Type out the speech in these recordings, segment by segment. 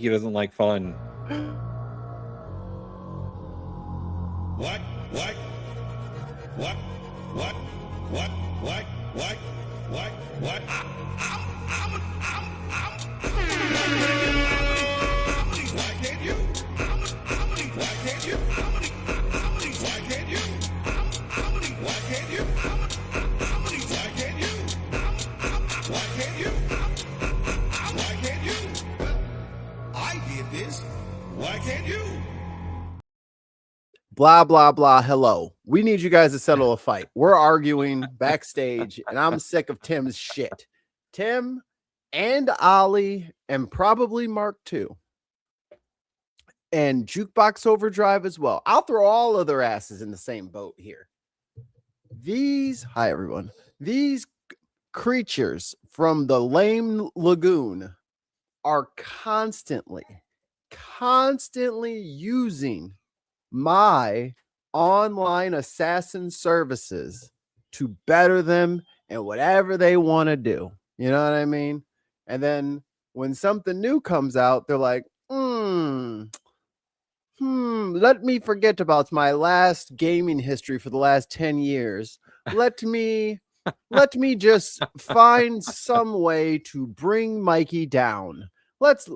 Mikey doesn't like fun. What? Why can't you? Blah, blah, blah. Hello. We need you guys to settle a fight. We're arguing backstage, and I'm sick of Tim's shit. Tim and Ollie, and probably Mark too. And Jukebox Overdrive as well. I'll throw all of their asses in the same boat here. Hi everyone. These creatures from the Lame Lagoon are constantly using my online assassin services to better them and whatever they want to do. You know what I mean? And then when something new comes out, they're like, let me forget about my last gaming history for the last 10 years. Let me just find some way to bring Mikey down. Let's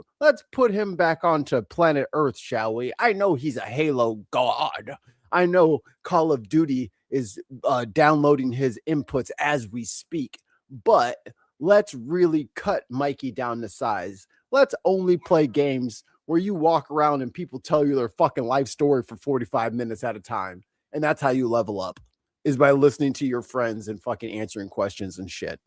put him back onto planet Earth, shall we? I know he's a Halo god. I know Call of Duty is downloading his inputs as we speak, but let's really cut Mikey down to size. Let's only play games where you walk around and people tell you their fucking life story for 45 minutes at a time. And that's how you level up, is by listening to your friends and fucking answering questions and shit.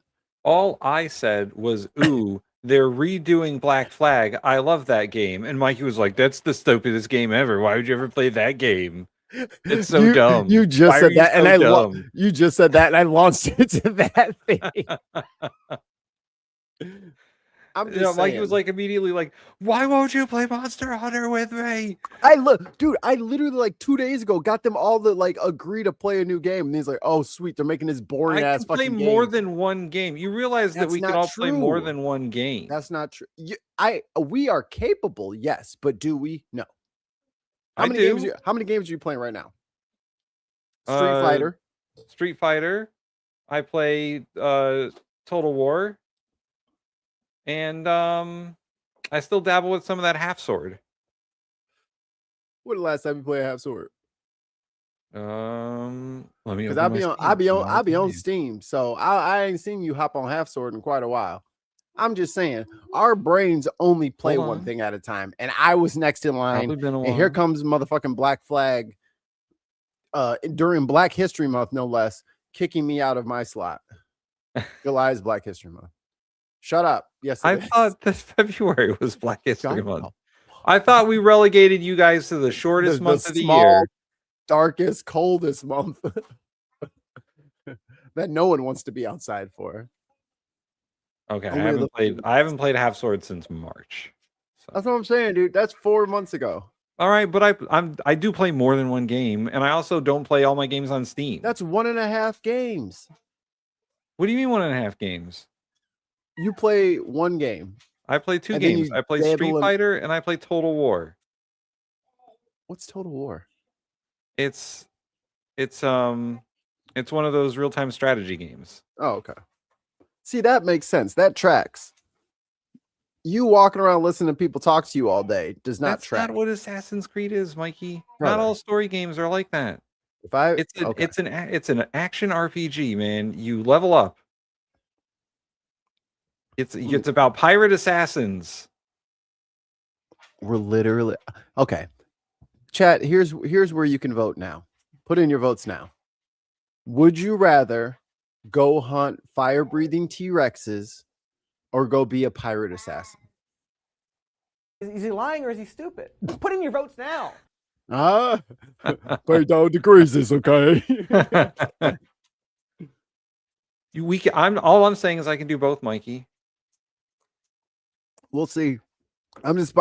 All I said was, ooh, they're redoing Black Flag. I love that game. And Mikey was like, that's the stupidest game ever. Why would you ever play that game? It's so dumb. You just said that, and you just said that, and I launched into that thing. I'm just saying. Mikey was like immediately like, why won't you play Monster Hunter with me? I literally like 2 days ago got them all to like agree to play a new game, and he's like, oh sweet, they're making this boring ass fucking game. Play more than one game. You realize that we can all play more than one game. That's not true. We are capable, yes, but do we? No. How many games are you playing right now? Street Fighter. I play Total War. And I still dabble with some of that half sword. When the last time you played half sword? Let me. Because I'll be on Steam, so I ain't seen you hop on half sword in quite a while. I'm just saying, our brains only play one thing at a time, and I was next in line. And here comes motherfucking Black Flag, during Black History Month, no less, kicking me out of my slot. July is Black History Month. Shut up. Yes, I thought this February was Black History Month. I thought we relegated you guys to the shortest month of the year. Darkest, coldest month that no one wants to be outside for. Okay, I haven't played Half Sword since March. So. That's what I'm saying, dude. That's 4 months ago. All right, but I do play more than one game, and I also don't play all my games on Steam. That's 1.5 games. What do you mean 1.5 games? You play one game. I play 2 games. I play Street Fighter and I play Total War. What's Total War? It's one of those real-time strategy games. Oh, okay. See, that makes sense. That tracks. You walking around listening to people talk to you all day does not track. That's not what Assassin's Creed is, Mikey. Not all story games are like that. It's an action RPG, man. You level up. It's about pirate assassins. We're literally okay. Chat, here's where you can vote now. Put in your votes now. Would you rather go hunt fire-breathing T-Rexes or go be a pirate assassin? Is he lying or is he stupid? Put in your votes now. Pay down the crazies, okay? All I'm saying is I can do both, Mikey. We'll see. I'm just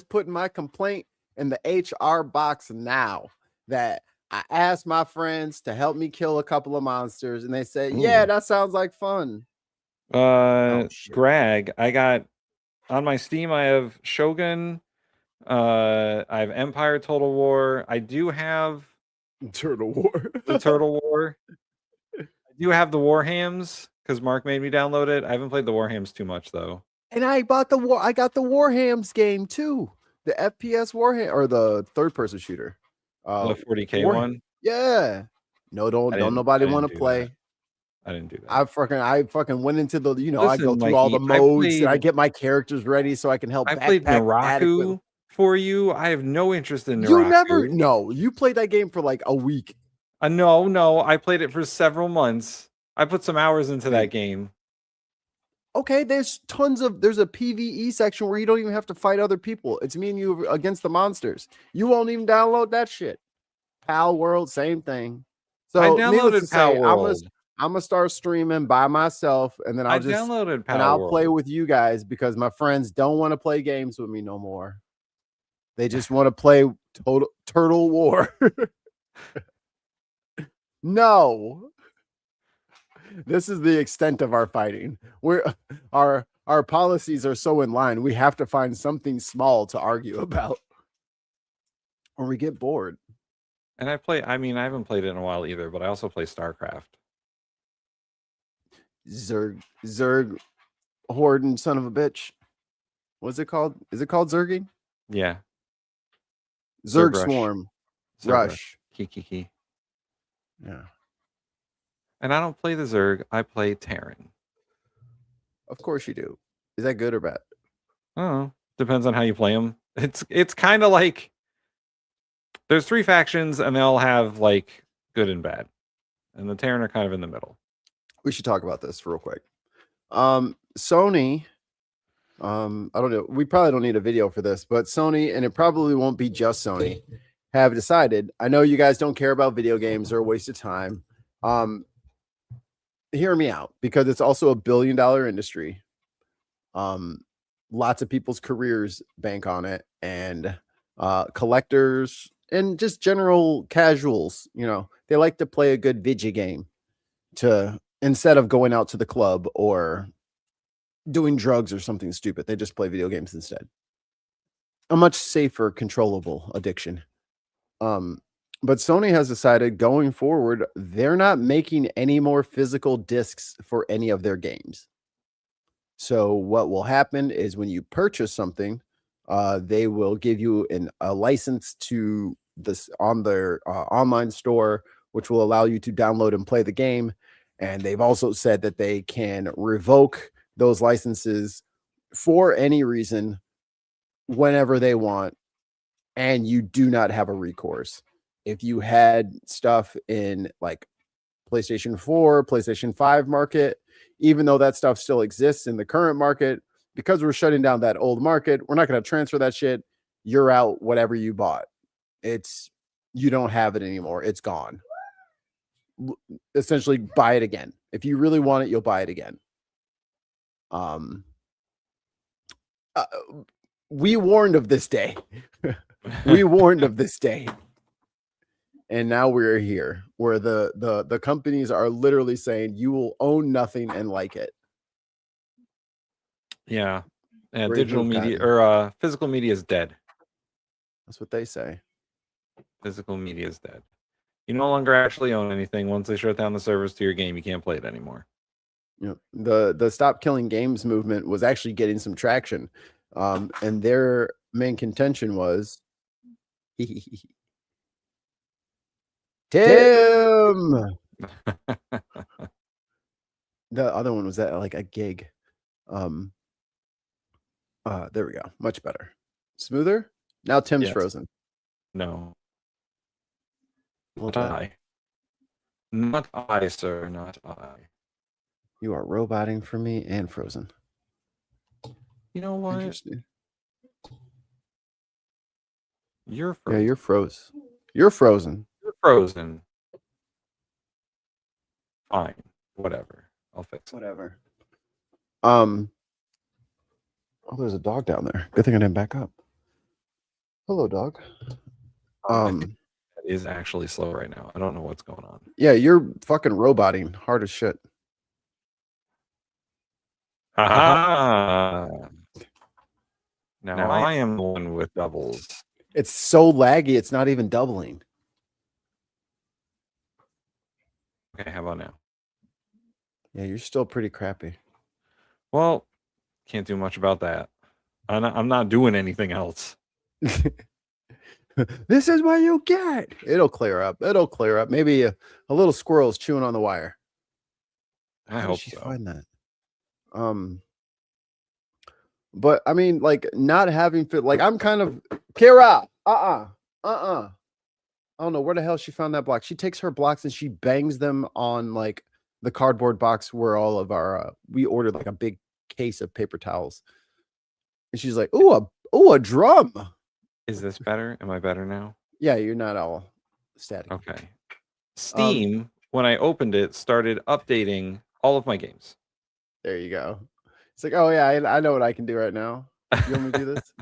putting my complaint in the HR box now that I asked my friends to help me kill a couple of monsters, and they said, "Yeah, that sounds like fun." Greg, I got On my Steam, I have Shogun. I have Empire Total War. I do have Turtle War. the Turtle War. I do have the Warhams because Mark made me download it. I haven't played the Warhams too much though. And I got the Warhams game too. The FPS Warham or the third person shooter. The 40K War- one. Yeah. No, don't didn't- nobody I want didn't to do play. that. I didn't do that. I fucking went into the, I go Listen, through all the Mikey, I modes and I played- get my characters ready so I can help I played backpack adequately. Naraku for you. I have no interest in Naraku. You never you played that game for like a week. No, I played it for several months. I put some hours into that game. Okay, there's a PvE section where you don't even have to fight other people. It's me and you against the monsters. You won't even download that shit. Pal World, same thing. So I needless to downloaded Pal say, World. I'm gonna start streaming by myself, and then I downloaded Pal I'll World. play with you guys because my friends don't want to play games with me no more. They just want to play Turtle War. No. This is the extent of our fighting. Our policies are so in line. We have to find something small to argue about, or we get bored. And I haven't played it in a while either, but I also play StarCraft. Zerg Horden, son of a bitch. What's it called? Is it called Zerging? Yeah. Zerg Rush. Swarm. Zerg Rush. Kiki. Yeah. And I don't play the Zerg. I play Terran. Of course you do. Is that good or bad? Oh, depends on how you play them. It's kind of like there's 3 factions and they all have like good and bad, and the Terran are kind of in the middle. We should talk about this real quick. Sony, I don't know. We probably don't need a video for this, but Sony, and it probably won't be just Sony, have decided. I know you guys don't care about video games; they're a waste of time. Hear me out, because it's also $1 billion industry. Lots of people's careers bank on it, and collectors and just general casuals, they like to play a good video game instead of going out to the club or doing drugs or something stupid. They just play video games instead. A much safer, controllable addiction. But Sony has decided going forward, they're not making any more physical discs for any of their games. So what will happen is when you purchase something, they will give you a license to this on their online store, which will allow you to download and play the game. And they've also said that they can revoke those licenses for any reason whenever they want, and you do not have a recourse. If you had stuff in like PlayStation 4, PlayStation 5 market, even though that stuff still exists in the current market, because we're shutting down that old market, we're not going to transfer that shit. You're out whatever you bought. You don't have it anymore. It's gone. Essentially, buy it again. If you really want it, you'll buy it again. We warned of this day. We warned of this day. And now we're here where the companies are literally saying you will own nothing and like it. Yeah. And Brave digital move, media Cotton. or physical media is dead. That's what they say. Physical media is dead. You no longer actually own anything. Once they shut down the servers to your game, you can't play it anymore. The Stop Killing Games movement was actually getting some traction. And their main contention was Tim. The other one was at like a gig. There we go. Much better. Smoother. Now Tim's Yes. frozen. No. Well Not done. I. Not I, sir. Not I. You are roboting for me and frozen. You know what? Interesting. You're Yeah, frozen. you're froze. You're frozen. You're frozen. Fine. Whatever. I'll fix it. Whatever. Oh, there's a dog down there. Good thing I didn't back up. Hello, dog. That is actually slow right now. I don't know what's going on. Yeah, you're fucking roboting hard as shit. Ha Now I am the one with doubles. It's so laggy, it's not even doubling. Okay, how about now? Yeah, you're still pretty crappy. Well, can't do much about that. I'm not doing anything else. This is what you get. It'll clear up. It'll clear up. Maybe a little squirrel's chewing on the wire. I How hope did she so. find that? But I mean, like not having fit. Like I'm kind of Kira. I don't know where the hell she found that block. She takes her blocks and she bangs them on like the cardboard box where all of our we ordered like a big case of paper towels. And she's like, "Ooh, a drum." Is this better? Am I better now? Yeah, you're not all static. Okay. Steam, when I opened it, started updating all of my games. There you go. It's like, oh yeah, I know what I can do right now. You want me to do this?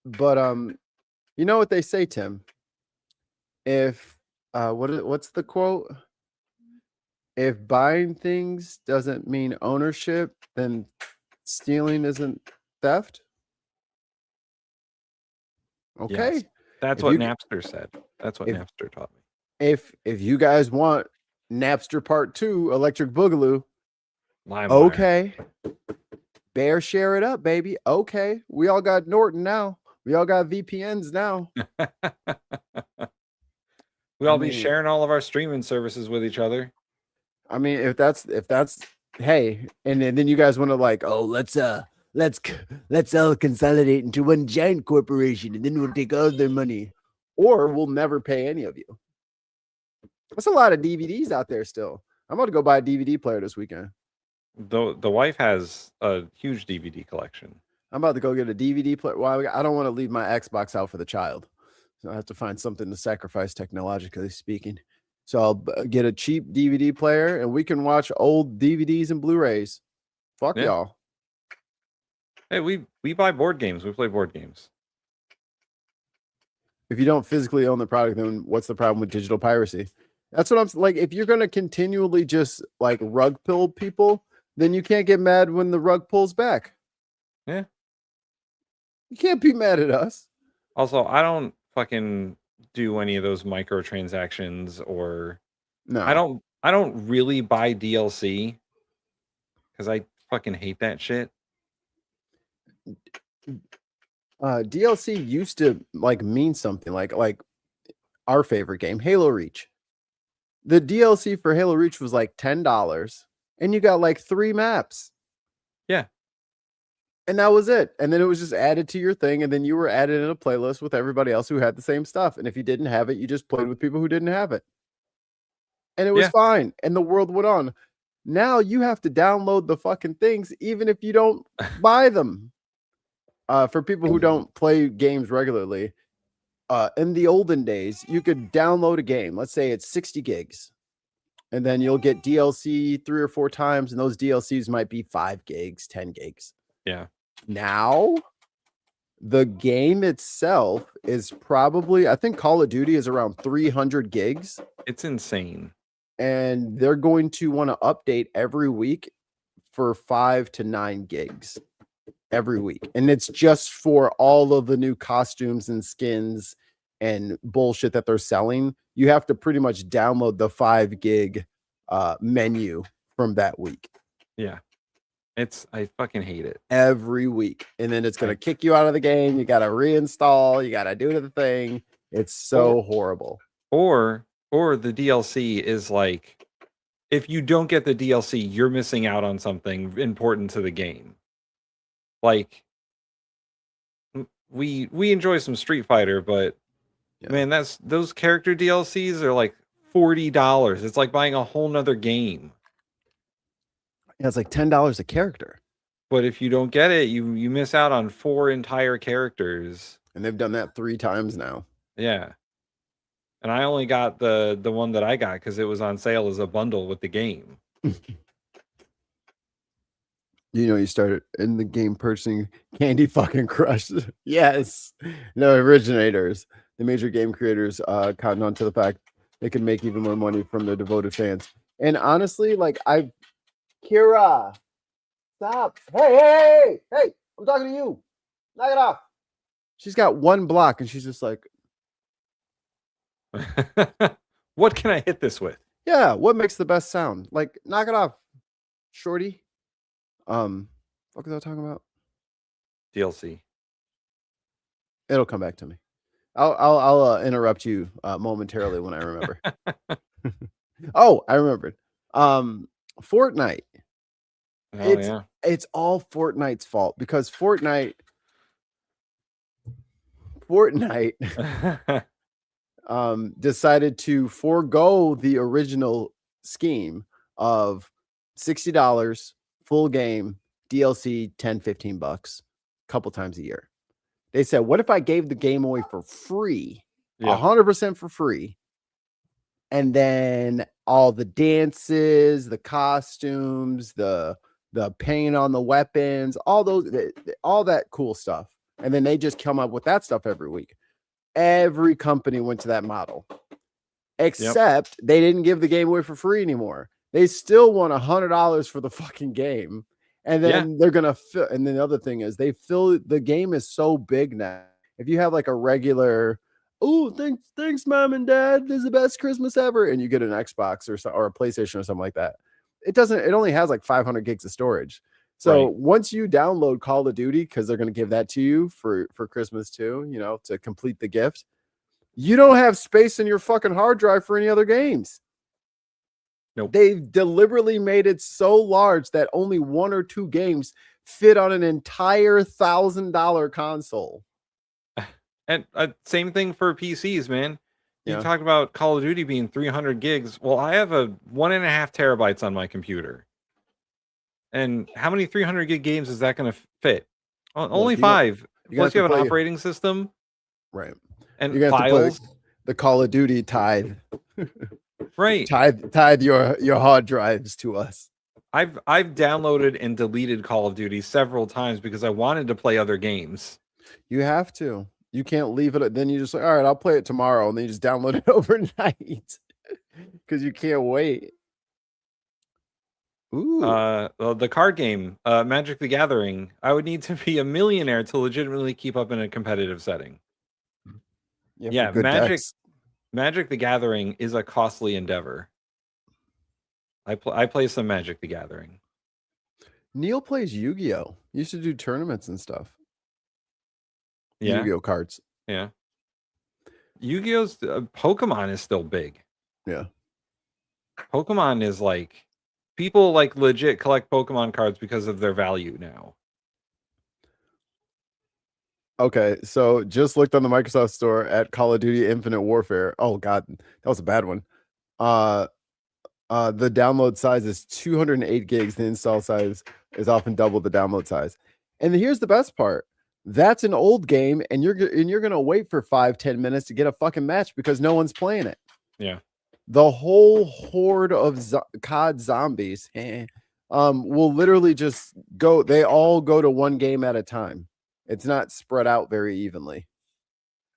But you know what they say, Tim? If what's the quote? If buying things doesn't mean ownership, then stealing isn't theft. Okay. Yes. That's If what you- Napster said. That's what if- Napster taught me. If you guys want Napster Part 2, Electric Boogaloo, LimeWire. okay. Bear share it up, baby. Okay. We all got Norton now. We all got VPNs now. We'll all I be mean- sharing all of our streaming services with each other. I mean, if that's hey, and then you guys want to like, oh, let's all consolidate into one giant corporation, and then we'll take all their money, or we'll never pay any of you. That's a lot of DVDs out there still. I'm about to go buy a DVD player this weekend. The wife has a huge DVD collection. I'm about to go get a DVD player. Well, I don't want to leave my Xbox out for the child, so I have to find something to sacrifice technologically speaking. So I'll get a cheap DVD player, and we can watch old DVDs and Blu-rays. Fuck Yeah. y'all. Hey, we buy board games. We play board games. If you don't physically own the product, then what's the problem with digital piracy? That's what I'm like. If you're going to continually just like rug pull people, then you can't get mad when the rug pulls back. Yeah. You can't be mad at us. Also, I don't fucking do any of those microtransactions, or No, I don't really buy DLC because I fucking hate that shit. DLC used to like mean something like our favorite game, Halo Reach. The DLC for Halo Reach was like $10 and you got like 3 maps. Yeah. And that was it. And then it was just added to your thing. And then you were added in a playlist with everybody else who had the same stuff. And if you didn't have it, you just played with people who didn't have it. And it was Yeah. fine. And the world went on. Now you have to download the fucking things, even if you don't buy them. For people who don't play games regularly, in the olden days, you could download a game. Let's say it's 60 gigs. And then you'll get DLC 3 or 4 times. And those DLCs might be 5 gigs, 10 gigs. Yeah. Now, the game itself is probably, I think Call of Duty is around 300 gigs. It's insane. And they're going to want to update every week for 5 to 9 gigs every week. And it's just for all of the new costumes and skins and bullshit that they're selling. You have to pretty much download the 5 gig menu from that week. Yeah. I fucking hate it. Every week. And then it's going to kick you out of the game. You got to reinstall. You got to do the thing. It's so horrible. Or the DLC is like, if you don't get the DLC, you're missing out on something important to the game. Like, we enjoy some Street Fighter, but Yeah. man, those character DLCs are like $40. It's like buying a whole nother game. Yeah, it's like $10 a character. But if you don't get it, you miss out on 4 entire characters. And they've done that 3 times now. Yeah. And I only got the one that I got because it was on sale as a bundle with the game. You know, you started in the game purchasing Candy fucking Crush. Yes. No, originators. The major game creators cotton on to the fact they can make even more money from their devoted fans. And honestly, like Kira, Stop. Hey, I'm talking to you. Knock it off. She's got one block and she's just like, What can I hit this with? yeah, what makes the best sound? Like, knock it off, shorty. What was I talking about? DLC. It'll come back to me. I'll interrupt you momentarily when I remember. Oh, I remembered. Fortnite. Oh, It's all Fortnite's fault because Fortnite yeah. decided to forego the original scheme of $60 full game DLC, $10-15 a couple times a year. They said, what if I gave the game away for free, 100% for free, and then all the dances, the costumes, the paint on the weapons, all that cool stuff, and then they just come up with that stuff every week. Every company went to that model, except they didn't give the game away for free anymore. They still want $100 for the fucking game. And then they're going to fill. And then the other thing is they fill the game is so big now. If you have like a regular, oh, thanks, mom and dad. This is the best Christmas ever. And you get an Xbox or a PlayStation or something like that. It only has like 500 gigs of storage. So once you download Call of Duty, because they're going to give that to you for Christmas too, to complete the gift, you don't have space in your fucking hard drive for any other games. Nope. They've deliberately made it so large that only one or two games fit on an entire $1,000 console. And same thing for PCs, man. You Yeah. talked about Call of Duty being 300 gigs. Well, I have a 1.5 terabytes on my computer. And how many 300 gig games is that going to fit? Only 5. Plus you have an operating system. Right. And you're gonna files. Have to put the Call of Duty tithe. Right. Tithe your hard drives to us. I've downloaded and deleted Call of Duty several times because I wanted to play other games. You have to. You can't leave it. Then you just like, all right, I'll play it tomorrow. And then you just download it overnight because you can't wait. Ooh. The card game, Magic the Gathering. I would need to be a millionaire to legitimately keep up in a competitive setting. Yeah, Magic the Gathering is a costly endeavor. I play some Magic the Gathering. Neil plays Yu-Gi-Oh! He used to do tournaments and stuff. Yeah. Yu-Gi-Oh! Cards. Yeah. Yu-Gi-Oh's Pokemon is still big. Yeah. Pokemon is like people like legit collect Pokemon cards because of their value now. Okay, so just looked on the Microsoft Store at Call of Duty Infinite Warfare. Oh god, that was a bad one. The download size is 208 gigs. The install size is often double the download size. And here's the best part. That's an old game, and you're gonna wait for 5-10 minutes to get a fucking match because no one's playing it. Yeah. The whole horde of COD zombies will literally just go. They all go to one game at a time. It's not spread out very evenly.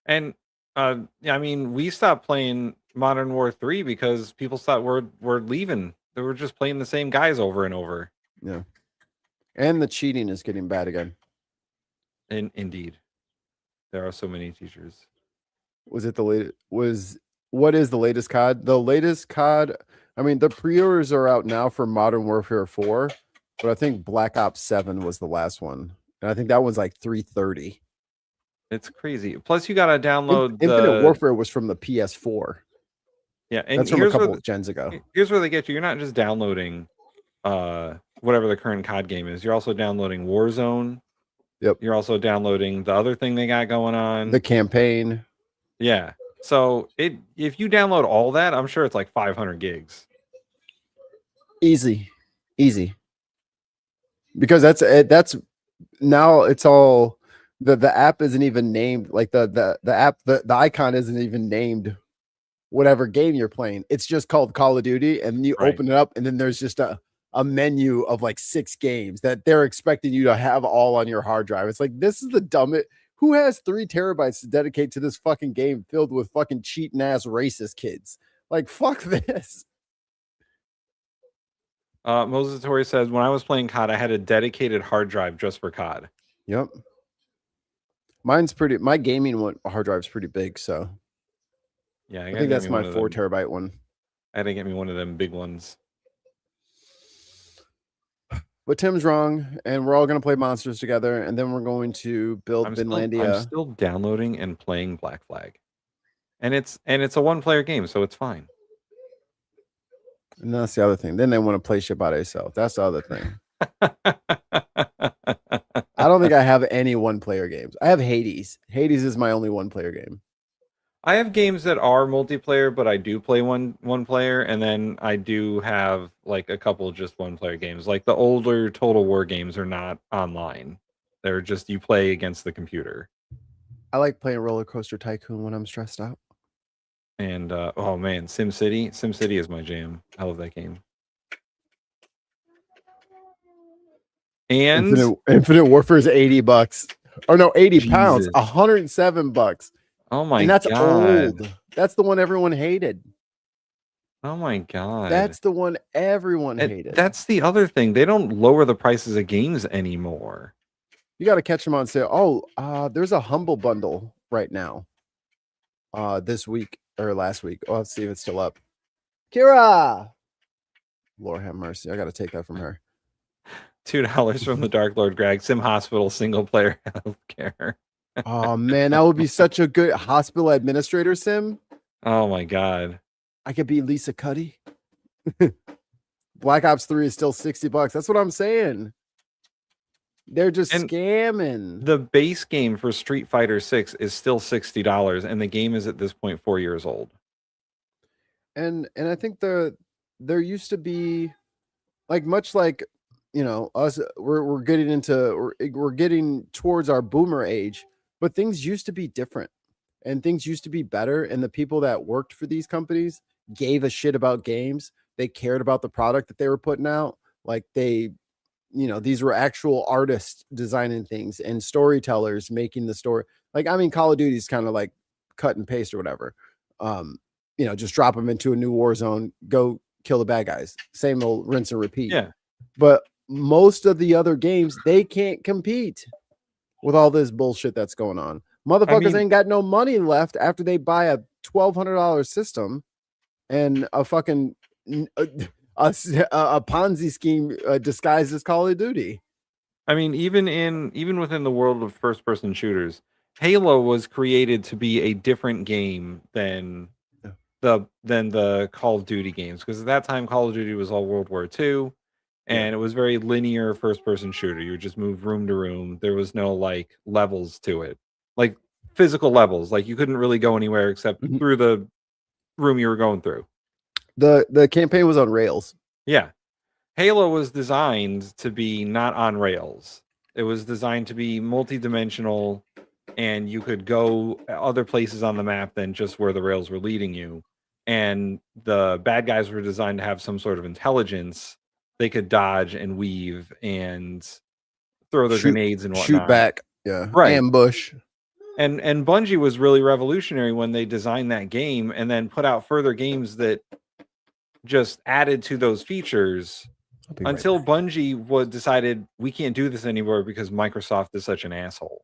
And I mean, we stopped playing Modern War 3 because people thought we're leaving. They were just playing the same guys over and over. Yeah. And the cheating is getting bad again. Indeed. There are so many teachers. Was it the latest? What is the latest COD? The latest COD, I mean, the pre-orders are out now for Modern Warfare 4, but I think Black Ops 7 was the last one. And I think that one's like 330. It's crazy. Plus, you got to download Infinite Warfare was from the PS4. Yeah, and that's from a couple of gens ago. Here's where they get you. You're not just downloading whatever the current COD game is. You're also downloading Warzone. Yep. You're also downloading the other thing they got going on. The campaign. Yeah. So if you download all that, I'm sure it's like 500 gigs. Easy. Because that's now it's all the app isn't even named, like the app, the icon isn't even named whatever game you're playing. It's just called Call of Duty, and you open it up and then there's just a menu of like 6 games that they're expecting you to have all on your hard drive. It's like, this is the dumbest. Who has 3 terabytes to dedicate to this fucking game filled with fucking cheating ass racist kids? Like, fuck this. Moses Tori says, when I was playing COD, I had a dedicated hard drive just for COD. Yep. My gaming hard drive's pretty big, so yeah, I think that's my 4 terabyte one. I had to get me one of them big ones. But Tim's wrong, and we're all going to play monsters together, and then we're going to build Vinlandia. I'm still downloading and playing Black Flag, and it's a 1-player game, so it's fine. And that's the other thing. Then they want to play shit by themselves. That's the other thing. I don't think I have any 1-player games. I have Hades. Hades is my only 1-player game. I have games that are multiplayer, but I do play one player, and then I do have like a couple just 1-player games. Like the older Total War games are not online; they're just you play against the computer. I like playing Roller Coaster Tycoon when I'm stressed out. And oh man, SimCity. SimCity is my jam. I love that game. And Infinite Warfare is $80. Or no, 80 pounds. $107. Oh my god. And that's old. That's the one everyone hated. Oh my god. That's the one everyone hated. That's the other thing. They don't lower the prices of games anymore. You got to catch them on sale. Oh, there's a Humble Bundle right now. This week or last week. Oh, let's see if it's still up. Kira. Lord have mercy. I got to take that from her. $2 from the Dark Lord Greg. Sim Hospital single player healthcare. Oh man, that would be such a good hospital administrator sim. Oh my god. I could be Lisa Cuddy. Black Ops 3 is still $60. That's what I'm saying. They're just scamming. The base game for Street Fighter 6 is still $60, and the game is at this point 4 years old. And I think there used to be much like us, we're getting towards our boomer age, but things used to be different and things used to be better. And the people that worked for these companies gave a shit about games. They cared about the product that they were putting out. Like these were actual artists designing things and storytellers making the story. Call of Duty is kind of like cut and paste or whatever. Just drop them into a new war zone, go kill the bad guys. Same old rinse and repeat. Yeah. But most of the other games, they can't compete with all this bullshit that's going on. Motherfuckers ain't got no money left after they buy a $1,200 system and a fucking a Ponzi scheme disguised as Call of Duty. I mean, even within the world of first-person shooters, Halo was created to be a different game than the Call of Duty games, because at that time Call of Duty was all World War II. And it was very linear first-person shooter. You would just move room to room. There was no levels to it, like physical levels. Like you couldn't really go anywhere except through the room you were going through. The campaign was on rails. Yeah, Halo was designed to be not on rails. It was designed to be multi-dimensional, and you could go other places on the map than just where the rails were leading you. And the bad guys were designed to have some sort of intelligence. They could dodge and weave and throw their grenades and whatnot. Shoot back. Yeah. Right. Ambush. And Bungie was really revolutionary when they designed that game and then put out further games that just added to those features until Bungie decided we can't do this anymore because Microsoft is such an asshole.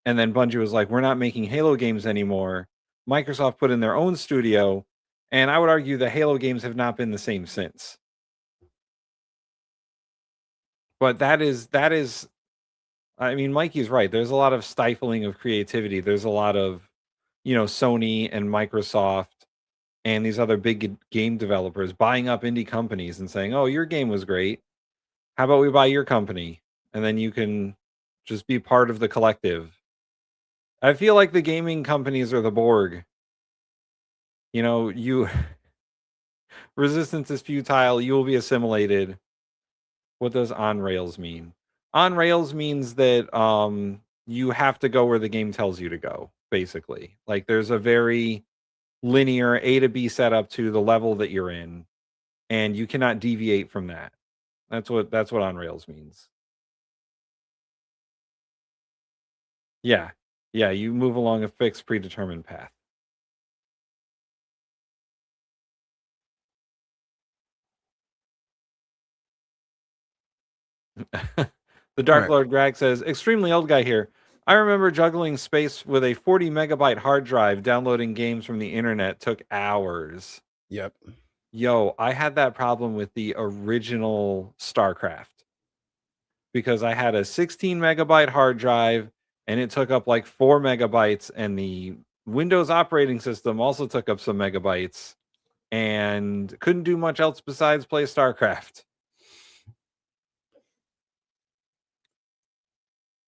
And then Bungie was like, we're not making Halo games anymore. Microsoft put in their own studio. And I would argue the Halo games have not been the same since. But that is, I mean, Mikey's right. There's a lot of stifling of creativity. There's a lot of, Sony and Microsoft and these other big game developers buying up indie companies and saying, oh, your game was great. How about we buy your company? And then you can just be part of the collective. I feel like the gaming companies are the Borg. Resistance is futile. You will be assimilated. What does on rails mean? On rails means that you have to go where the game tells you to go, basically. Like there's a very linear A to B setup to the level that you're in, and you cannot deviate from that. That's what on rails means. Yeah. Yeah, you move along a fixed predetermined path. The Dark Lord Greg says, extremely old guy here. I remember juggling space with a 40 megabyte hard drive. Downloading games from the internet took hours. Yep. Yo, I had that problem with the original StarCraft because I had a 16 megabyte hard drive and it took up like 4 megabytes, and the Windows operating system also took up some megabytes, and couldn't do much else besides play StarCraft.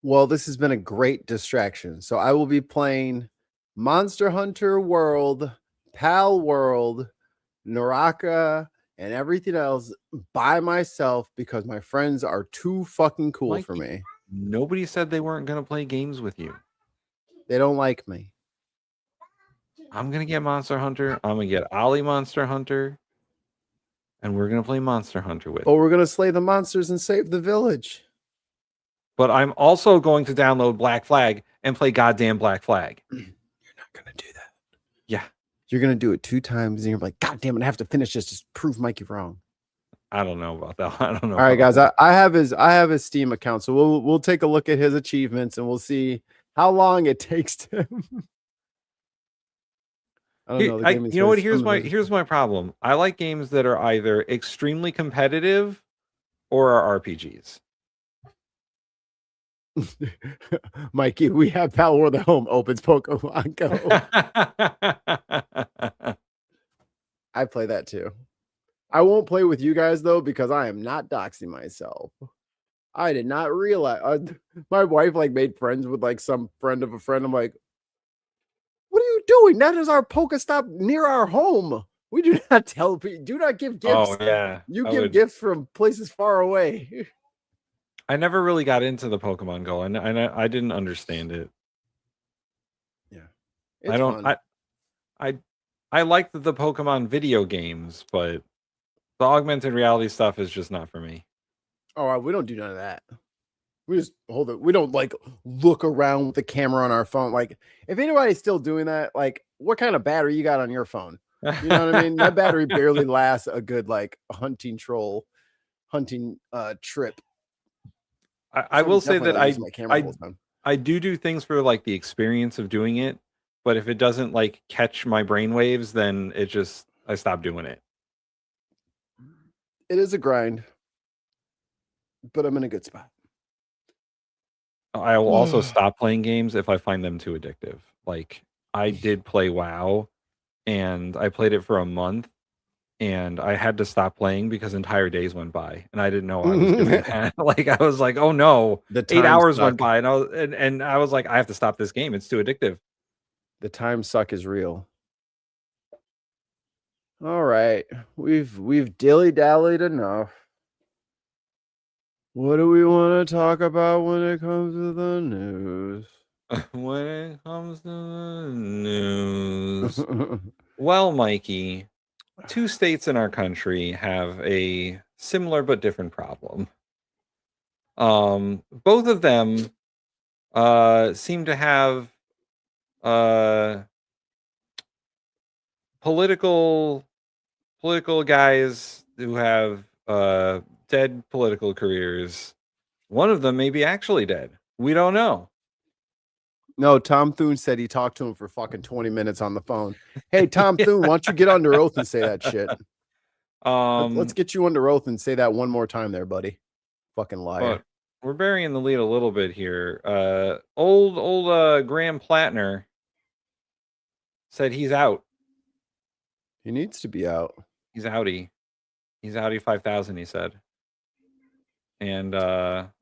Well, this has been a great distraction. So I will be playing Monster Hunter World, Pal World, Naraka, and everything else by myself because my friends are too fucking cool Mikey, for me. Nobody said they weren't going to play games with you. They don't like me. I'm going to get Monster Hunter. I'm going to get Ollie Monster Hunter. And we're going to play Monster Hunter with. But we're going to slay the monsters and save the village. But I'm also going to download Black Flag and play goddamn Black Flag. You're not going to do that. Yeah. You're going to do it 2 times and you're like, God damn it, I have to finish this to prove Mikey wrong. I don't know about that. I don't know. All right, guys. I have his Steam account. So we'll take a look at his achievements and we'll see how long it takes to I don't know. You know what? Here's my problem. I like games that are either extremely competitive or are RPGs. Mikey, we have Pal World at home. Opens Pokemon Go. I play that too. I won't play with you guys though because I am not doxing myself. I did not realize my wife like made friends with like some friend of a friend. I'm like, what are you doing? That is our Pokestop near our home. We do not tell people. Do not give gifts. Oh yeah, you give gifts from places far away. I never really got into the Pokemon Go, and I didn't understand it. Yeah, I don't. Fun. I like the Pokemon video games, but the augmented reality stuff is just not for me. Oh, we don't do none of that. We just hold it. We don't like look around with the camera on our phone. Like, if anybody's still doing that, like, what kind of battery you got on your phone? You know what I mean? That battery barely lasts a good like hunting trip. I will say that I do things for like the experience of doing it, but if it doesn't like catch my brainwaves, then I stop doing it. It is a grind, but I'm in a good spot. I will also stop playing games if I find them too addictive. Like I did play WoW, and I played it for a month, and I had to stop playing because entire days went by, and I didn't know I was doing that. Like I was like, oh no, 8 hours went by, and I was like, I have to stop this game. It's too addictive. The time suck is real. All right, we've dilly-dallied enough. What do we want to talk about when it comes to the news? When it comes to the news, well, Mikey, 2 states in our country have a similar but different problem. Both of them seem to have political guys who have dead political careers. One of them may be actually dead. We don't know. No, Tom Thune said he talked to him for fucking 20 minutes on the phone. Hey, Tom Thune, why don't you get under oath and say that shit? Let's get you under oath and say that one more time there, buddy. Fucking liar. We're burying the lead a little bit here. Old Graham Plattner said he's out. He needs to be out. He's outie. He's outie 5,000, he said. And have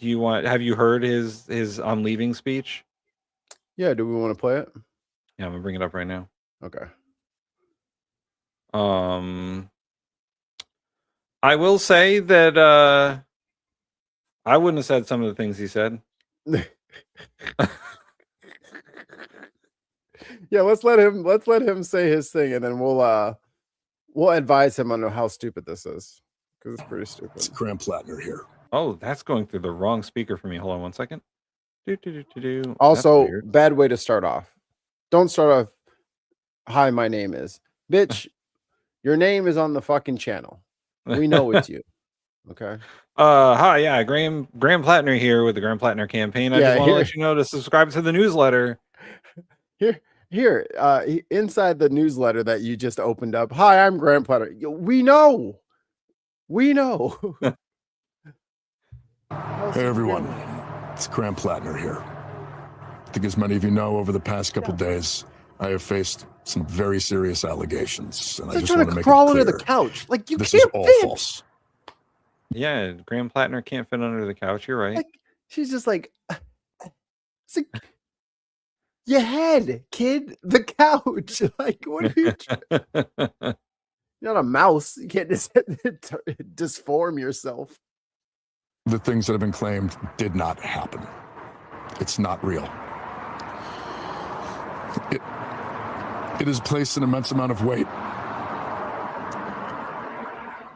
you heard his I'm leaving speech? Yeah, do we want to play it? Yeah, I'm gonna bring it up right now. Okay. I will say that I wouldn't have said some of the things he said. Yeah, let's let him say his thing, and then we'll advise him on how stupid this is, because it's pretty stupid. It's Graham Plattner here. Oh, that's going through the wrong speaker for me. Hold on one second. Also, bad way to start off. Don't start off, hi, my name is. Bitch, your name is on the fucking channel. We know it's you. Okay. Hi, yeah, Graham Plattner here with the Graham Plattner campaign. I just want to let you know to subscribe to the newsletter. Here, inside the newsletter that you just opened up. Hi, I'm Graham Plattner. We know. Hey everyone, it's Graham Plattner here. I think as many of you know, over the past couple days, I have faced some very serious allegations, and I just want to make it crawl clear, under the couch. Like you this can't is all fit. false. Yeah, Graham Plattner can't fit under the couch. You're right. Like, she's just like, it's like your head, kid, the couch. Like, what are you? You're not a mouse. You can't just disform yourself. The things that have been claimed did not happen. It's not real. It has placed an immense amount of weight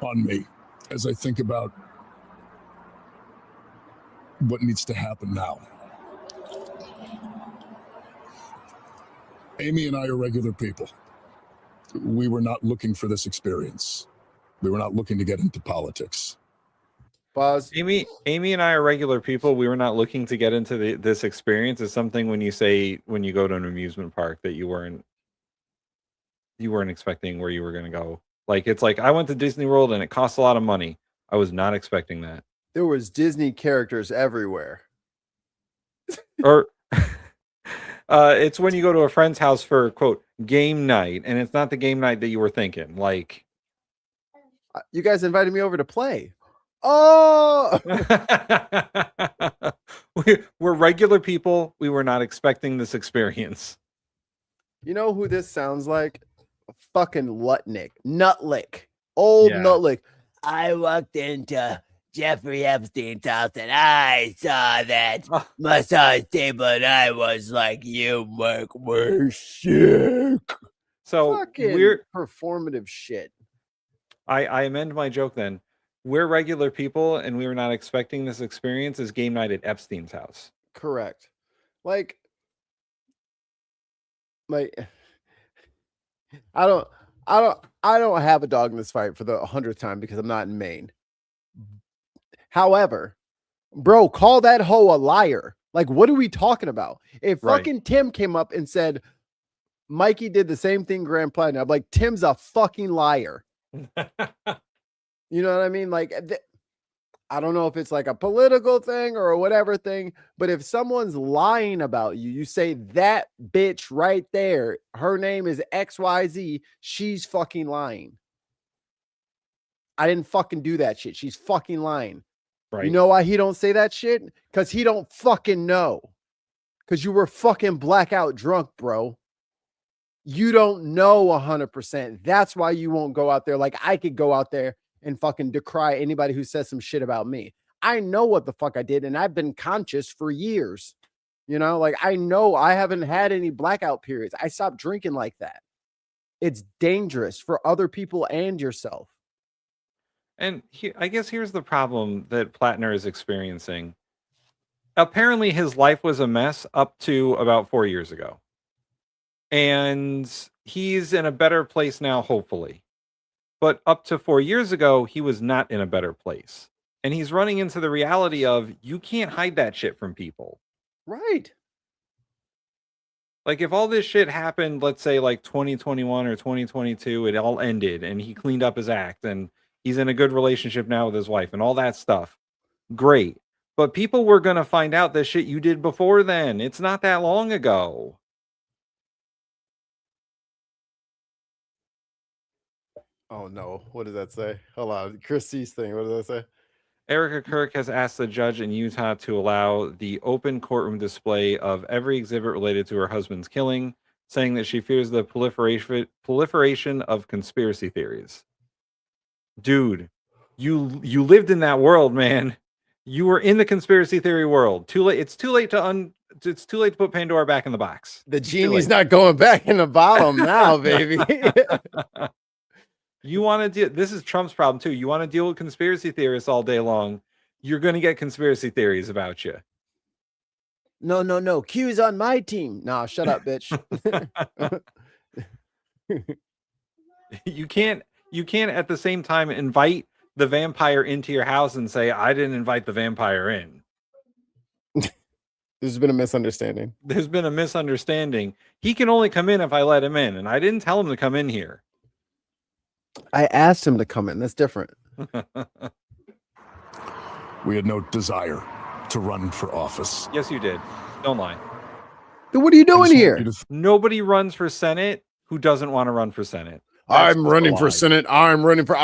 on me as I think about what needs to happen now. Amy and I are regular people. We were not looking for this experience. We were not looking to get into politics. Pause. Amy and I are regular people. We were not looking to get into this experience. Is something when you say when you go to an amusement park that you weren't expecting where you were going to go. Like, it's like I went to Disney World and it costs a lot of money. I was not expecting that. There was Disney characters everywhere. Or it's when you go to a friend's house for quote game night, and it's not the game night that you were thinking. Like, you guys invited me over to play. Oh, we're regular people. We were not expecting this experience. You know who this sounds like? A fucking Nutlick. Old Nutlick. I walked into Jeffrey Epstein's house and I saw that massage table and I was like, you make me sick. So fucking we're performative shit. I amend my joke then. We're regular people and we were not expecting this experience as game night at Epstein's house. Correct. Like I don't have a dog in this fight for the 100th time because I'm not in Maine. However, bro, call that hoe a liar. Like, what are we talking about? If fucking Tim came up and said Mikey did the same thing Graham Plattner, I'm like, Tim's a fucking liar. You know what I mean? Like, I don't know if it's like a political thing or a whatever thing, but if someone's lying about you, you say that bitch right there, her name is XYZ, she's fucking lying. I didn't fucking do that shit. She's fucking lying. Right. You know why he don't say that shit? Because he don't fucking know. Because you were fucking blackout drunk, bro. You don't know 100%. That's why you won't go out there. Like, I could go out there and fucking decry anybody who says some shit about me. I know what the fuck I did, and I've been conscious for years. You know, like, I know I haven't had any blackout periods. I stopped drinking like that. It's dangerous for other people and yourself. And I guess here's the problem that Plattner is experiencing. Apparently his life was a mess up to about 4 years ago. And he's in a better place now, hopefully. But up to 4 years ago, he was not in a better place. And he's running into the reality of you can't hide that shit from people. Right. Like, if all this shit happened, let's say like 2021 or 2022, it all ended and he cleaned up his act and he's in a good relationship now with his wife and all that stuff. Great. But people were going to find out the shit you did before then. It's not that long ago. Oh, no. What does that say? Hold on. Christie's thing. What does that say? Erica Kirk has asked the judge in Utah to allow the open courtroom display of every exhibit related to her husband's killing, saying that she fears the proliferation of conspiracy theories. Dude, you lived in that world, man. You were in the conspiracy theory world. Too late. It's too late to put Pandora back in the box. The genie's not going back in the bottom now, baby. You want to deal. This is Trump's problem too. You want to deal with conspiracy theorists all day long. You're going to get conspiracy theories about you. No. Q's on my team. Nah, shut up, bitch. You can't at the same time invite the vampire into your house and say, I didn't invite the vampire in. There's been a misunderstanding. There's been a misunderstanding. He can only come in if I let him in, and I didn't tell him to come in here. I asked him to come in. That's different. We had no desire to run for office. Yes, you did. Don't lie. Then what are you doing here? Nobody runs for Senate who doesn't want to run for Senate. I'm running for Senate. I'm running for.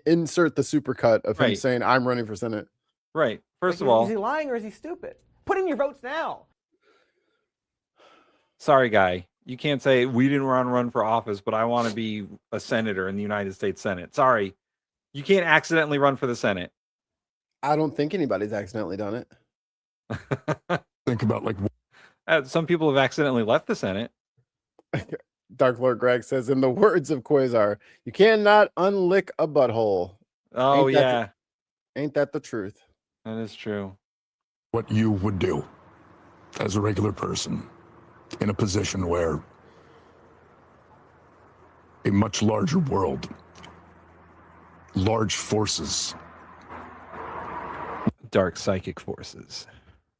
Insert the supercut of him saying I'm running for Senate. Right. First of all, is he lying or is he stupid? Put in your votes now. Sorry, guy. You can't say we didn't want to run for office, but I want to be a senator in the United States Senate. Sorry. You can't accidentally run for the Senate. I don't think anybody's accidentally done it. Think about like some people have accidentally left the Senate. Dark Lord Greg says, in the words of Quasar, you cannot unlick a butthole. Oh, Ain't that the truth? That is true. What you would do as a regular person in a position where a much larger world, large forces, dark psychic forces.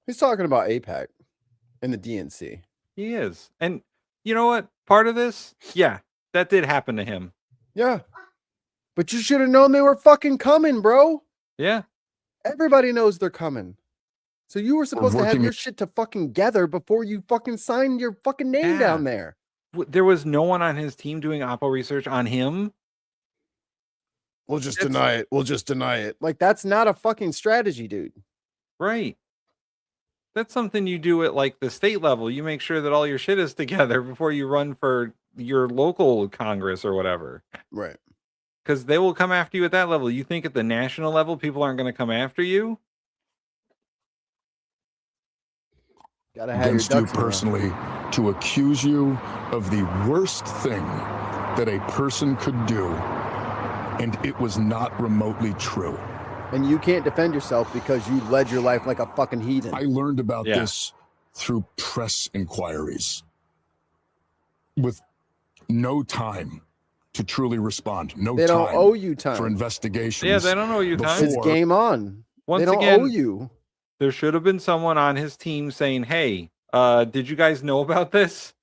He's talking about APAC and the DNC. He is. And you know what? Part of this, yeah, that did happen to him. Yeah. But you should have known they were fucking coming, bro. Yeah. Everybody knows they're coming. So you were supposed to have your shit to fucking gather before you fucking signed your fucking name down there. There was no one on his team doing Oppo research on him. We'll just deny it. We'll just deny it. Like, that's not a fucking strategy, dude. Right. That's something you do at like the state level. You make sure that all your shit is together before you run for your local Congress or whatever. Right. Because they will come after you at that level. You think at the national level, people aren't going to come after you? Gotta have against you personally to accuse you of the worst thing that a person could do, and it was not remotely true. And you can't defend yourself because you led your life like a fucking heathen. I learned about this through press inquiries with no time to truly respond. They don't owe you time for investigations. Yeah, they don't owe you time. It's game on. Once they don't again, owe you. There should have been someone on his team saying, hey, did you guys know about this?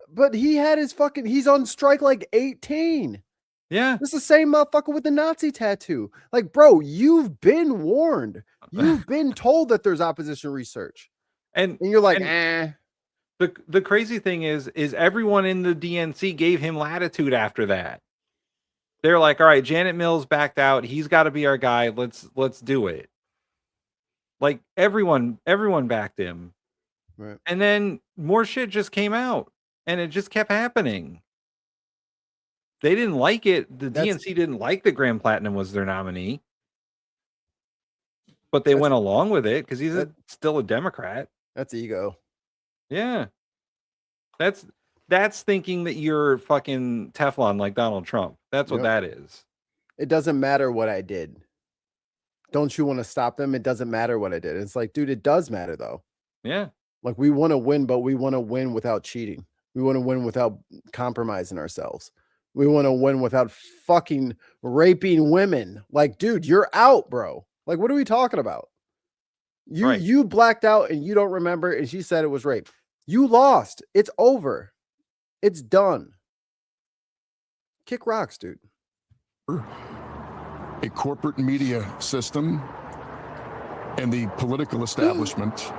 But he had his fucking, he's on strike like 18. Yeah. This is the same motherfucker with the Nazi tattoo. Like, bro, you've been warned. You've been told that there's opposition research. And you're like, The crazy thing is everyone in the DNC gave him latitude after that. They're like, all right, Janet Mills backed out. He's got to be our guy. Let's do it. Like everyone backed him. Right. And then more shit just came out and it just kept happening. They didn't like it. The DNC didn't like that Graham Platinum was their nominee. But they went along with it because he's still a Democrat. That's ego. Yeah. That's thinking that you're fucking Teflon like Donald Trump. That's what that is. It doesn't matter what I did. Don't you want to stop them? It doesn't matter what I did. It's like, dude, it does matter though. Yeah. Like we want to win, but we want to win without cheating. We want to win without compromising ourselves. We want to win without fucking raping women. Like, dude, you're out, bro. Like, what are we talking about? You blacked out and you don't remember, and she said it was rape. You lost. It's over. It's done. Kick rocks, dude. A corporate media system and the political establishment.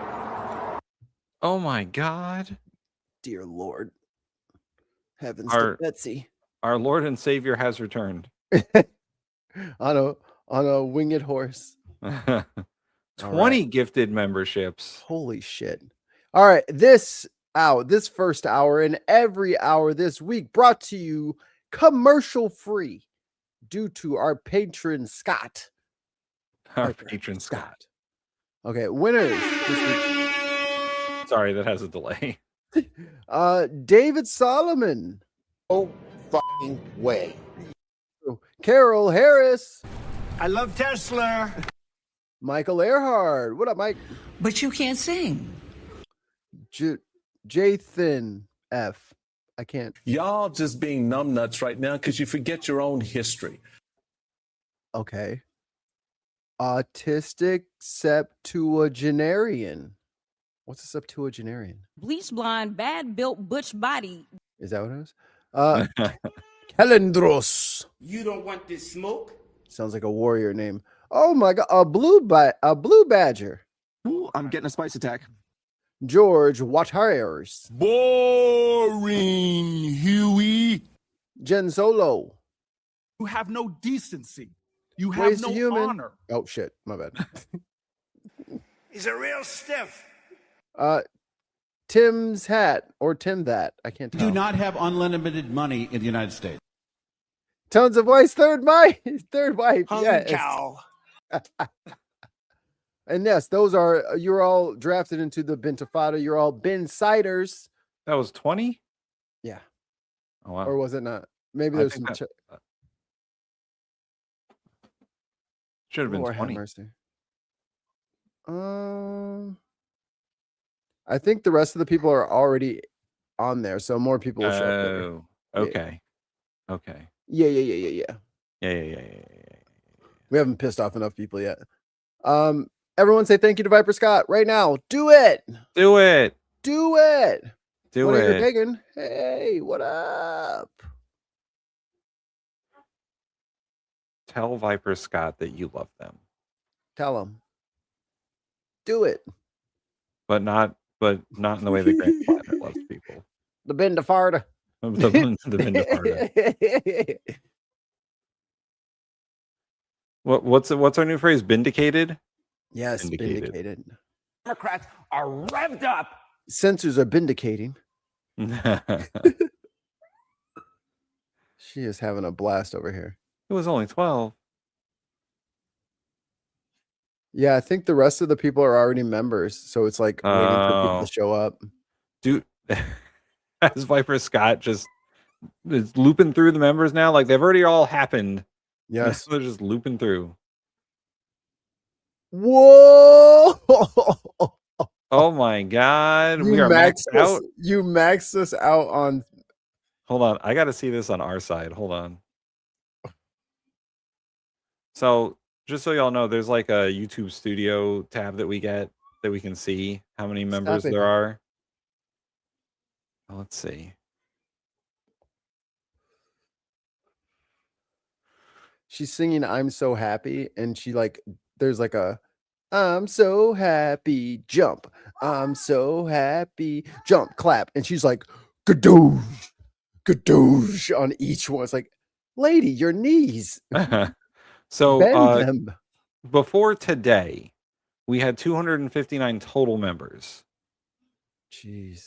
Oh my God. Dear Lord. Heavens to Betsy. Our Lord and Savior has returned. on a winged horse. 20 gifted memberships. Holy shit. All right. This first hour and every hour this week brought to you commercial free due to our patron Scott. Our patron Scott. Okay. Winners this week. Sorry, that has a delay. David Solomon. Oh, fucking way. Carol Harris. I love Tesla. Michael Earhart. What up, Mike? But you can't sing. Jathan F. I can't. Y'all just being numbnuts right now because you forget your own history. Okay. Autistic septuagenarian. What's a septuagenarian? Bleach blonde, bad built, butch body. Is that what it is? Kelendros. You don't want this smoke? Sounds like a warrior name. Oh my god, a blue badger. Ooh, I'm getting a spice attack. George Watires. Boring, Huey. Jen Solo. You have no decency. You Waste have no human. honor. Oh shit, my bad. He's a real stiff. Tim's hat or Tim that. I can't tell. Do not have unlimited money in the United States. Tons of wife, third wife. Hung cow. And yes, those are you're all drafted into the Bintifada. You're all Binsiders. That was 20? Yeah. Oh wow. Or was it not? Maybe there's some should have been Lord 20. have mercy. I think the rest of the people are already on there, so more people will show up later. Oh, okay. Okay. Yeah. Yeah. We haven't pissed off enough people yet. Everyone say thank you to Viper Scott right now. Do it. Do it. Do it. Do what it. Are you digging? Hey, what up? Tell Viper Scott that you love them. Tell him. Do it. But not in the way that Grand Platinum loves people. The Bindafarda. the Bindafarda. What's our new phrase? Vindicated? Yes, vindicated. Democrats are revved up. Censors are vindicating. She is having a blast over here. It was only 12. Yeah, I think the rest of the people are already members, so it's like waiting for people to show up. Dude, as Viper Scott just is looping through the members now, like they've already all happened. Yes, they're just looping through. Whoa! Oh my god, we are maxed out. You maxed us out on. Hold on, I got to see this on our side. Hold on. So, just so y'all know, there's like a YouTube Studio tab that we get that we can see how many members there are. Let's see. She's singing "I'm So Happy," and she like there's like a "I'm so happy jump, I'm so happy jump clap," and she's like gadoosh, gadoosh on each one. It's like, lady, your knees. So before today, we had 259 total members. Jeez.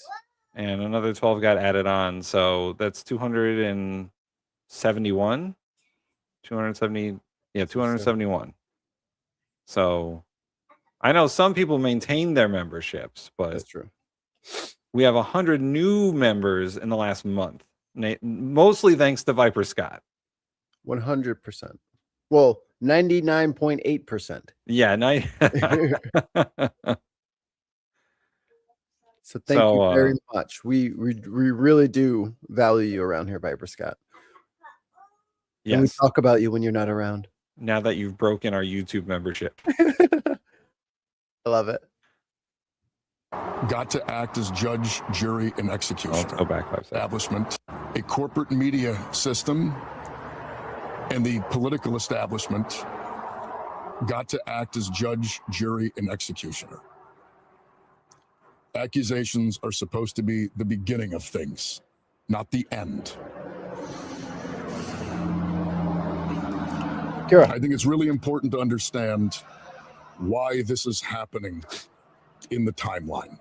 And another 12 got added on, so that's 271. 270, yeah, 271. So I know some people maintain their memberships, but that's true. We have 100 new members in the last month, mostly thanks to Viper Scott. 100%. Well, 99.8%. Yeah, So thank you very much. We really do value you around here, Viper Scott. Yes. And we talk about you when you're not around. Now that you've broken our YouTube membership. I love it. Got to act as judge, jury, and executioner. Let's go back 5 seconds. Establishment, a corporate media system, and the political establishment got to act as judge, jury, and executioner. Accusations are supposed to be the beginning of things, not the end. Kira. I think it's really important to understand why this is happening in the timeline.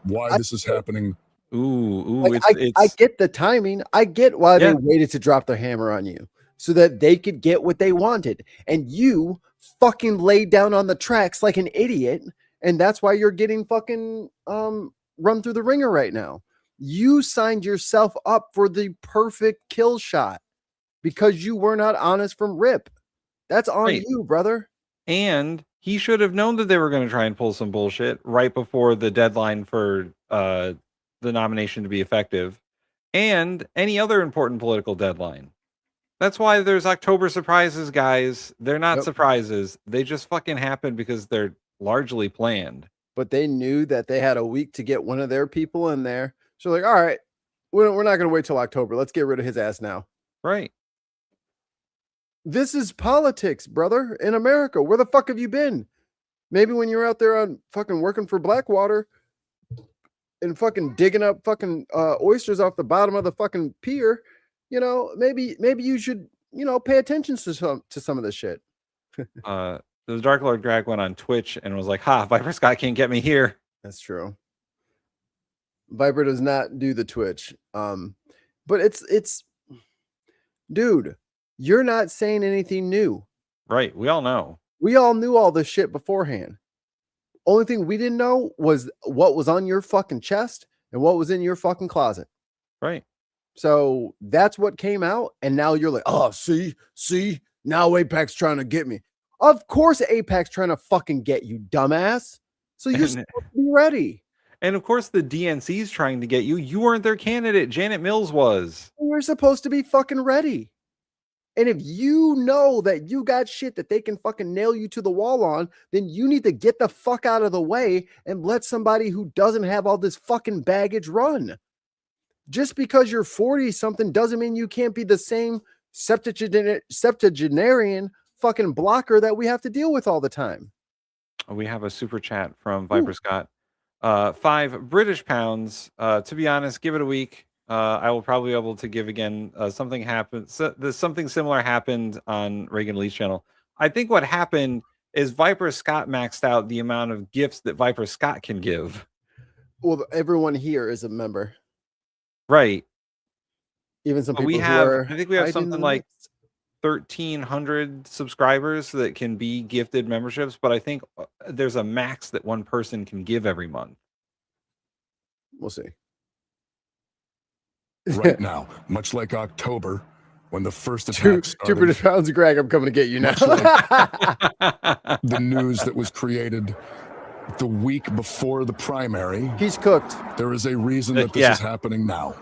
Why this is happening. I get the timing. I get why they waited to drop their hammer on you so that they could get what they wanted. And you fucking laid down on the tracks like an idiot. And that's why you're getting fucking run through the ringer right now. You signed yourself up for the perfect kill shot because you were not honest from rip. That's on you, brother. And he should have known that they were going to try and pull some bullshit right before the deadline for the nomination to be effective and any other important political deadline. That's why there's October surprises, guys. They're not surprises. They just fucking happen because they're largely planned. But they knew that they had a week to get one of their people in there. So like, all right, we're not going to wait till October. Let's get rid of his ass now. Right. This is politics, brother, in America. Where the fuck have you been? Maybe when you're out there on fucking working for Blackwater and fucking digging up fucking oysters off the bottom of the fucking pier, you know, maybe you should, you know, pay attention to some of this shit. The Dark Lord Drag went on Twitch and was like, "Ha, Viper Scott can't get me here." That's true. Viper does not do the Twitch. But it's dude, you're not saying anything new. Right. We all know. We all knew all this shit beforehand. Only thing we didn't know was what was on your fucking chest and what was in your fucking closet. Right. So that's what came out. And now you're like, oh, see, now Apex trying to get me. Of course, Apex trying to fucking get you, dumbass. So you're supposed to be ready. And of course, the DNC is trying to get you. You weren't their candidate. Janet Mills was. You're supposed to be fucking ready. And if you know that you got shit that they can fucking nail you to the wall on, then you need to get the fuck out of the way and let somebody who doesn't have all this fucking baggage run. Just because you're 40 something doesn't mean you can't be the same septuagenarian fucking blocker that we have to deal with all the time. We have a super chat from Viper Scott. 5 British pounds. To be honest, give it a week. I will probably be able to give again. Something happened. Something similar happened on Reagan Lee's channel. I think what happened is Viper Scott maxed out the amount of gifts that Viper Scott can give. Well, everyone here is a member. Right. Even some but people I think we have something like 1,300 subscribers that can be gifted memberships, but I think there's a max that one person can give every month. We'll see. Right now, much like October, when the first attack started. 2 British pounds of Greg, I'm coming to get you now. Like the news that was created the week before the primary. He's cooked. There is a reason that this is happening now.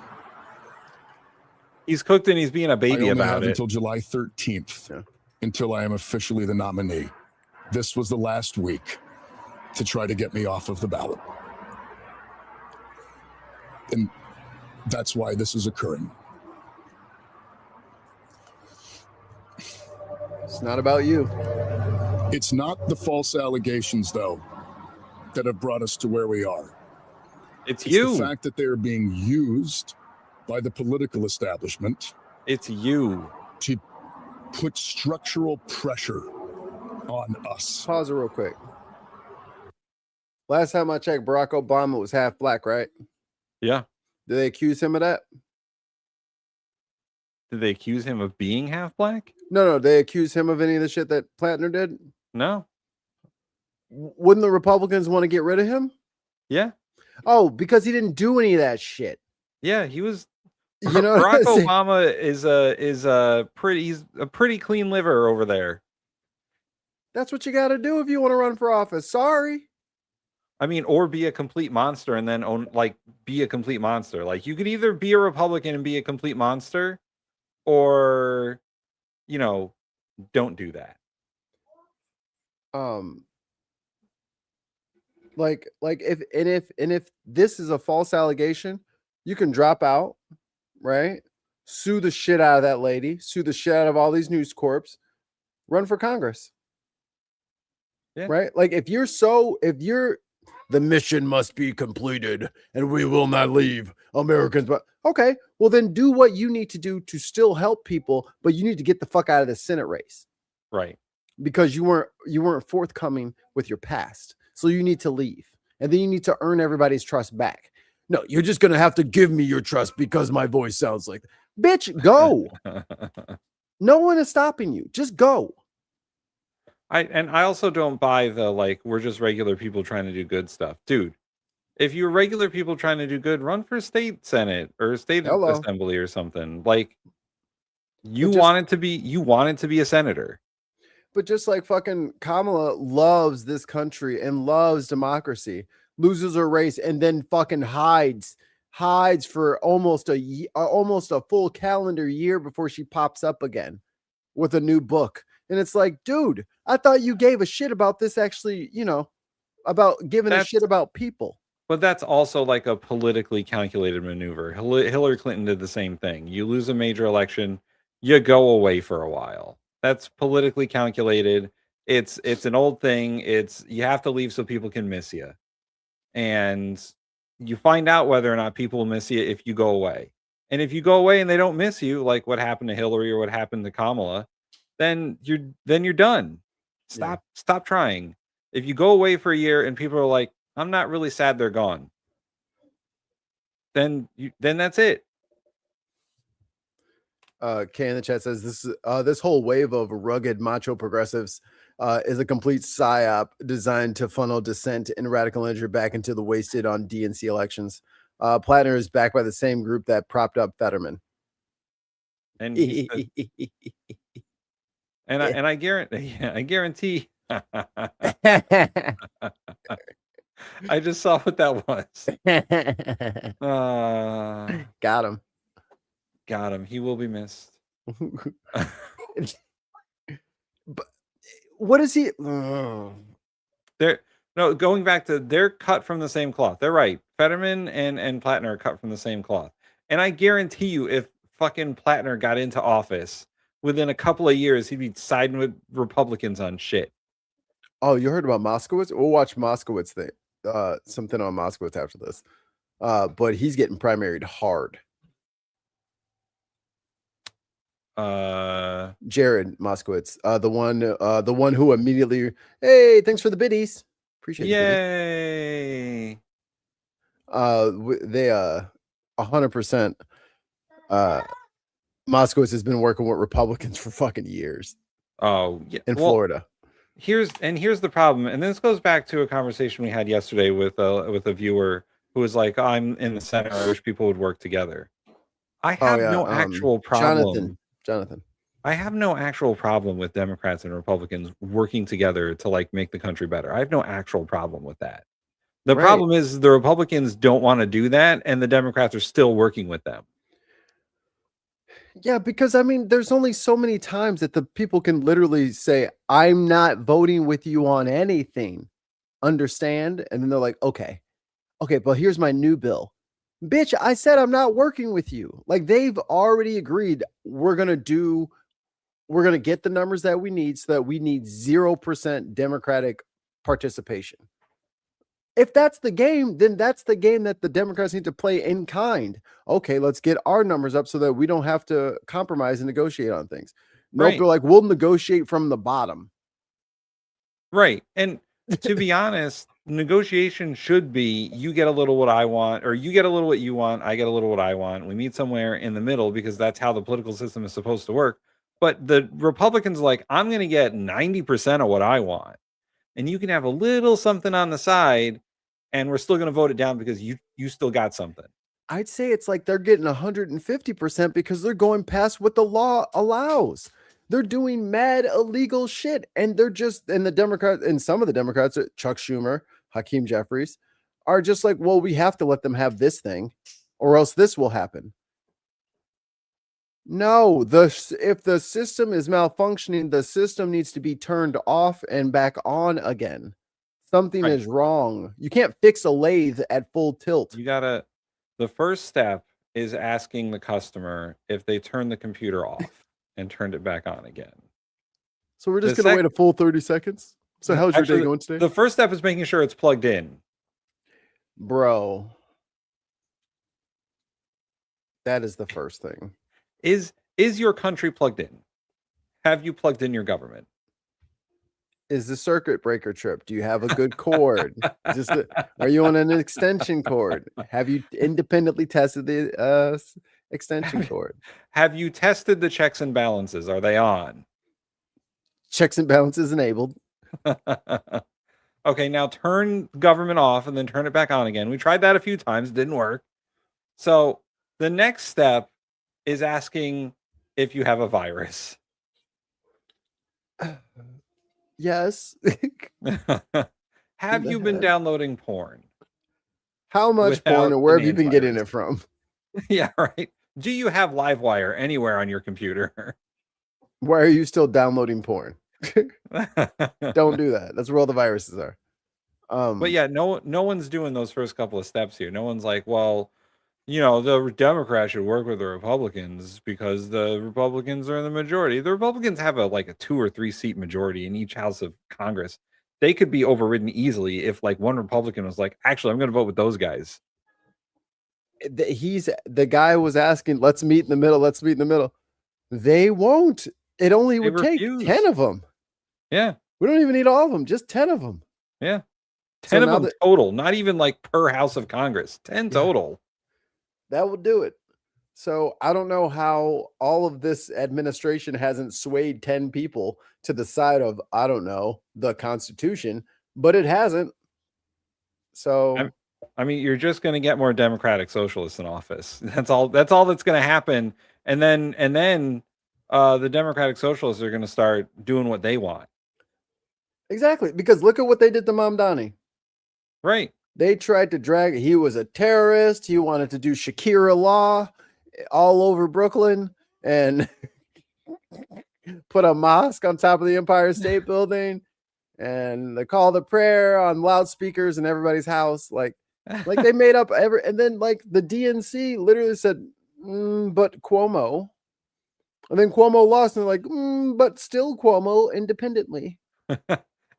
He's cooked and he's being a baby I only about have it. Until July 13th, until I am officially the nominee. This was the last week to try to get me off of the ballot. And that's why this is occurring. It's not about you. It's not the false allegations, though, that have brought us to where we are. It's the fact that they're being used by the political establishment. It's you. To put structural pressure on us. Pause it real quick. Last time I checked, Barack Obama was half black, right? Yeah. Did they accuse him of that? Did they accuse him of being half black? No. They accuse him of any of the shit that Plattner did? No. Wouldn't the Republicans want to get rid of him? Yeah. Oh, because he didn't do any of that shit. Yeah, he was. You know, Barack Obama he's a pretty clean liver over there. That's what you got to do if you want to run for office. Sorry. I mean, or be a complete monster and then be a complete monster. Like, you could either be a Republican and be a complete monster, or, you know, don't do that. Like if this is a false allegation, you can drop out, right? Sue the shit out of that lady, sue the shit out of all these News Corps, run for Congress. Yeah. Right? Like if you're the mission must be completed and we will not leave Americans. But okay, well then do what you need to do to still help people, but you need to get the fuck out of the Senate race. Right. Because you weren't forthcoming with your past. So you need to leave. And then you need to earn everybody's trust back. No, you're just going to have to give me your trust because my voice sounds like, bitch, go. No one is stopping you. Just go. I also don't buy the, like, we're just regular people trying to do good stuff. Dude, if you're regular people trying to do good, run for state senate or state assembly or something. Like, you wanted to be a senator. But just like fucking Kamala loves this country and loves democracy, loses her race and then fucking hides hides for almost a full calendar year before she pops up again with a new book. And it's like, dude, I thought you gave a shit about this actually, about giving a shit about people. But that's also like a politically calculated maneuver. Hillary Clinton did the same thing. You lose a major election, you go away for a while. That's politically calculated. It's an old thing. You have to leave so people can miss you. And you find out whether or not people will miss you if you go away. And if you go away and they don't miss you, like what happened to Hillary or what happened to Kamala, then you're done. Stop trying. If you go away for a year and people are like, I'm not really sad they're gone, then that's it. Kay in the chat says this whole wave of rugged macho progressives is a complete psyop designed to funnel dissent and radical energy back into the wasted on DNC elections. Plattner is backed by the same group that propped up Fetterman. And I guarantee I just saw what that was. Got him. He will be missed. But what is he? Going back to, they're cut from the same cloth. They're right. Fetterman and Plattner are cut from the same cloth. And I guarantee you, if fucking Plattner got into office, within a couple of years, he'd be siding with Republicans on shit. Oh, you heard about Moskowitz? We'll watch Moskowitz thing. Something on Moskowitz after this. But he's getting primaried hard. Jared Moskowitz, the one who immediately, hey, thanks for the biddies. Appreciate it. Yay. They 100% Moskowitz has been working with Republicans for fucking years. Oh, yeah. In Florida. Here's the problem, and this goes back to a conversation we had yesterday with a viewer who was like, I'm in the center, I wish people would work together. I have no actual problem. Jonathan. I have no actual problem with Democrats and Republicans working together to like make the country better. I have no actual problem with that. The problem is the Republicans don't want to do that, and the Democrats are still working with them. Yeah, because I mean, there's only so many times that the people can literally say, I'm not voting with you on anything. Understand? And then they're like, okay, but here's my new bill. Bitch, I said I'm not working with you. Like, they've already agreed we're going to get the numbers that we need so that we need 0% Democratic participation. If that's the game, then that's the game that the Democrats need to play in kind. Okay, let's get our numbers up so that we don't have to compromise and negotiate on things. Nope, they're like, we'll negotiate from the bottom. Right. And to be honest, negotiation should be, you get a little what I want, or you get a little what you want, I get a little what I want. We meet somewhere in the middle because that's how the political system is supposed to work. But the Republicans are like, I'm going to get 90% of what I want. And you can have a little something on the side, and we're still going to vote it down because you still got something. I'd say it's like they're getting 150% because they're going past what the law allows. They're doing mad illegal shit. And the Democrats, and some of the Democrats, Chuck Schumer, Hakeem Jeffries, are just like, well, we have to let them have this thing or else this will happen. No, if the system is malfunctioning, the system needs to be turned off and back on again. Something is wrong. You can't fix a lathe at full tilt. The first step is asking the customer if they turn the computer off and turned it back on again. So we're just going to wait a full 30 seconds? So how's your day going today? The first step is making sure it's plugged in. Bro. That is the first thing. Is your country plugged in? Have you plugged in your government? Is the circuit breaker trip? Do you have a good cord? Are you on an extension cord? Have you independently tested the extension cord? Have you tested the checks and balances? Are they on? Checks and balances enabled. Okay, now turn government off and then turn it back on again. We tried that a few times. It didn't work. So the next step is asking if you have a virus. Yes. Have you been downloading porn? How much porn and where have you been getting it from? Yeah, right. Do you have Livewire anywhere on your computer? Why are you still downloading porn? Don't do that. That's where all the viruses are. But yeah, no one's doing those first couple of steps here. No one's like, well, the Democrats should work with the Republicans because the Republicans are in the majority. The Republicans have a 2 or 3 seat majority in each house of Congress. They could be overridden easily if one Republican was like, actually, I'm going to vote with those guys. The guy was asking, let's meet in the middle. Let's meet in the middle. They won't. It only would take 10 of them. Yeah. We don't even need all of them. Just 10 of them. Yeah. 10 of them total. Not even per House of Congress. 10 total. That would do it. So I don't know how all of this administration hasn't swayed 10 people to the side of, I don't know, the Constitution, but it hasn't. So I mean, you're just going to get more Democratic socialists in office. That's all that's going to happen. And then the Democratic socialists are going to start doing what they want. Exactly. Because look at what they did to Mamdani. Right. They tried to drag, he was a terrorist. He wanted to do Shakira law all over Brooklyn and put a mosque on top of the Empire State Building and the call to prayer on loudspeakers in everybody's house. Like they made up and then the DNC literally said, but Cuomo. And then Cuomo lost and they're like, but still Cuomo independently.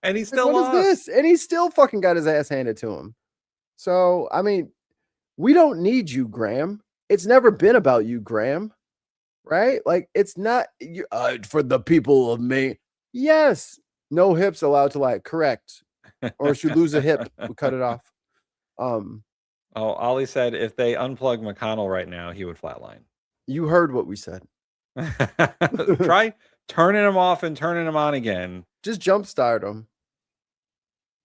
And he still lost. What is this? And he still fucking got his ass handed to him. So, I mean, we don't need you, Graham. It's never been about you, Graham. Right? It's not for the people of Maine. Yes. No hips allowed to lie. Correct. Or if you lose a hip, we cut it off. Ollie said if they unplug McConnell right now, he would flatline. You heard what we said. Try turning him off and turning him on again. Just jumpstart him.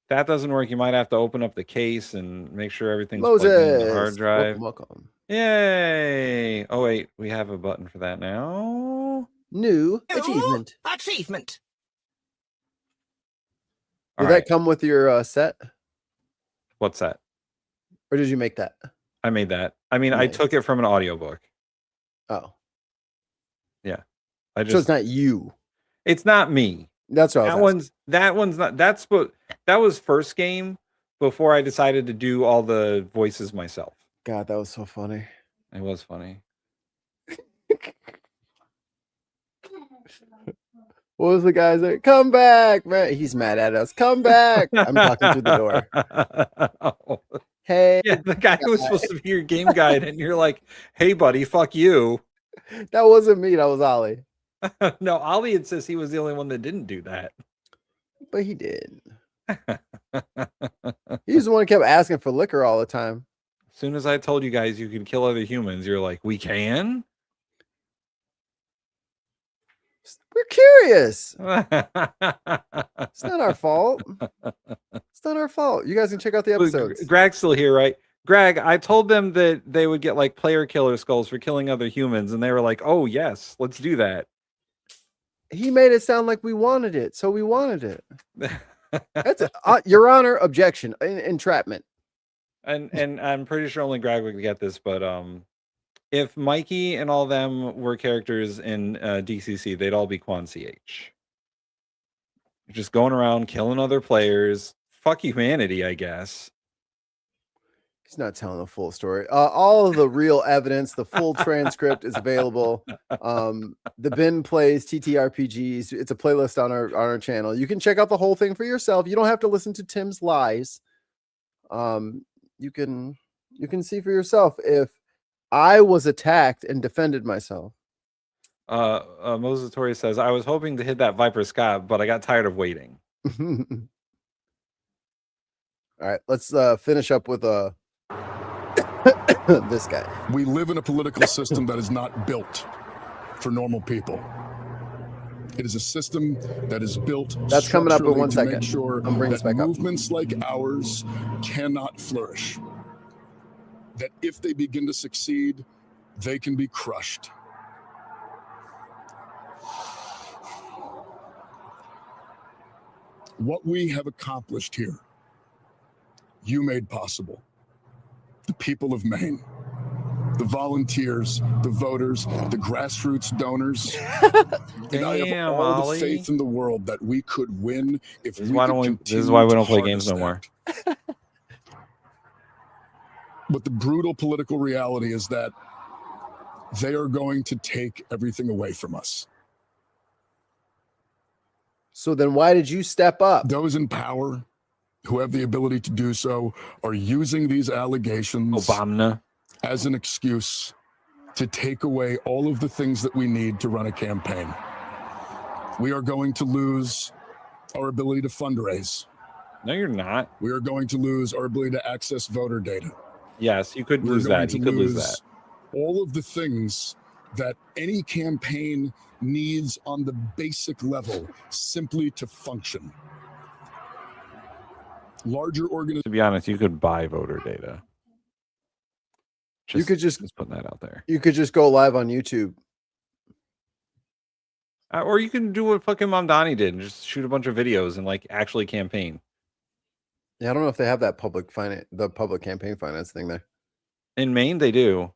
That doesn't work. You might have to open up the case and make sure everything's plugged into the hard drive. Welcome. Yay! Oh wait, we have a button for that now. New achievement. Did that come with your set? What's that? Or did you make that? I made that. I mean, I took it from an audiobook. Oh. Yeah. So it's not you. It's not me. That's what that one's not. That was first game before I decided to do all the voices myself. God, that was so funny. It was funny. What was the guy's like? Come back, man. He's mad at us. Come back. I'm talking through the door. Hey. Yeah, the guy who was supposed to be your game guide, and you're like, hey, buddy, fuck you. That wasn't me. That was Ollie. No, Ollie insists he was the only one that didn't do that. But he did. He's the one who kept asking for liquor all the time. As soon as I told you guys you can kill other humans, you're like, we can? We're curious. It's not our fault. It's not our fault. You guys can check out the episodes. Greg's still here, right? Greg, I told them that they would get player killer skulls for killing other humans, and they were like, oh, yes, let's do that. He made it sound like we wanted it, so we wanted it. That's Your Honor, objection, entrapment. And I'm pretty sure only Greg would get this, but if Mikey and all them were characters in DCC, they'd all be Quan CH. Just going around killing other players. Fuck humanity, I guess. He's not telling the full story. All of the real evidence, the full transcript is available. The bin plays TTRPGs. It's a playlist on our channel. You can check out the whole thing for yourself. You don't have to listen to Tim's lies. You can see for yourself if I was attacked and defended myself. Moses Tori says, I was hoping to hit that Viper Scott, but I got tired of waiting. All right, let's finish up with this guy. We live in a political system that is not built for normal people. It is a system that is built. That's coming up in 1 second. Make sure I'm bringing this back up. Movements like ours cannot flourish. That if they begin to succeed, they can be crushed. What we have accomplished here, you made possible. the people of Maine, the volunteers, the voters, the grassroots donors. And I have all the faith in the world that we could win if we could continue. This is why we don't play games no more. But the brutal political reality is that they are going to take everything away from us. So then why did you step up? Those in power who have the ability to do so are using these allegations as an excuse to take away all of the things that we need to run a campaign. We are going to lose our ability to fundraise. No, you're not. We are going to lose our ability to access voter data. Yes, you could lose that. You could lose that. All of the things that any campaign needs on the basic level simply to function. Larger organizations. To be honest, you could buy voter data. You could just putting that out there. You could just go live on YouTube. Or you can do what fucking Mom Donnie did and just shoot a bunch of videos and like actually campaign. Yeah, I don't know if they have that public campaign finance thing there. In Maine, they do.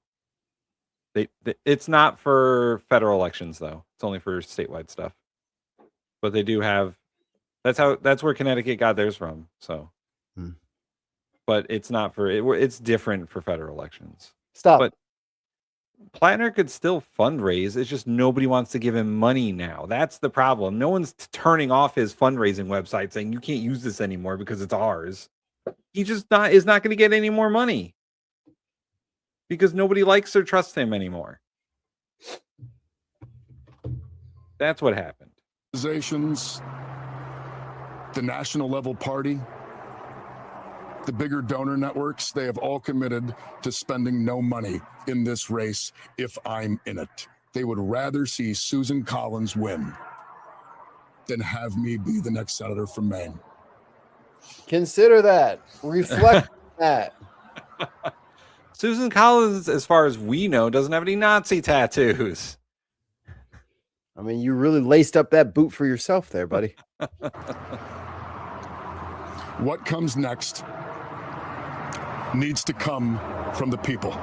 It's not for federal elections though. It's only for statewide stuff. But they do have. That's where Connecticut got theirs from. So, but it's not for it. It's different for federal elections. Stop. But Plattner could still fundraise. It's just nobody wants to give him money now. That's the problem. No one's turning off his fundraising website saying you can't use this anymore because it's ours. He just is not going to get any more money because nobody likes or trusts him anymore. That's what happened. Organizations, the national level party, the bigger donor networks, they have all committed to spending no money in this race if I'm in it. They would rather see Susan Collins win than have me be the next senator from Maine. Consider that. Reflect that. Susan Collins, as far as we know, doesn't have any Nazi tattoos. I mean, you really laced up that boot for yourself there, buddy. What comes next needs to come from the people.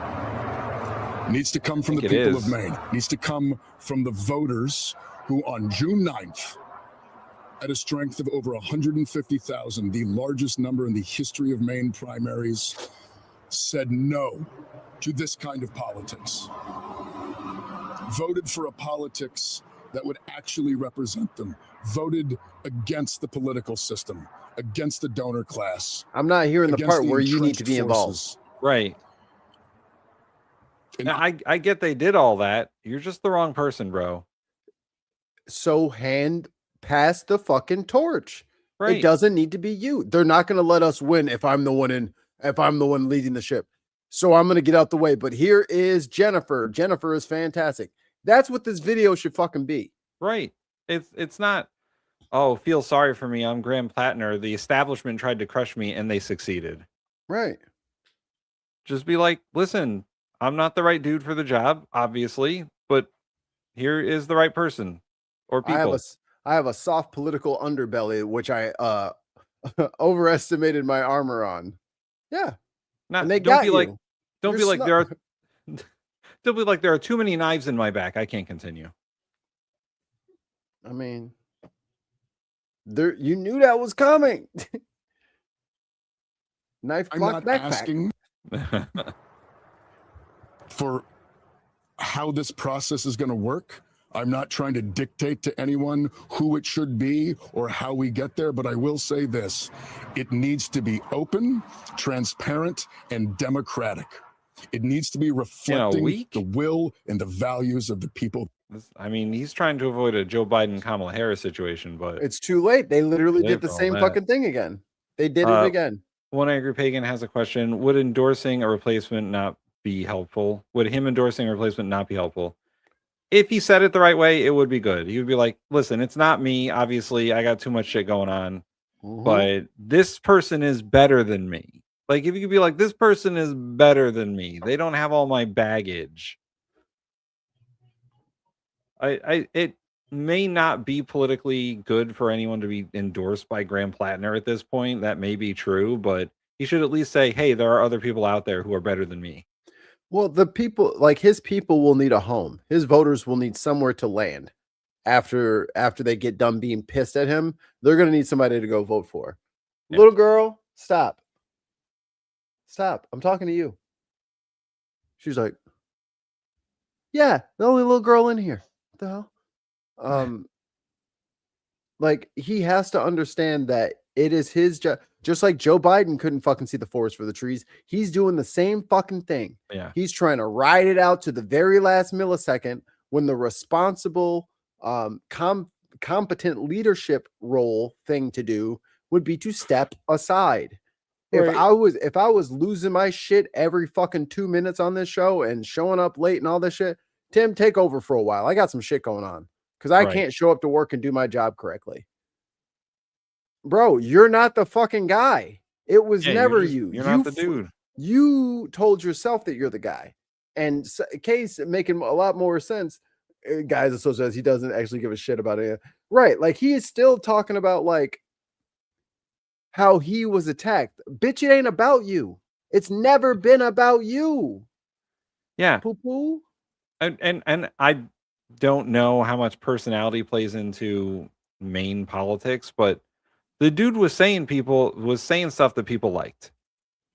Needs to come from the people of Maine. Needs to come from the voters who on June 9th, at a strength of over 150,000, the largest number in the history of Maine primaries, said no to this kind of politics. Voted for a politics that would actually represent them. Voted against the political system, against the donor class. I'm not hearing the part where you need to be involved. Right. Now, I get they did all that. You're just the wrong person, bro. So pass the fucking torch. Right. It doesn't need to be you. They're not going to let us win if I'm the one leading the ship. So I'm going to get out the way. But here is Jennifer. Jennifer is fantastic. That's what this video should fucking be. Right. It's not, oh, feel sorry for me. I'm Graham Plattner. The establishment tried to crush me and they succeeded. Right. Just be like, listen, I'm not the right dude for the job, obviously, but here is the right person or people. I have a soft political underbelly, which I overestimated my armor on. Yeah. Not, and they don't got be you. like, don't You're be like there are don't be like there are too many knives in my back. I can't continue. I mean, you knew that was coming. Knife block backpack. Asking for how this process is going to work. I'm not trying to dictate to anyone who it should be or how we get there, but I will say this. It needs to be open, transparent, and democratic. It needs to be reflecting the will and the values of the people. I mean, he's trying to avoid a Joe Biden-Kamala Harris situation, but it's too late. They literally did the same fucking thing again. They did it again. One Angry Pagan has a question. Would endorsing a replacement not be helpful? Would him endorsing a replacement not be helpful? If he said it the right way, it would be good. He would be like, listen, it's not me. Obviously, I got too much shit going on. But this person is better than me. Like, if you could be like, this person is better than me. They don't have all my baggage. It may not be politically good for anyone to be endorsed by Graham Plattner at this point. That may be true, but He should at least say, hey, there are other people out there who are better than me. Well, the people, like his people, will need a home. His voters will need somewhere to land after they get done being pissed at him. They're going to need somebody to go vote for. Yeah. Little girl, stop. I'm talking to you. She's like, yeah, the only little girl in here. What the hell? Like, he has to understand that it is his job. Just like Joe Biden couldn't fucking see the forest for the trees. He's doing the same fucking thing. Yeah. He's trying to ride it out to the very last millisecond when the responsible, competent leadership role thing to do would be to step aside. Right. If I was losing my shit every fucking 2 minutes on this show and showing up late and all this shit, Tim, take over for a while. I got some shit going on because I can't show up to work and do my job correctly. Bro, you're not the fucking guy. It was never you. You're not the dude. You told yourself that you're the guy. And Case making a lot more sense. Guys associated, he doesn't actually give a shit about it. Right. Like, he is still talking about like how he was attacked. Bitch, it ain't about you. It's never been about you. Yeah. Poo-poo. And I don't know how much personality plays into Maine politics, but the dude was saying stuff that people liked.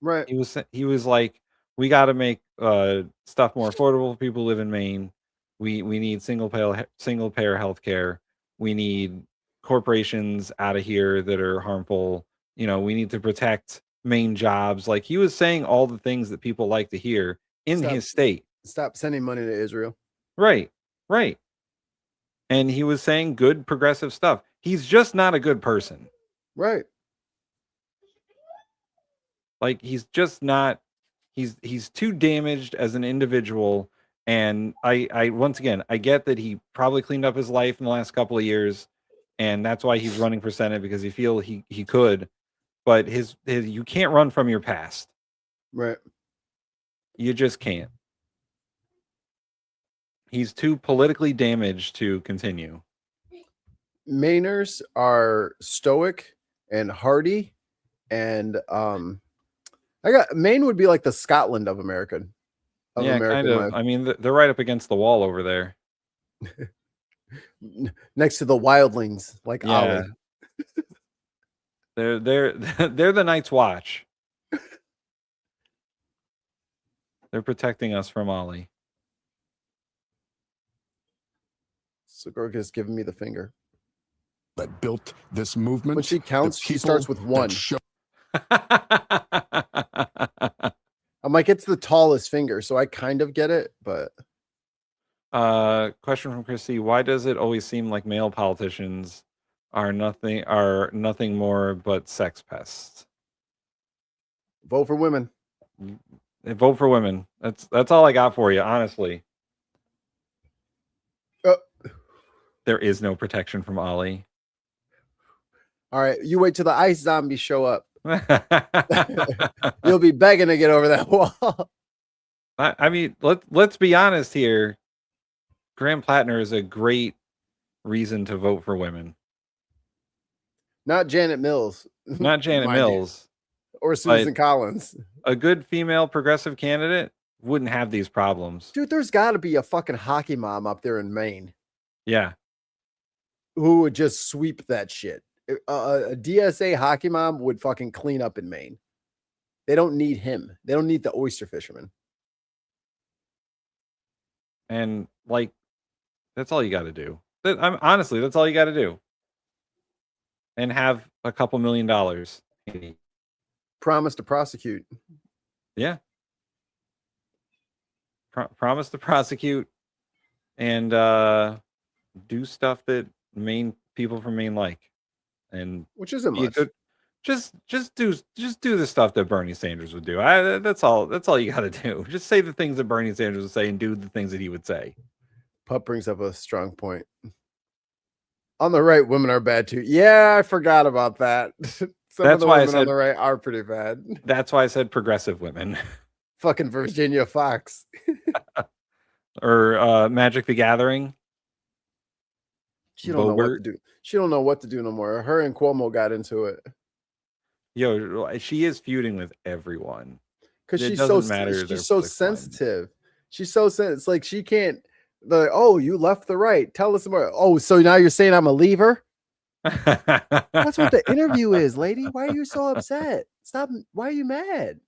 Right. He was like, we got to make stuff more affordable for people who live in Maine. We need single payer healthcare. We need corporations out of here that are harmful. You know, we need to protect Maine jobs. Like, he was saying all the things that people like to hear in his state. Stop sending money to Israel. Right. And he was saying good progressive stuff. He's just not a good person. Right. Like, he's just not, he's too damaged as an individual. And I once again, I get that he probably cleaned up his life in the last couple of years, and that's why he's running for Senate, because he feels he could. But his you can't run from your past. Right. You just can't. He's too politically damaged to continue. Mainers are stoic and hardy, and Maine would be like the Scotland of America. Kind of. Life. I mean, they're right up against the wall over there, next to the wildlings, like Ollie. They're the Night's Watch. They're protecting us from Ollie. Sigorka's giving me the finger. That built this movement. When she counts, she starts with 1. I'm like, it's the tallest finger, so I kind of get it, but. Question from Christy: why does it always seem like male politicians are nothing more but sex pests? Vote for women. Vote for women. That's all I got for you, honestly. There is no protection from Ollie. All right, you wait till the ice zombies show up. You'll be begging to get over that wall. I mean, let's be honest here. Graham Plattner is a great reason to vote for women. Not Janet Mills. Not Janet Mills. Or Susan Collins. A good female progressive candidate wouldn't have these problems. Dude, there's got to be a fucking hockey mom up there in Maine. Yeah. Who would just sweep that shit. A DSA hockey mom would fucking clean up in Maine. They don't need him. They don't need the oyster fisherman. And like, that's all you got to do. Honestly, that's all you got to do. And have a couple $1 million. Promise to prosecute. Yeah. Promise to prosecute and do stuff that people from Maine like. And which isn't much. Just do the stuff that Bernie Sanders would do. That's all you got to do. Just say the things that Bernie Sanders would say and do the things that he would say. Pup brings up a strong point. On the right, women are bad too. Yeah, I forgot about that. That's why I said on the right are pretty bad. That's why I said progressive women. Fucking Virginia Fox. Or Magic the Gathering. She don't know what to do. She don't know what to do no more. Her and Cuomo got into it. Yo, she is feuding with everyone. Because It she's doesn't so matter their she's so political line. sensitive. She's so sensitive. It's like she can't. Like, oh, you left the right. Tell us more. Oh, so now you're saying I'm a leaver? That's what the interview is, lady. Why are you so upset? Stop. Why are you mad?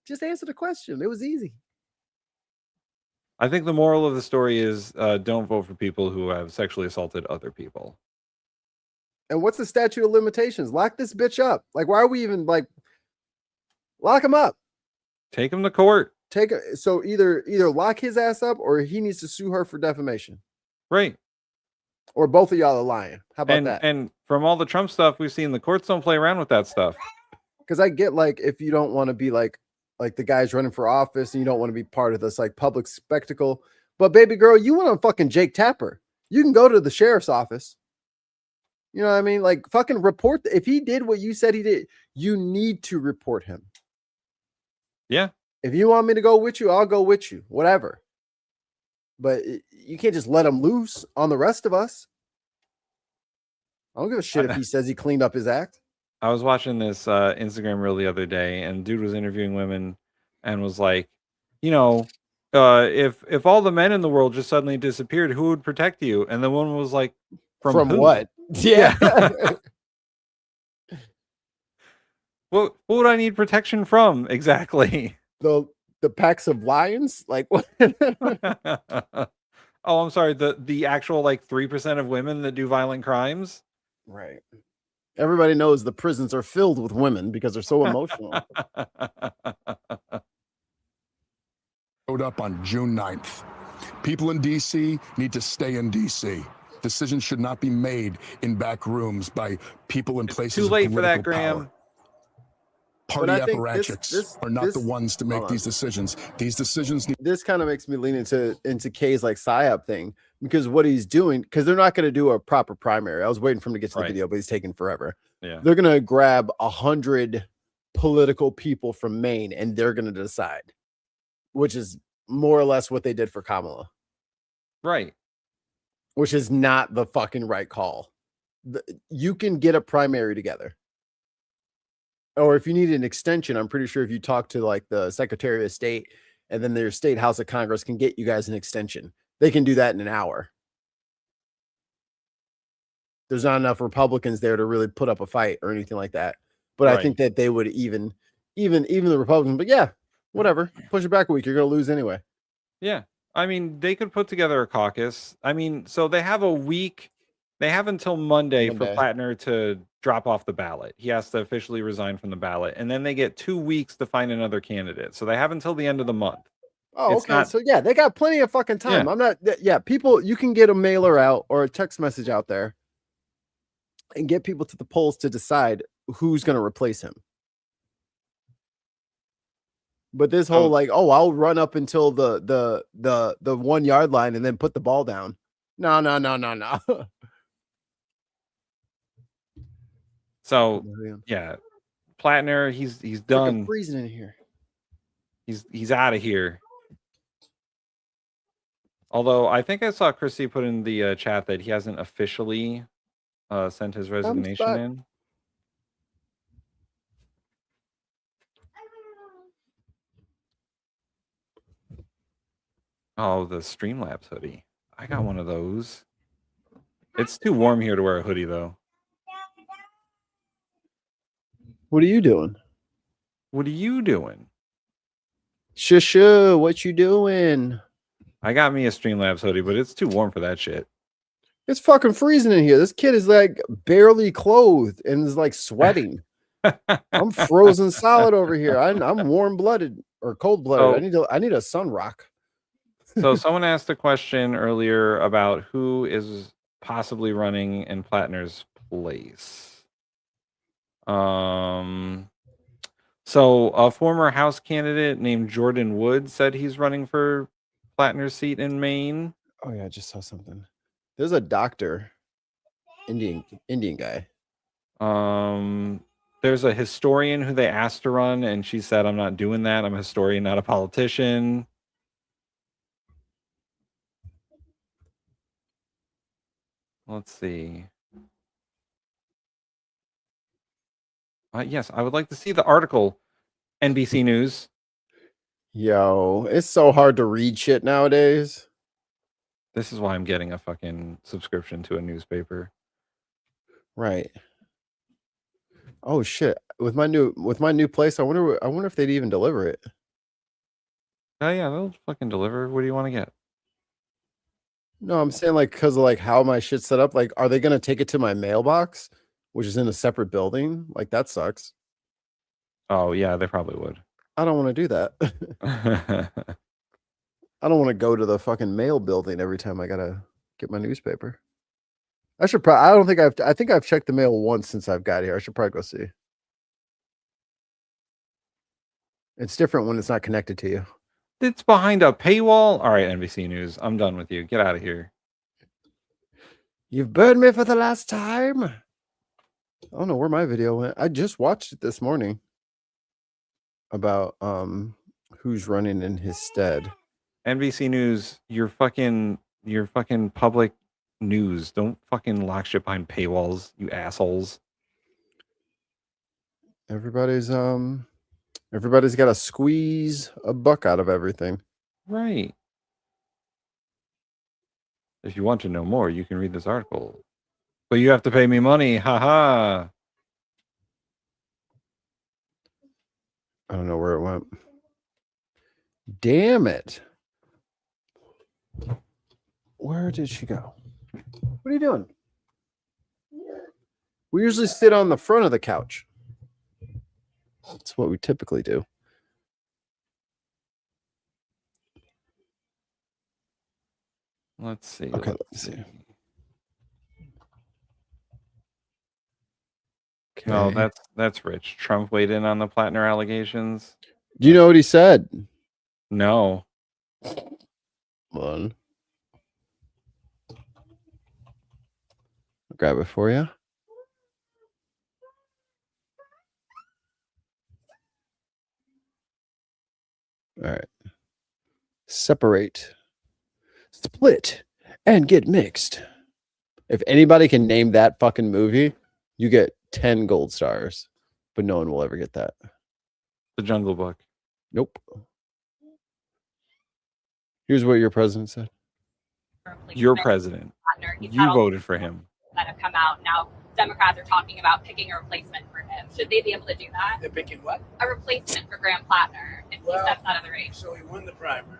Just answer the question. It was easy. I think the moral of the story is don't vote for people who have sexually assaulted other people. And what's the statute of limitations? Lock this bitch up. Like, why are we even like lock him up? Take him to court. So either lock his ass up or he needs to sue her for defamation. Right. Or both of y'all are lying. How about that? And from all the Trump stuff we've seen, the courts don't play around with that stuff. Because I get like if you don't want to be like the guys running for office and you don't want to be part of this like public spectacle. But baby girl, you want to fucking Jake Tapper. You can go to the sheriff's office. You know what I mean? Like fucking report. If he did what you said he did, you need to report him. Yeah. If you want me to go with you, I'll go with you. Whatever. But you can't just let him loose on the rest of us. I don't give a shit if he says he cleaned up his act. I was watching this Instagram reel the other day, and dude was interviewing women and was like, you know, if all the men in the world just suddenly disappeared, who would protect you? And the woman was like, from who? What? Yeah. What would I need protection from exactly? The packs of lions? Like what? Oh, I'm sorry. The actual like 3% of women that do violent crimes. Right. Everybody knows the prisons are filled with women because they're so emotional. Showed up on June 9th. People in D.C. need to stay in D.C. Decisions should not be made in back rooms by people in places too late of for that, political Graham. power. Party apparatchiks are not the ones to make these decisions. These decisions need. This kind of makes me lean into Kay's like psyop thing because what he's doing, because they're not going to do a proper primary. I was waiting for him to get to the video, but he's taking forever. Yeah, they're going to grab 100 political people from Maine and they're going to decide, which is more or less what they did for Kamala. Right. Which is not the fucking right call. You can get a primary together. Or if you need an extension, I'm pretty sure if you talk to like the Secretary of State and then their state House of Congress can get you guys an extension. They can do that in an hour. There's not enough Republicans there to really put up a fight or anything like that. But I think that they would even the Republicans, but yeah, whatever. Push it back a week. You're going to lose anyway. Yeah. I mean, they could put together a caucus. I mean, so they have a week. They have until Monday for Plattner to drop off the ballot. He has to officially resign from the ballot. And then they get 2 weeks to find another candidate. So they have until the end of the month. Oh, okay. So yeah, they got plenty of fucking time. People, you can get a mailer out or a text message out there and get people to the polls to decide who's going to replace him. But this whole I'll run up until the 1 yard line and then put the ball down. No. So yeah, Plattner, he's done. Freezing in here. He's out of here. Although I think I saw Christy put in the chat that he hasn't officially sent his resignation in. Oh, the Streamlabs hoodie. I got one of those. It's too warm here to wear a hoodie though. What are you doing? What are you doing? Shushu, what you doing? I got me a Streamlabs hoodie, but it's too warm for that shit. It's fucking freezing in here. This kid is like barely clothed and is like sweating. I'm frozen solid over here. I'm warm blooded or cold blooded. I need a sun rock. So someone asked a question earlier about who is possibly running in Plattner's place. So a former House candidate named Jordan Wood said he's running for Plattner's seat in Maine. Oh yeah, I just saw something. There's a doctor, Indian guy. There's a historian who they asked to run, and she said, "I'm not doing that. I'm a historian, not a politician." Let's see. Yes, I would like to see the article. NBC News. Yo, it's so hard to read shit nowadays. This is why I'm getting a fucking subscription to a newspaper. Right. Oh shit! With my new place, I wonder if they'd even deliver it. Oh yeah, they'll fucking deliver. What do you want to get? No, I'm saying like because of like how my shit's set up. Like, are they gonna take it to my mailbox, which is in a separate building? Like that sucks. Oh yeah, they probably would. I don't want to do that. I don't want to go to the fucking mail building every time I gotta get my newspaper. I should probably. I don't think I think I've checked the mail once since I've got here. I should probably go see. It's different when it's not connected to you. It's behind a paywall. All right, NBC News. I'm done with you. Get out of here. You've burned me for the last time. I don't know where my video went. I just watched it this morning about who's running in his stead. NBC News, you're fucking public news. Don't fucking lock shit behind paywalls, you assholes. Everybody's got to squeeze a buck out of everything. Right. If you want to know more, you can read this article. But you have to pay me money. Haha. I don't know where it went. Damn it. Where did she go? What are you doing? We usually sit on the front of the couch. That's what we typically do. Let's see. Okay, let's see. Okay. No, that's Rich. Trump weighed in on the Plattner allegations. Do you know what he said? No. One. I'll grab it for you. All right. Separate, split, and get mixed. If anybody can name that fucking movie, you get 10 gold stars, but no one will ever get that. The Jungle Book. Nope. Here's what your president said. Your president. You voted for him. That have come out now. Democrats are talking about picking a replacement for him. Should they be able to do that? They're picking what? A replacement for Graham Plattner if he steps out of the race. So he won the primary.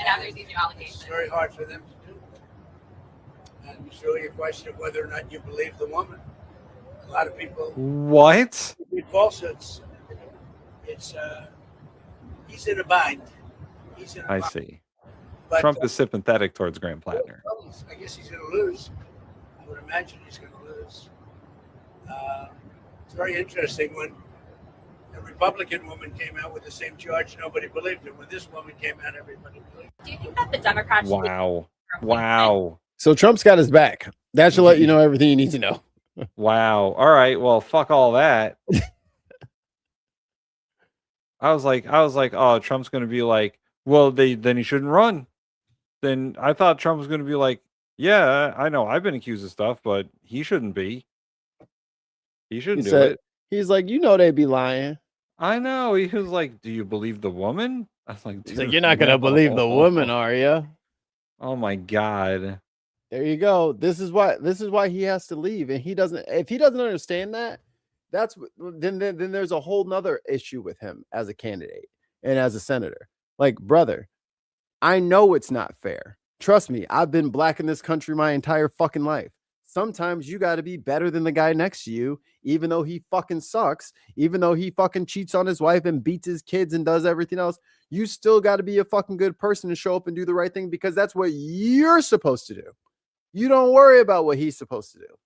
And now there's these new allegations. It's very hard for them to do. And it's really a question of whether or not you believe the woman. A lot of people. What? Falsehoods. It's he's in a bind. I see. But, Trump is sympathetic towards Graham Plattner. I guess he's going to lose. I would imagine he's going to lose. It's very interesting when a Republican woman came out with the same charge, nobody believed it. When this woman came out, everybody believed it. Do you think that the Democrats should Wow. So Trump's got his back. That should let you know everything you need to know. Wow. All right. Well, fuck all that. I was like, oh, Trump's going to be like, well, then he shouldn't run. Then I thought Trump was going to be like, yeah, I know I've been accused of stuff, but he shouldn't be. He shouldn't do it. He's like, you know, they'd be lying. I know. He was like, do you believe the woman? I was like, he's like, you're not going to believe the woman, are you? Oh my God. There you go. This is why he has to leave. And if he doesn't understand that, then there's a whole nother issue with him as a candidate and as a senator. Like, brother, I know it's not fair. Trust me, I've been black in this country my entire fucking life. Sometimes you got to be better than the guy next to you, even though he fucking sucks, even though he fucking cheats on his wife and beats his kids and does everything else. You still got to be a fucking good person and show up and do the right thing because that's what you're supposed to do. You don't worry about what he's supposed to do.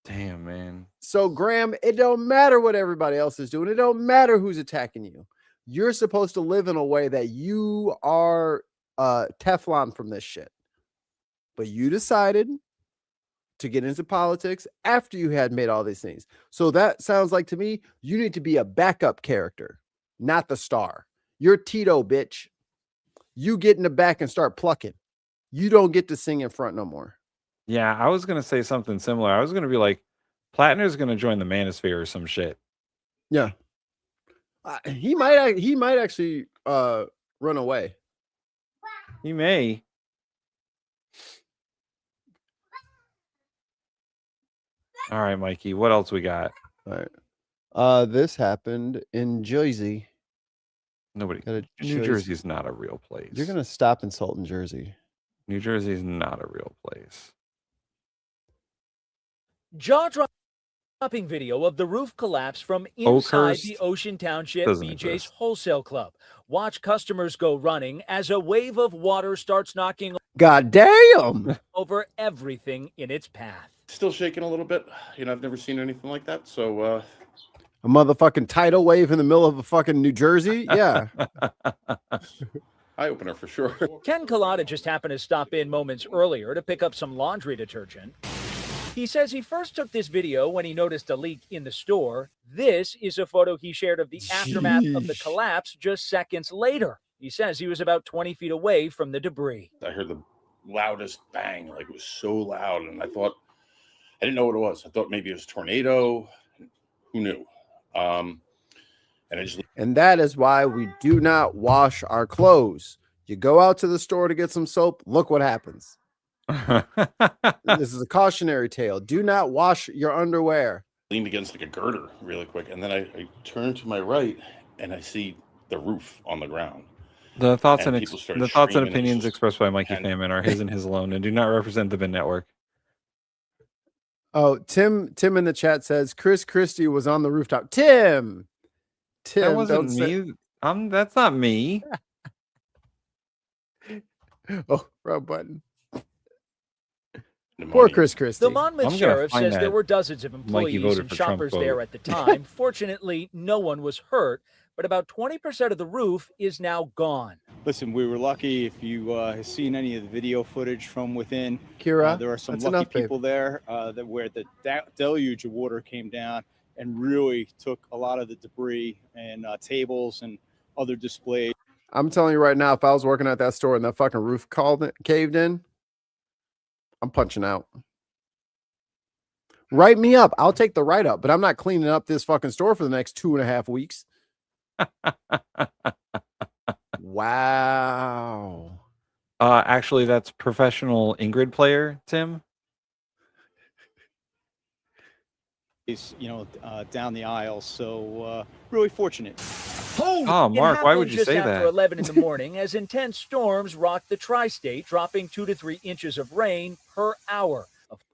Damn, man. So, Graham, it don't matter what everybody else is doing. It don't matter who's attacking you. You're supposed to live in a way that you are Teflon from this shit. But you decided to get into politics after you had made all these things. So that sounds like to me, you need to be a backup character, not the star. You're Tito, bitch. You get in the back and start plucking. You don't get to sing in front no more. Yeah, I was going to say something similar. I was going to be like, Plattner's going to join the Manosphere or some shit. Yeah. He might actually run away. He may. All right, Mikey. What else we got? All right. This happened in Jersey. New Jersey is not a real place. You're gonna stop insulting Jersey. New Jersey is not a real place. Jaw-dropping video of the roof collapse from inside the Ocean Township BJ's Wholesale Club. Watch customers go running as a wave of water starts knocking God damn over everything in its path. Still shaking a little bit. You know, I've never seen anything like that. So a motherfucking tidal wave in the middle of a fucking New Jersey. Yeah. Eye opener for sure. Ken Collada just happened to stop in moments earlier to pick up some laundry detergent. He says he first took this video when he noticed a leak in the store. This is a photo he shared of the aftermath of the collapse just seconds later. He says he was about 20 feet away from the debris. I heard the loudest bang, like it was so loud, and I didn't know what it was. I thought maybe it was a tornado. Who knew? And that is why we do not wash our clothes. You go out to the store to get some soap. Look what happens. This is a cautionary tale. Do not wash your underwear. Leaned against like a girder really quick, and then I turned to my right, and I see the roof on the ground. The thoughts and opinions expressed by Mikey Famine are his and his alone, and do not represent the Bin Network. Oh, Tim in the chat says Chris Christie was on the rooftop. Tim, that wasn't me. That's not me. Oh, wrong button. Poor Chris Christie. The Monmouth sheriff says there were dozens of employees and shoppers there at the time. Fortunately, no one was hurt, but about 20% of the roof is now gone. Listen, we were lucky. If you have seen any of the video footage from within, Kira, there are some lucky people there where the deluge of water came down and really took a lot of the debris and tables and other displays. I'm telling you right now, if I was working at that store and that fucking roof caved in, I'm punching out. Write me up. I'll take the write up, but I'm not cleaning up this fucking store for the next 2.5 weeks. Wow. Actually, that's professional Ingrid player, Tim. Down the aisle. So really fortunate. Oh, Mark, why would you say that? After 11 in the morning, as intense storms rocked the tri-state, dropping 2 to 3 inches of rain per hour.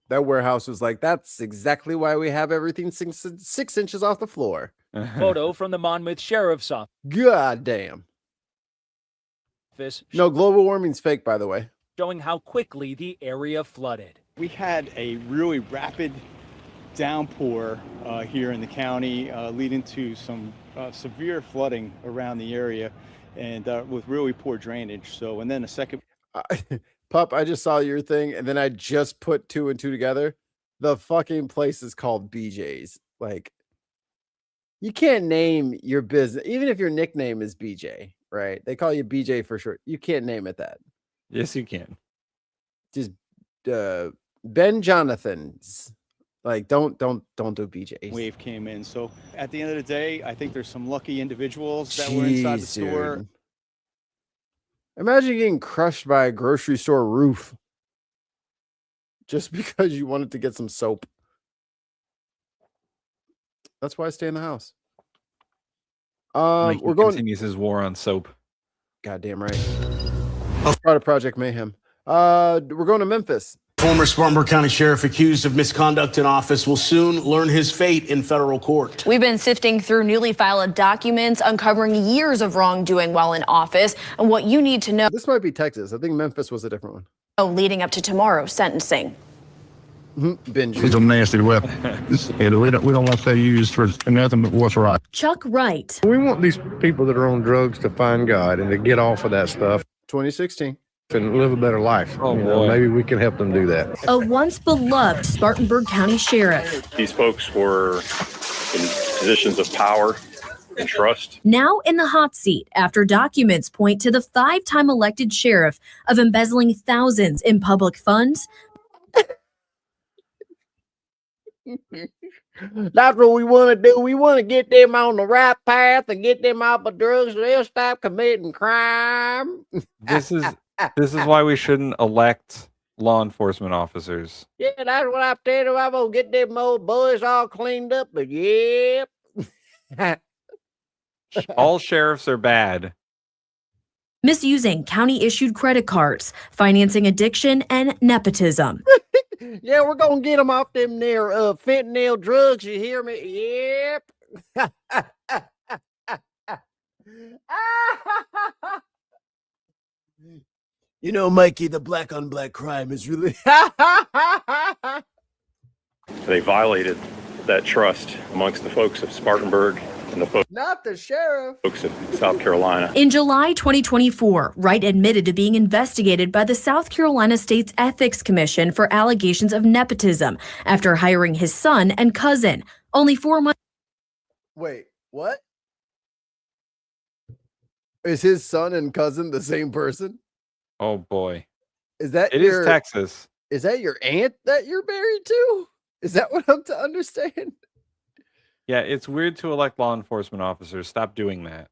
That warehouse was like, that's exactly why we have everything 6 inches off the floor. Photo from the Monmouth Sheriff's Office. God damn. No, global warming's fake, by the way. Showing how quickly the area flooded. We had a really rapid downpour here in the county, leading to some severe flooding around the area, and with really poor drainage. So, and then a second. Pup, I just saw your thing, and then I just put 2 and 2 together. The fucking place is called BJ's. Like, you can't name your business, even if your nickname is BJ, right? They call you BJ for short. You can't name it that. Yes, you can. Just Ben Jonathan's. Like, don't do BJ's. Wave came in. So at the end of the day, I think there's some lucky individuals that were inside the store. Dude. Imagine getting crushed by a grocery store roof just because you wanted to get some soap. That's why I stay in the house. We're going. Continues his war on soap. Goddamn right. Part of Project Mayhem. We're going to Memphis. Former Spartanburg County Sheriff accused of misconduct in office will soon learn his fate in federal court. We've been sifting through newly filed documents, uncovering years of wrongdoing while in office, and what you need to know. This might be Texas. I think Memphis was a different one. Leading up to tomorrow's sentencing. It's a nasty weapon. We don't let that used for nothing but what's right. Chuck Wright. We want these people that are on drugs to find God and to get off of that stuff. 2016. And live a better life. Oh, boy. Maybe we can help them do that. A once beloved Spartanburg County Sheriff. These folks were in positions of power and trust. Now in the hot seat after documents point to the 5-time elected sheriff of embezzling thousands in public funds. That's what we want to do. We want to get them on the right path and get them off of drugs so they'll stop committing crime. This is why we shouldn't elect law enforcement officers. Yeah, that's what I'm telling you. I'm gonna get them old boys all cleaned up. But yep. All sheriffs are bad. Misusing county-issued credit cards, financing addiction, and nepotism. Yeah, we're gonna get them off them there fentanyl drugs. You hear me? Yep. You know, Mikey, the black on black crime is really. They violated that trust amongst the folks of Spartanburg and the Not the sheriff. folks of South Carolina. In July 2024, Wright admitted to being investigated by the South Carolina State's Ethics Commission for allegations of nepotism after hiring his son and cousin. Only 4 months. Wait, what? Is his son and cousin the same person? Oh boy. Is that it is Texas? Is that your aunt that you're married to? Is that what I'm to understand? Yeah, it's weird to elect law enforcement officers. Stop doing that.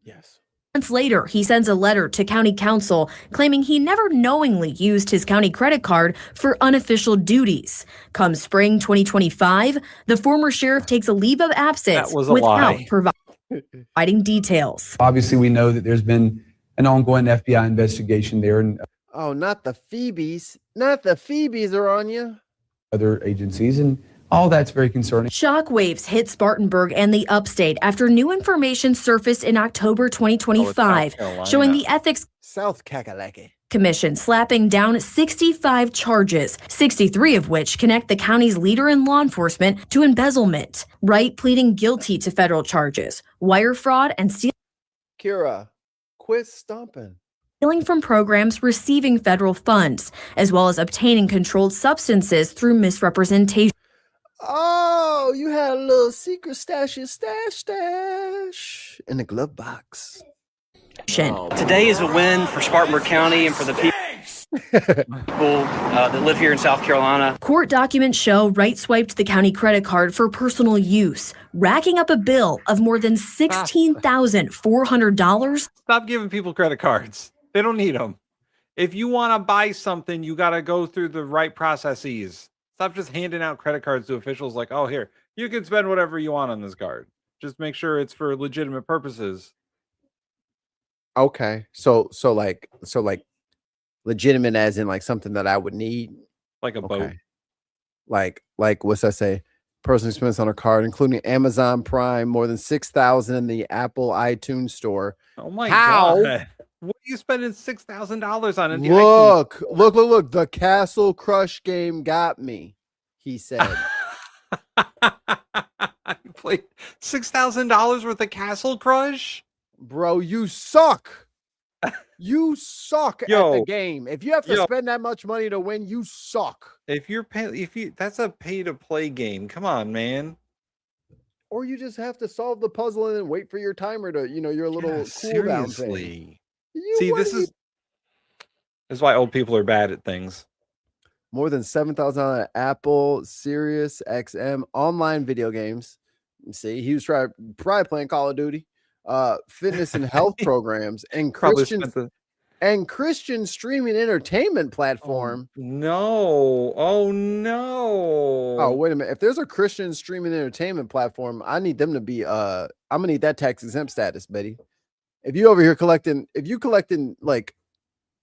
Yes. Months later, he sends a letter to county council claiming he never knowingly used his county credit card for unofficial duties. Come spring 2025, the former sheriff takes a leave of absence without providing details. Obviously, we know that there's been an ongoing FBI investigation there, and Oh, not the Phoebes. Not the Phoebes are on you. other agencies, and all that's very concerning. Shockwaves hit Spartanburg and the upstate after new information surfaced in October 2025, showing the Ethics South Kakalaki Commission slapping down 65 charges, 63 of which connect the county's leader in law enforcement to embezzlement. Wright pleading guilty to federal charges, wire fraud, and Kira, quit stomping. stealing from programs receiving federal funds, as well as obtaining controlled substances through misrepresentation. Oh, you had a little secret stash in the glove box. Today is a win for Spartanburg County and for the people that live here in South Carolina. Court documents show Wright swiped the county credit card for personal use, racking up a bill of more than $16,400. Stop giving people credit cards. They don't need them. If you want to buy something, you got to go through the right processes. Stop just handing out credit cards to officials like, oh, here, you can spend whatever you want on this card. Just make sure it's for legitimate purposes. Okay. So like legitimate as in like something that I would need. Like a boat. Like what's that say? Personal expense on a card, including Amazon Prime, more than 6,000 in the Apple iTunes store. Oh my God. What are you spending $6,000 on? Look. The Castle Crush game got me, he said. You played $6,000 worth of Castle Crush? Bro, you suck. You suck at the game. If you have to spend that much money to win, you suck. If you're that's a pay to play game. Come on, man. Or you just have to solve the puzzle and then wait for your timer to, your little cooldown thing. See, this is why old people are bad at things. More than 7,000 on Apple, Sirius XM, online video games. See, he was probably playing Call of Duty, fitness and health programs, and Christian streaming entertainment platform. No. Oh no. Oh, wait a minute. If there's a Christian streaming entertainment platform, I need them to be I'm gonna need that tax exempt status, Betty. If you over here collecting like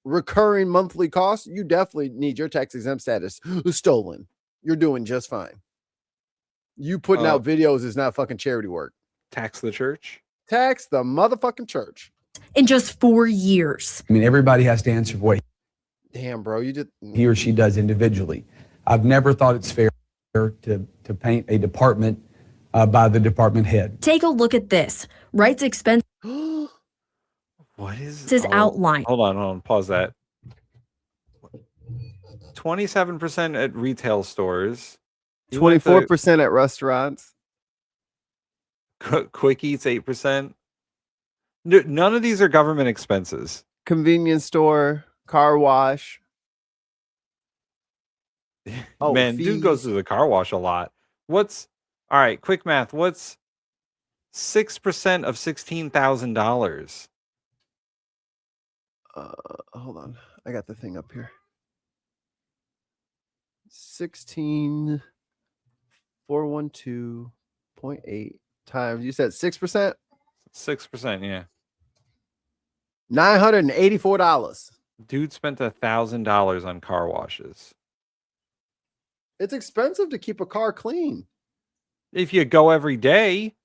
recurring monthly costs, you definitely need your tax exempt status stolen. You're doing just fine. You putting out videos is not fucking charity work. Tax the church. Tax the motherfucking church. In just 4 years. I mean, everybody has to answer for what Damn, bro, you just he or she does individually. I've never thought it's fair to paint a department by the department head. Take a look at this. Wright's expense. What is this outline? Hold on. Pause that. 27% at retail stores. 24% at restaurants. Quick Eats 8%. None of these are government expenses. Convenience store, car wash. Oh, Man, fees. dude goes to the car wash a lot. All right, quick math. What's 6% of $16,000? Hold on. I got the thing up here. 16,412.8 times. You said 6%? 6%, yeah. $984. Dude spent $1,000 on car washes. It's expensive to keep a car clean. If you go every day.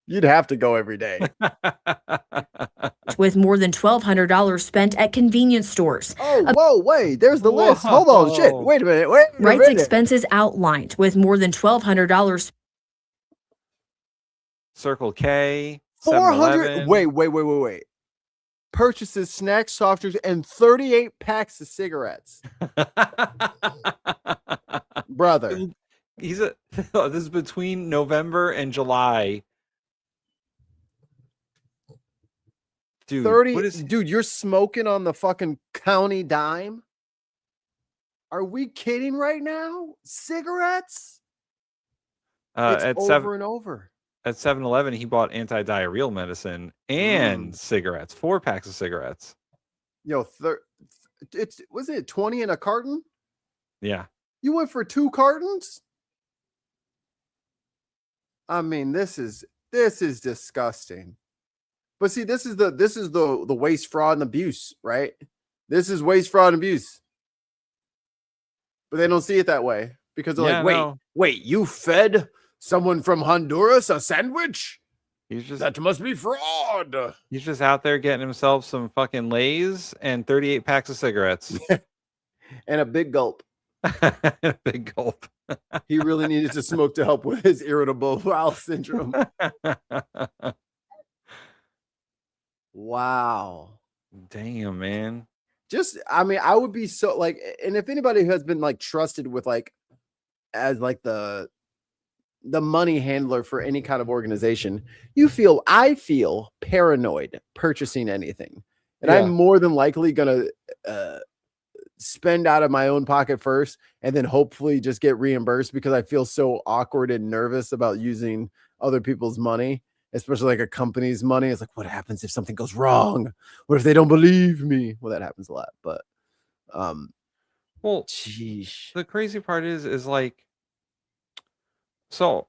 You'd have to go every day. With more than $1,200 spent at convenience stores. Oh, whoa, wait. There's the list. Hold on. Shit. Wait a minute. Wait a Wright's minute. expenses outlined with more than $1,200. Circle K. 400. Wait. Purchases snacks, soft drinks, and 38 packs of cigarettes. Brother. This is between November and July. Dude, 30. Dude, you're smoking on the fucking county dime? Are we kidding right now? Cigarettes? It's over and over. At 7-Eleven, he bought anti-diarrheal medicine and cigarettes. 4 packs of cigarettes. Yo, was it 20 in a carton? Yeah. You went for 2 cartons? I mean, this is disgusting. But see, this is the waste, fraud, and abuse, right? This is waste, fraud, and abuse. But they don't see it that way because they're like, wait, you fed someone from Honduras a sandwich? That must be fraud. He's just out there getting himself some fucking Lay's and 38 packs of cigarettes. And a big gulp. A big gulp. He really needed to smoke to help with his irritable bowel syndrome. Wow. Damn, man. I mean, I would be so like, and if anybody who has been like trusted with like, as like the money handler for any kind of organization, I feel paranoid purchasing anything. And I'm more than likely going to spend out of my own pocket first and then hopefully just get reimbursed because I feel so awkward and nervous about using other people's money, especially like a company's money. It's like, what happens if something goes wrong? What if they don't believe me? Well, that happens a lot, but well, sheesh. The crazy part is like, so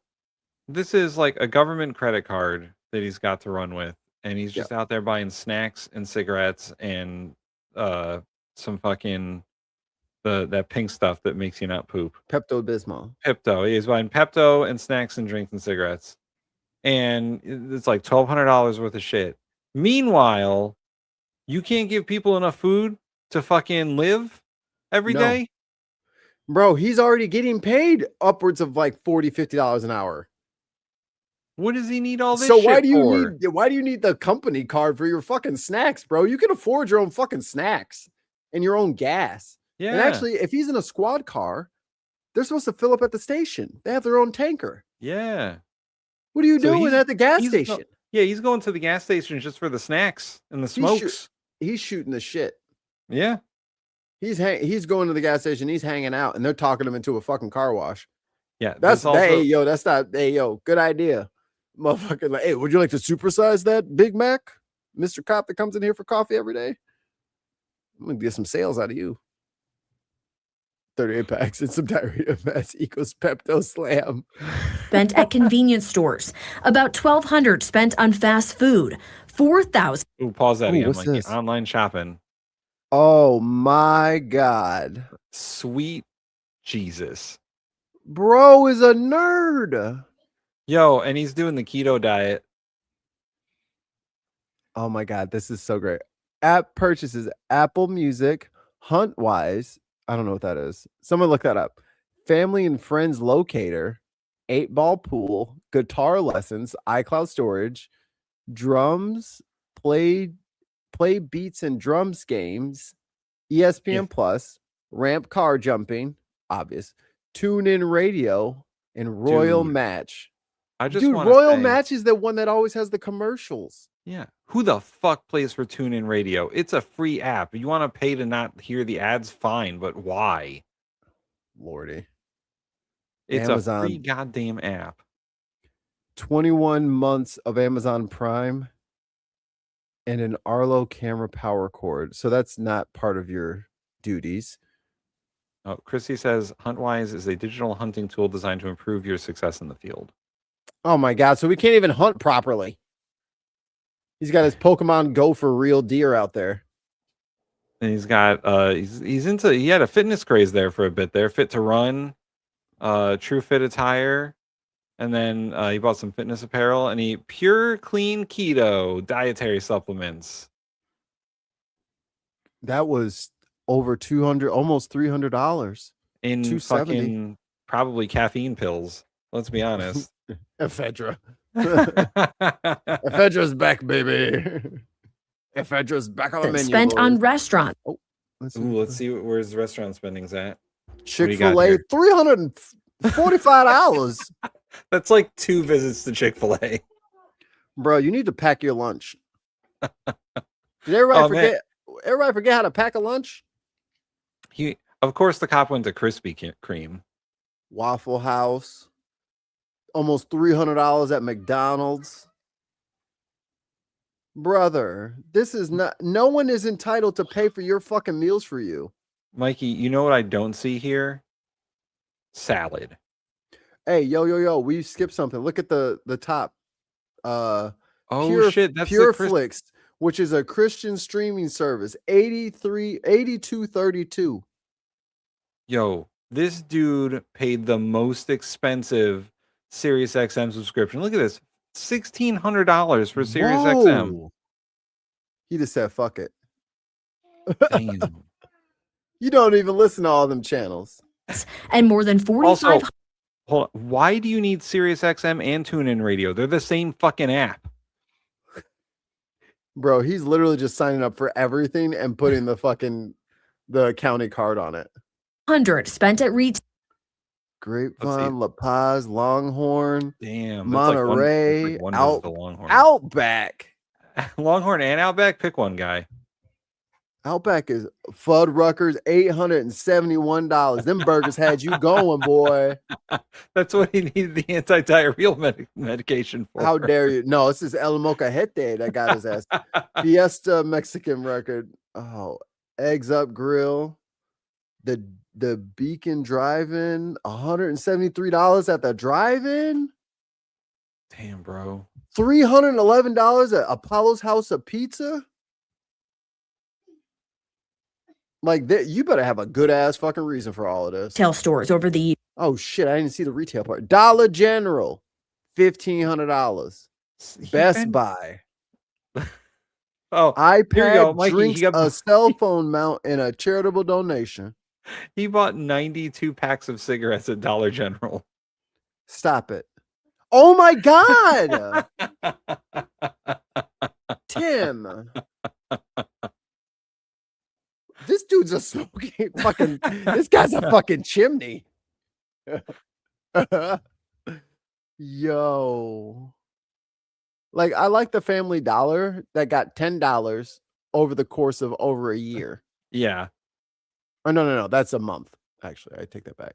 this is like a government credit card that he's got to run with, and he's just out there buying snacks and cigarettes and some fucking that pink stuff that makes you not poop. Pepto-Bismol. He's buying Pepto and snacks and drinks and cigarettes. And it's like $1,200 worth of shit. Meanwhile, you can't give people enough food to fucking live every day. Bro, he's already getting paid upwards of like $40, $50 an hour. What does he need all this so shit for? Why do you need the company card for your fucking snacks, bro? You can afford your own fucking snacks and your own gas. Yeah. And actually, if he's in a squad car, they're supposed to fill up at the station. They have their own tanker. Yeah. What are you doing at the gas station? He's going to the gas station just for the snacks and the smokes. He's shooting the shit. Yeah. He's going to the gas station. He's hanging out, and they're talking him into a fucking car wash. Yeah. That's good idea. Motherfucker, like, hey, would you like to supersize that Big Mac, Mr. Cop that comes in here for coffee every day? I'm gonna get some sales out of you. 38 packs and some diarrhea mess equals Pepto Slam. Spent at convenience stores. About $1,200 spent on fast food. $4,000. Ooh, pause that again. Like online shopping. Oh my God. Sweet Jesus. Bro is a nerd. Yo, and he's doing the keto diet. Oh my God, this is so great. App purchases Apple Music, Huntwise. I don't know what that is. Someone look that up. Family and Friends Locator, 8-ball pool, guitar lessons, iCloud storage, drums, play beats and drums games, ESPN Plus, ramp car jumping, obvious, tune in radio, and Royal Match. Royal Match is the one that always has the commercials. Yeah. Who the fuck plays for TuneIn Radio? It's a free app. You want to pay to not hear the ads? Fine, but why? Lordy. It's Amazon. a free goddamn app. 21 months of Amazon Prime and an Arlo camera power cord. So that's not part of your duties. Oh, Christy says HuntWise is a digital hunting tool designed to improve your success in the field. Oh my God. So we can't even hunt properly. He's got his Pokemon Go for real deer out there. And he's got he had a fitness craze there for a bit there. Fit to Run, True Fit attire, and then he bought some fitness apparel and he Pure Clean Keto dietary supplements. That was over $200, almost $300 in $270. fucking probably caffeine pills. Let's be honest. Ephedra. Ephedra's back, baby. Ephedра's back on the menu. Spent on restaurants. Oh, let's see where's the restaurant spendings at. Chick-fil-A, $345. That's like 2 visits to Chick-fil-A. Bro, you need to pack your lunch. Did everybody forget? Man. Everybody forget how to pack a lunch? Of course, the cop went to Krispy Kreme. Waffle House. Almost $300 at McDonald's. Brother, this is not. No one is entitled to pay for your fucking meals for you. Mikey, you know what I don't see here? Salad. Hey, yo, we skipped something. Look at the top. Shit, that's PureFlix, which is a Christian streaming service. $82.32. Yo, this dude paid the most expensive SiriusXM subscription. Look at this. $1,600 for SiriusXM. He just said fuck it. Damn. You don't even listen to all them channels. And more than 45. Also, hold on. Why do you need SiriusXM and TuneIn Radio? They're the same fucking app. Bro, he's literally just signing up for everything and putting the county card on it. 100 spent at retail. Grapevine, La Paz, Longhorn, damn, Monterey, Longhorn. Outback. Longhorn and Outback, pick one guy. Outback is Fuddruckers, $871. Them burgers had you going, boy. That's what he needed the anti-diarrheal medication for. How dare you? No, this is El Mocajete that got his ass. Fiesta Mexican record. Oh, Eggs Up Grill. The Beacon Drive-In, $173 at the drive-in. Damn, bro. $311 at Apollo's House of Pizza. Like that, you better have a good ass fucking reason for all of this. Retail stores over the years. Oh shit, I didn't see the retail part. Dollar General, $1,500. Best Buy. Oh, iPad, here you go, Mikey. drinks, a cell phone mount, and a charitable donation. He bought 92 packs of cigarettes at Dollar General. Stop it. Oh my God. Tim. This dude's a smoking fucking, this guy's a fucking chimney. Yo. Like, I like the Family Dollar that got $10 over the course of over a year. Yeah. Oh, no. That's a month. Actually, I take that back.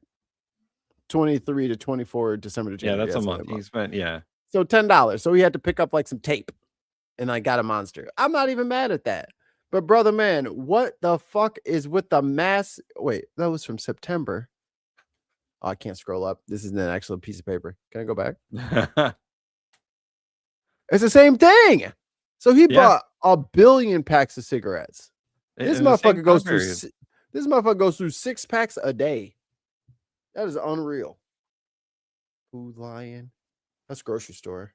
23 to 24 December to January. Yeah, that's a month. He spent, yeah. So $10. So he had to pick up like some tape and I got a Monster. I'm not even mad at that. But brother, man, what the fuck is with the mass? Wait, that was from September. Oh, I can't scroll up. This isn't an actual piece of paper. Can I go back? It's the same thing. So he bought 1 billion packs of cigarettes. This motherfucker goes through. This motherfucker goes through 6 packs a day. That is unreal. Food Lion. That's grocery store.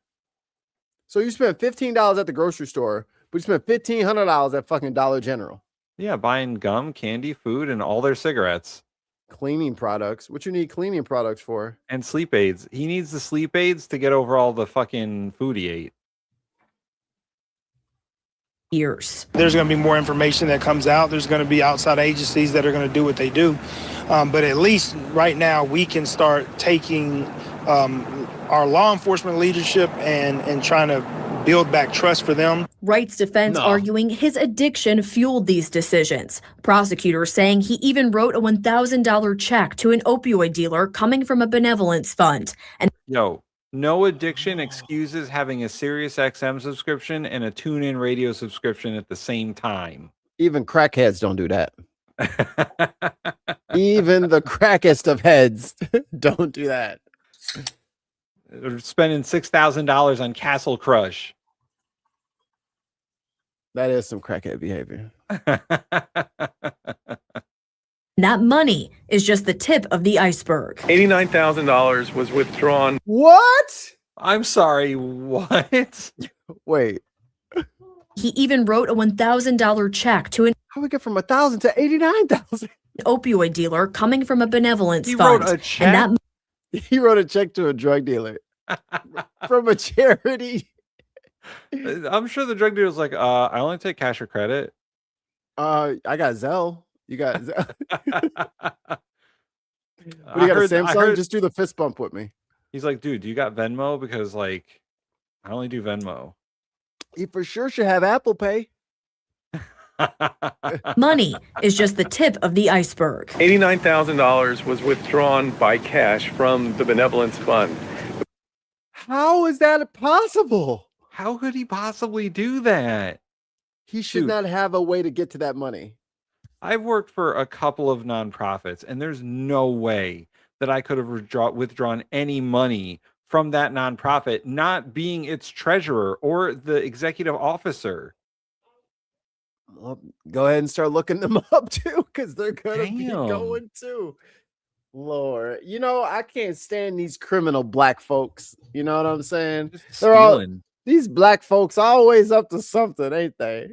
So you spent $15 at the grocery store, but you spent $1,500 at fucking Dollar General. Yeah, buying gum, candy, food, and all their cigarettes. Cleaning products. What you need cleaning products for? And sleep aids. He needs the sleep aids to get over all the fucking food he ate. Years. There's going to be more information that comes out. There's going to be outside agencies that are going to do what they do. But at least right now we can start taking our law enforcement leadership and trying to build back trust for them. Wright's defense arguing his addiction fueled these decisions. Prosecutors saying he even wrote a $1,000 check to an opioid dealer coming from a benevolence fund. And no addiction excuses having a Sirius XM subscription and a TuneIn radio subscription at the same time. Even crackheads don't do that. Even the crackest of heads don't do that. They're spending $6,000 on Castle Crush. That is some crackhead behavior. that money is just the tip of the iceberg. $89,000 was withdrawn. What? I'm sorry, what? Wait. He even wrote a $1,000 check to an How we get from 1,000 to 89,000? Opioid dealer coming from a benevolence He fund. wrote a check? And He wrote a check to a drug dealer from a charity. I'm sure the drug dealer's like, I only take cash or credit. I got Zelle. You got Zelle. What, you I got heard- a I Samsung? heard- Just do the fist bump with me. He's like, dude, do you got Venmo? Because like, I only do Venmo. He for sure should have Apple Pay. money is just the tip of the iceberg. $89,000 was withdrawn by cash from the benevolence fund. How is that possible? How could he possibly do that? He should Dude. not have a way to get to that money. I've worked for a couple of nonprofits, and there's no way that I could have withdrawn any money from that nonprofit, not being its treasurer or the executive officer. Well, go ahead and start looking them up too, because they're gonna be Damn. going too. Lord, you know, I can't stand these criminal black folks. You know what I'm saying? They're all Stealing. these black folks always up to something, ain't they?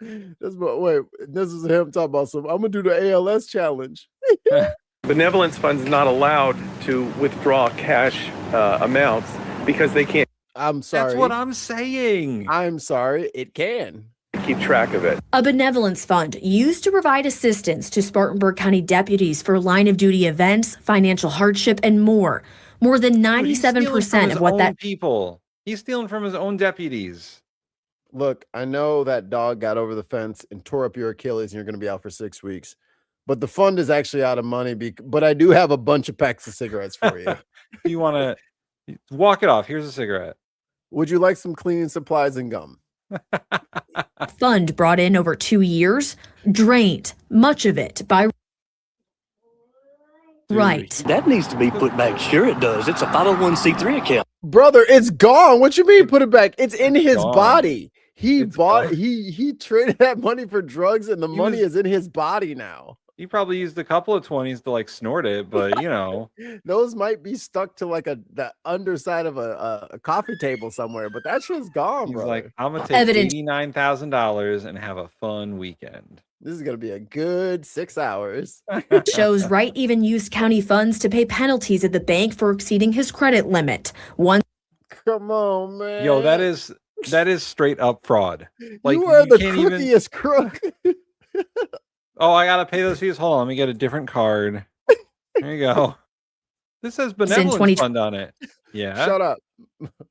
Wait, this is him talking about some. I'm gonna do the ALS challenge. Benevolence fund's not allowed to withdraw cash amounts because they can't I'm sorry. That's what I'm saying. I'm sorry. It can. keep track of it. A benevolence fund used to provide assistance to Spartanburg County deputies for line of duty events, financial hardship, and more. More than Dude, he's stealing from 97% his of what own that people. He's stealing from his own deputies. Look, I know that dog got over the fence and tore up your Achilles, and you're going to be out for 6 weeks. But the fund is actually out of money. But I do have a bunch of packs of cigarettes for you. You want to walk it off? Here's a cigarette. Would you like some cleaning supplies and gum? fund brought in over 2 years drained, much of it by right. That needs to be put back. Sure it does. It's a 501c3 account. Brother, it's gone. What you mean put it back? It's in his gone. body. He It's bought gone. he traded that money for drugs, and the money is in his body now. He probably used a couple of 20s to like snort it, but you know. Those might be stuck to like the underside of a coffee table somewhere, but that shit's gone, He's bro. like, I'm gonna take Evidence- $89,000 and have a fun weekend. This is gonna be a good 6 hours. Shows Wright even used county funds to pay penalties at the bank for exceeding his credit limit. One Come on, man. Yo, that is straight up fraud. Like you are the can't even. crookiest crook. Oh, I gotta pay those fees. Hold on, let me get a different card. There you go. This says benevolence 20 fund on it. Yeah, Shut up.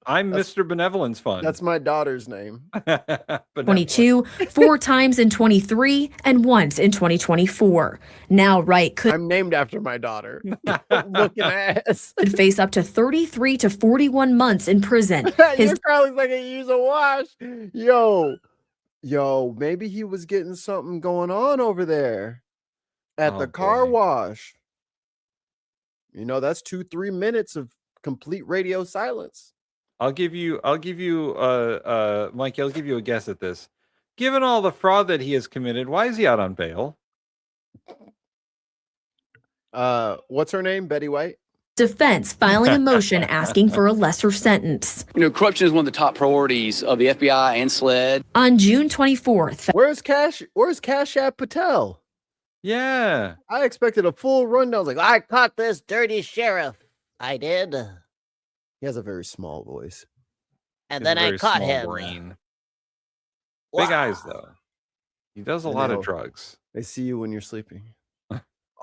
I'm Mr. Benevolence Fund. That's my daughter's name. Benevolence. 22, 4 times in 23, and once in 2024. Now Wright could I'm named after my daughter. Looking ass. face up to 33 to 41 months in prison. His Your car looks like a use a wash. Yo, maybe he was getting something going on over there at the car boy. wash. You know, that's 2-3 minutes of complete radio silence. Mikey, I'll give you a guess at this. Given all the fraud that he has committed, why is he out on bail? What's her name? Betty White? defense filing a motion asking for a lesser sentence. You know, corruption is one of the top priorities of the FBI and SLED. On June 24th, Where's Cash App Patel? Yeah. I expected a full rundown. I was like, I caught this dirty sheriff. I did. He has a very small voice. And He has then a I very caught small him. brain. Big eyes, though. He does a I lot of know. drugs. They see you when you're sleeping.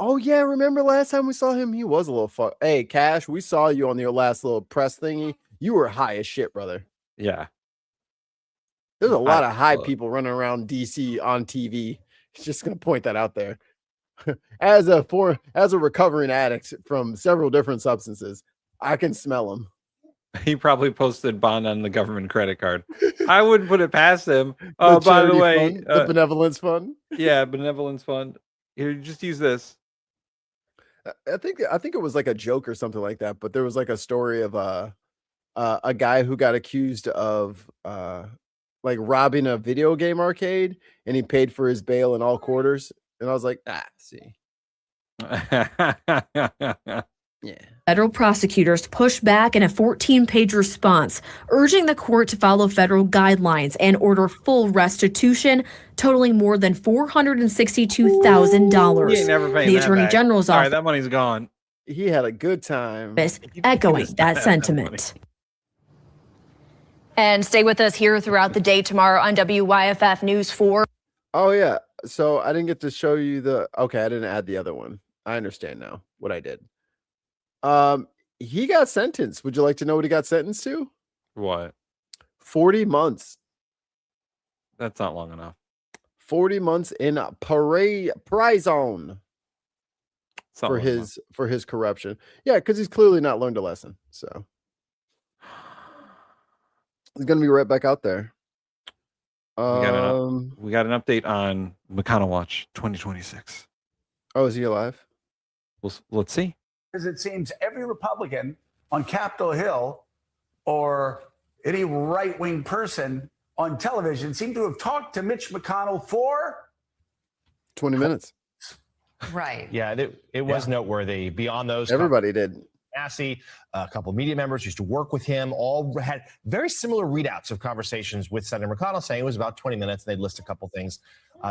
Oh, yeah. Remember last time we saw him? He was a little Hey, Cash, we saw you on your last little press thingy. You were high as shit, brother. Yeah. There's a lot of high people running around DC on TV. Just gonna point that out there. As a recovering addict from several different substances, I can smell him. He probably posted bond on the government credit card. I wouldn't put it past him. Oh, by the way, fund, the benevolence fund. Yeah, benevolence fund. Here, just use this. I think it was like a joke or something like that. But there was like a story of a guy who got accused of like robbing a video game arcade, and he paid for his bail in all quarters. And I was like, see. Yeah. Federal prosecutors pushed back in a 14-page response, urging the court to follow federal guidelines and order full restitution, totaling more than $462,000. He ain't never paying The that Attorney back. General's Sorry, office that money's gone. He had a good time. Echoing that sentiment. And stay with us here throughout the day tomorrow on WYFF News 4. Oh, yeah. So I didn't get to show you okay, I didn't add the other one. I understand now what I did. He got sentenced. Would you like to know what he got sentenced to? What? 40 months. That's not long enough. 40 months in a prison for his corruption. Yeah, because he's clearly not learned a lesson. So he's gonna be right back out there. We got an update on McConnell Watch 2026. Oh, is he alive? Let's see. Because it seems every Republican on Capitol Hill or any right-wing person on television seemed to have talked to Mitch McConnell for 20 minutes. Right. Yeah, it was noteworthy. Beyond those, everybody did. Massey, a couple of media members used to work with him, all had very similar readouts of conversations with Senator McConnell, saying it was about 20 minutes. They'd list a couple things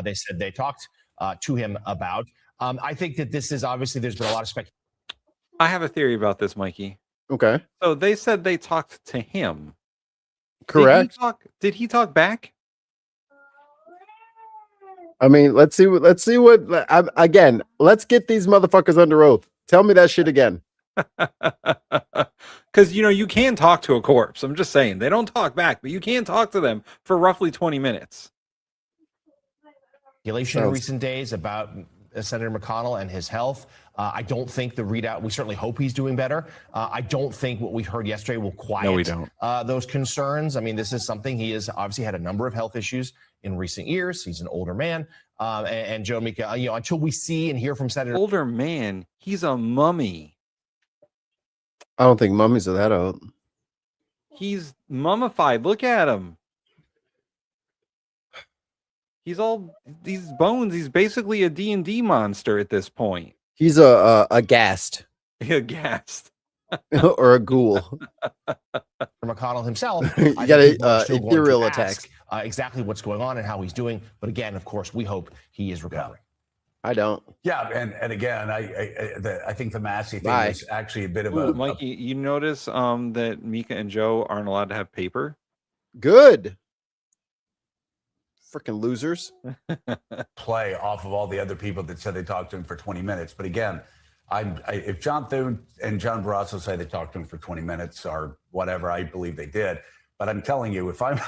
they said they talked to him about. I think that this is obviously, there's been a lot of speculation. I have a theory about this, Mikey. Okay. So they said they talked to him. Correct. Did he talk back? I mean, let's see what again, let's get these motherfuckers under oath. Tell me that shit again. Because you can talk to a corpse. I'm just saying, they don't talk back, but you can talk to them for roughly 20 minutes. In recent days about Senator McConnell and his health. I don't think the readout, we certainly hope he's doing better. I don't think what we heard yesterday will quiet those concerns. I mean, this is something he has obviously had a number of health issues in recent years. He's an older man. And Joe Mika, until we see and hear from Senator. Older man, he's a mummy. I don't think mummies are that old. He's mummified. Look at him. He's all these bones. He's basically a D&D monster at this point. He's a ghast. A ghast. Or a ghoul. McConnell himself. You got ethereal attacks. Exactly what's going on and how he's doing. But again, of course, we hope he is recovering. I don't. Yeah, and again, I think the Massey thing is actually a bit of a Mikey, you notice that Mika and Joe aren't allowed to have paper? Good. Freaking losers. play off of all the other people that said they talked to him for 20 minutes. But again, if John Thune and John Barrasso say they talked to him for 20 minutes or whatever, I believe they did. But I'm telling you, if I'm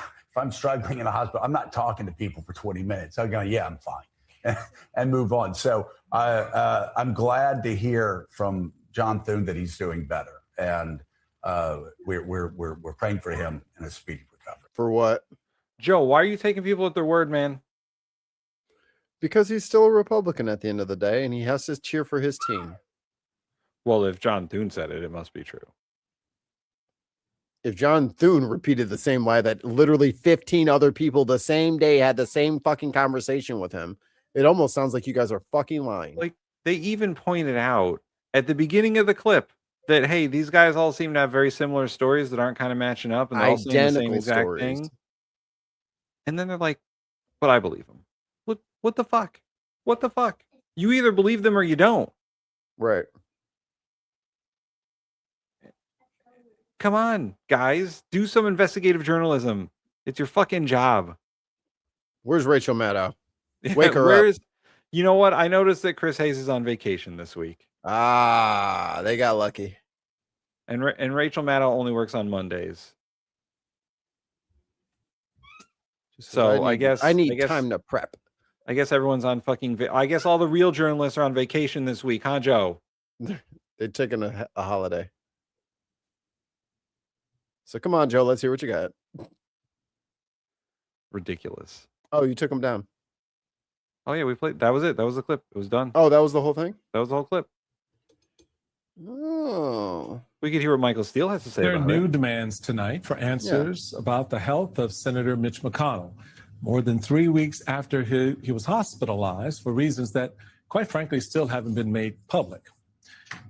struggling in a hospital, I'm not talking to people for 20 minutes. I'm going, yeah, I'm fine, and move on. So I'm glad to hear from John Thune that he's doing better, and we're praying for him in a speedy recovery. For what? Joe, why are you taking people at their word, man? Because he's still a Republican at the end of the day, and he has to cheer for his team. Well, if John Thune said it, it must be true. If John Thune repeated the same lie that literally 15 other people the same day had the same fucking conversation with him, it almost sounds like you guys are fucking lying. Like, they even pointed out at the beginning of the clip that, hey, these guys all seem to have very similar stories that aren't kind of matching up, and they're all saying the same exact thing. And then they're like, but I believe them. What the fuck? What the fuck? You either believe them or you don't. Right. Come on, guys. Do some investigative journalism. It's your fucking job. Where's Rachel Maddow? Wake her up. You know what? I noticed that Chris Hayes is on vacation this week. Ah, they got lucky. And Rachel Maddow only works on Mondays. So I guess time to prep. I guess everyone's on fucking. I guess all the real journalists are on vacation this week, huh, Joe? They're taking a holiday. So come on, Joe. Let's hear what you got. Ridiculous. Oh, you took them down. Oh yeah, we played. That was it. That was the clip. It was done. Oh, that was the whole thing? That was the whole clip. Oh. We could hear what Michael Steele has to say There are about new it. demands tonight for answers about the health of Senator Mitch McConnell. More than 3 weeks after he was hospitalized for reasons that, quite frankly, still haven't been made public.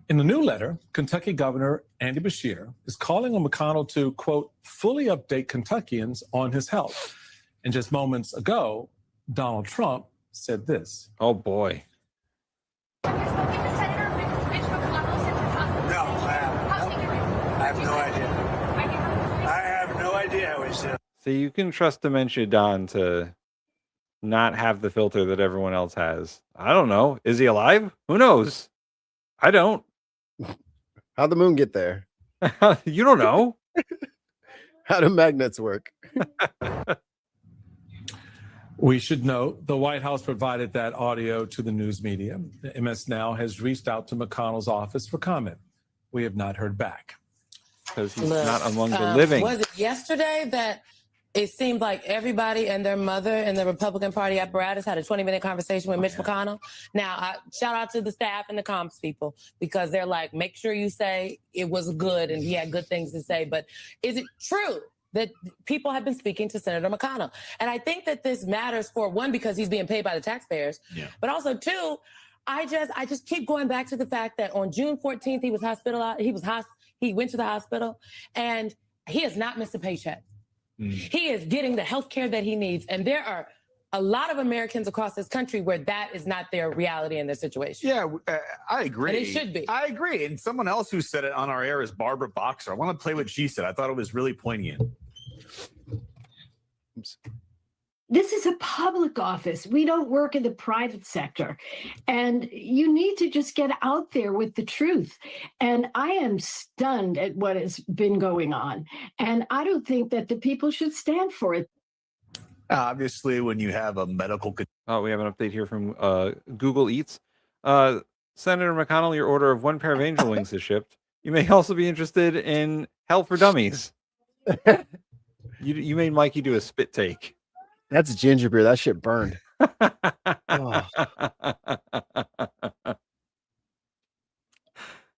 In the new letter, Kentucky Governor Andy Beshear is calling on McConnell to, quote, fully update Kentuckians on his health. And just moments ago, Donald Trump said this. Oh, boy. No, I have no idea. I have no idea how he's doing. So you can trust Dementia Don to not have the filter that everyone else has. I don't know. Is he alive? Who knows? I don't. How'd the moon get there? You don't know. How do magnets work? We should note the White House provided that audio to the news media. The MS Now has reached out to McConnell's office for comment. We have not heard back. Because he's not among the living. Was it yesterday that it seemed like everybody and their mother in the Republican Party apparatus had a 20-minute conversation with Mitch McConnell? Now, shout out to the staff and the comms people, because they're like, make sure you say it was good and he had good things to say. But is it true that people have been speaking to Senator McConnell? And I think that this matters, for one, because he's being paid by the taxpayers, but also two, I just keep going back to the fact that on June 14th, he was hospitalized. He went to the hospital and he has not missed a paycheck. He is getting the health care that he needs. And there are a lot of Americans across this country where that is not their reality in their situation. Yeah, I agree. And it should be. I agree. And someone else who said it on our air is Barbara Boxer. I want to play what she said. I thought it was really poignant. This is a public office. We don't work in the private sector. And you need to just get out there with the truth. And I am stunned at what has been going on. And I don't think that the people should stand for it. Obviously, when you have a medical... Oh, we have an update here from Google Eats. Senator McConnell, your order of 1 pair of angel wings is shipped. You may also be interested in Hell for Dummies. You made Mikey do a spit take. That's ginger beer. That shit burned. Oh.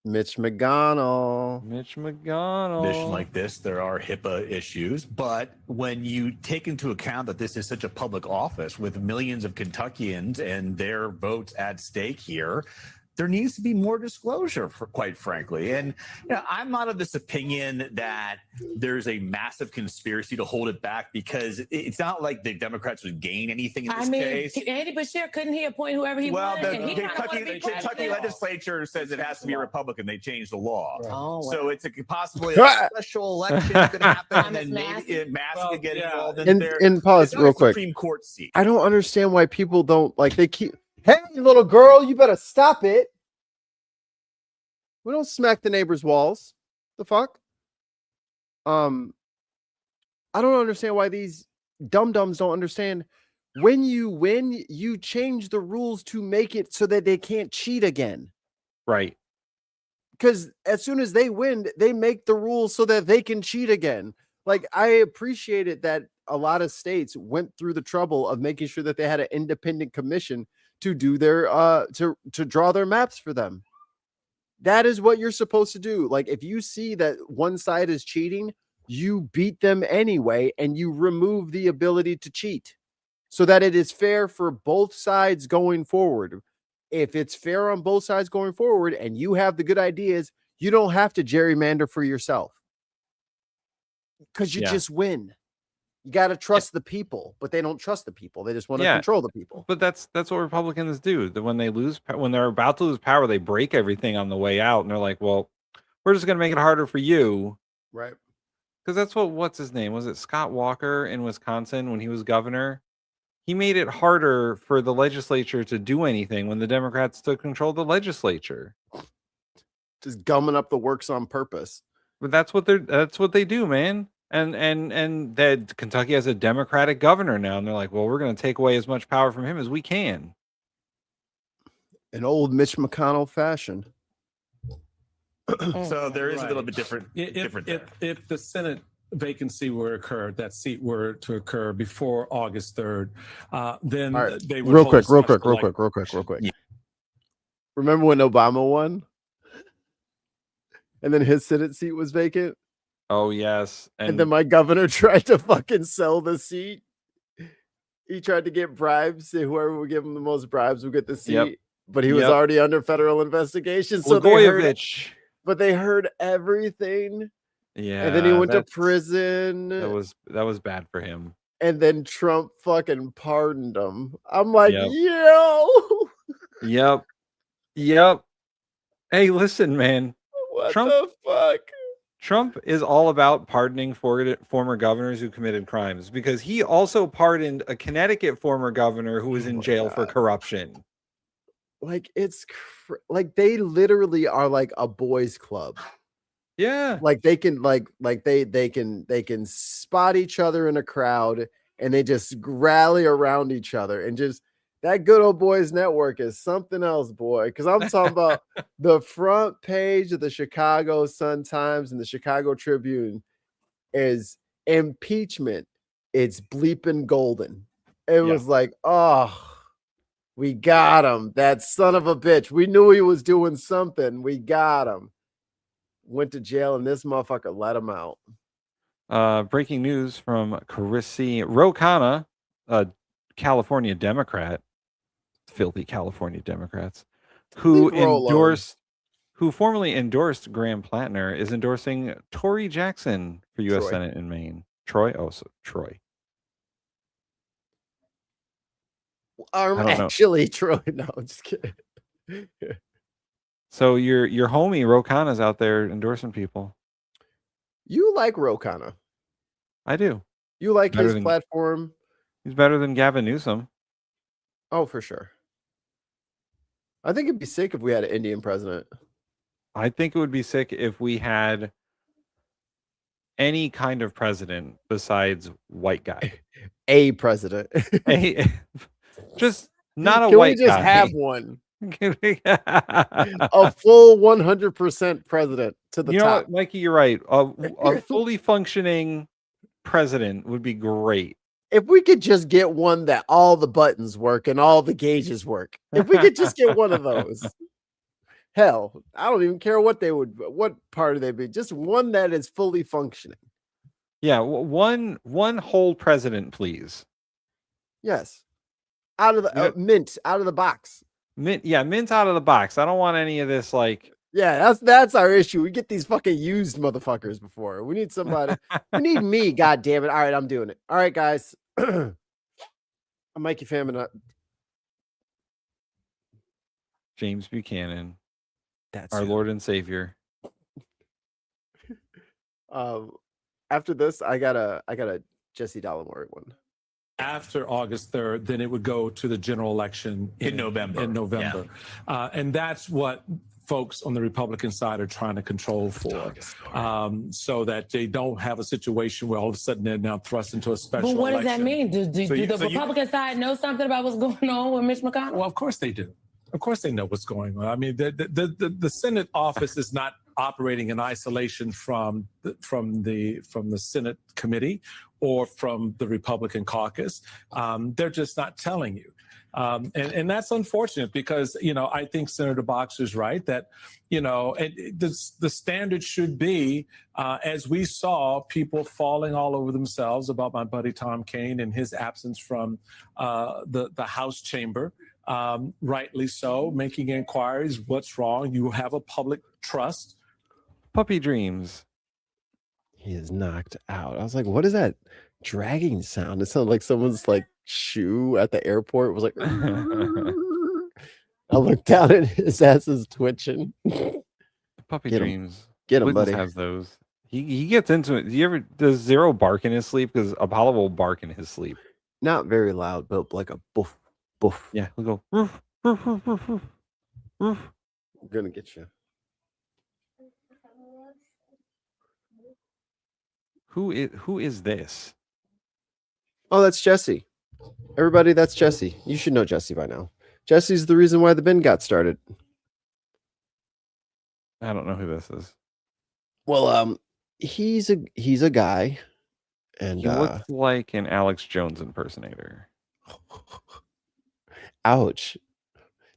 Mitch McConnell. Mission like this, there are HIPAA issues, but when you take into account that this is such a public office with millions of Kentuckians and their votes at stake here, there needs to be more disclosure, quite frankly. And I'm not of this opinion that there's a massive conspiracy to hold it back, because it's not like the Democrats would gain anything in this case. Andy Beshear, couldn't he appoint whoever he wanted? The Kentucky legislature says it has to be a Republican. They changed the law. Oh, so it's possibly a special election could happen, and then maybe Massey could get involved in there. And pause real quick. Supreme Court seat. I don't understand why people don't, like, they keep... Hey, little girl, you better stop it. We don't smack the neighbor's walls. The fuck? I don't understand why these dum-dums don't understand. When you win, you change the rules to make it so that they can't cheat again. Right. Because as soon as they win, they make the rules so that they can cheat again. Like, I appreciate it that a lot of states went through the trouble of making sure that they had an independent commission to do their to draw their maps for them. That is what you're supposed to do. Like, if you see that one side is cheating, you beat them anyway, and you remove the ability to cheat so that it is fair for both sides going forward. If it's fair on both sides going forward and you have the good ideas, you don't have to gerrymander for yourself, because you just win. You got to trust the people, but they don't trust the people. They just want to control the people. But that's what Republicans do. That when they're about to lose power, they break everything on the way out, and they're like, "Well, we're just going to make it harder for you." Right. Because that's what's his name? Was it Scott Walker in Wisconsin when he was governor? He made it harder for the legislature to do anything when the Democrats took control of the legislature. Just gumming up the works on purpose. But that's what they do, man. And that Kentucky has a Democratic governor now, and they're like, well, we're going to take away as much power from him as we can. In old Mitch McConnell fashion. So there is a little bit different. If the Senate vacancy were to occur, that seat were to occur before August 3rd, then they would real quick. Yeah. Remember when Obama won? And then his Senate seat was vacant? Oh, yes. And then my governor tried to fucking sell the seat. He tried to get bribes. Whoever would give him the most bribes would get the seat. Yep. But he was already under federal investigation. So they heard everything. Yeah. And then he went to prison. That was bad for him. And then Trump fucking pardoned him. I'm like, yo. Yep. Hey, listen, man. What the fuck? Trump is all about pardoning former governors who committed crimes, because he also pardoned a Connecticut former governor who was in jail for corruption. Like, it's like they literally are like a boys club. Yeah. Like they can they can spot each other in a crowd and they just rally around each other, and just that good old boys network is something else, boy. Because I'm talking about the front page of the Chicago Sun-Times and the Chicago Tribune is impeachment. It's bleeping golden. It was like, oh, we got him. That son of a bitch. We knew he was doing something. We got him. Went to jail, and this motherfucker let him out. Breaking news from Chrissy Rokana, a California Democrat. Filthy California Democrats who formerly endorsed Graham Plattner, is endorsing Tory Jackson for U.S. Senate in Maine. Troy. Troy. No, I'm just kidding. So your homie Rokana's out there endorsing people. You like Rokana? I do. You like his platform? He's better than Gavin Newsom. Oh, for sure. I think it'd be sick if we had an Indian president. I think it would be sick if we had any kind of president besides white guy. A president. Just not a Can white we just guy. have one? A full 100% president to the you know top. what, Mikey, you're right. A fully functioning president would be great. If we could just get one that all the buttons work and all the gauges work. If we could just get one of those. Hell, I don't even care what part they'd be. Just one that is fully functioning. Yeah, one whole president, please. Yes. Out of the mint, out of the box. Mint out of the box. I don't want any of this Yeah, that's our issue. We get these fucking used motherfuckers before. We need somebody. We need me, god damn it. All right, I'm doing it. All right, guys. I'm Mikey Tim. James Buchanan. That's our Lord and Savior. After this, I got a Jesse Dollemore one. After August 3rd, then it would go to the general election in November. Yeah. And that's what folks on the Republican side are trying to control for, so that they don't have a situation where all of a sudden they're now thrust into a special election. But what does that mean? Do the Republican side know something about what's going on with Mitch McConnell? Well, of course they do. Of course they know what's going on. I mean, the Senate office is not operating in isolation from the Senate committee or from the Republican caucus. They're just not telling you. And that's unfortunate because, I think Senator Boxer's right that, the standard should be, as we saw people falling all over themselves about my buddy Tom Kaine and his absence from the House chamber, rightly so, making inquiries, what's wrong? You have a public trust. Puppy dreams. He is knocked out. I was like, what is that dragging sound? It sounded like someone's shoe at the airport. It was like, I looked down and his ass is twitching. Puppy dreams. Get him, Wiggles buddy. has those. He gets into it. Does Zero bark in his sleep? Because Apollo will bark in his sleep. Not very loud, but like a boof, boof. Yeah, he'll go roof, roof, roof, roof, roof, roof. I'm gonna get you. Who is this? Oh, that's Jesse. Everybody, that's Jesse. You should know Jesse by now. Jesse's the reason why the bin got started. I don't know who this is. Well, he's a guy, and He looks like an Alex Jones impersonator. Ouch.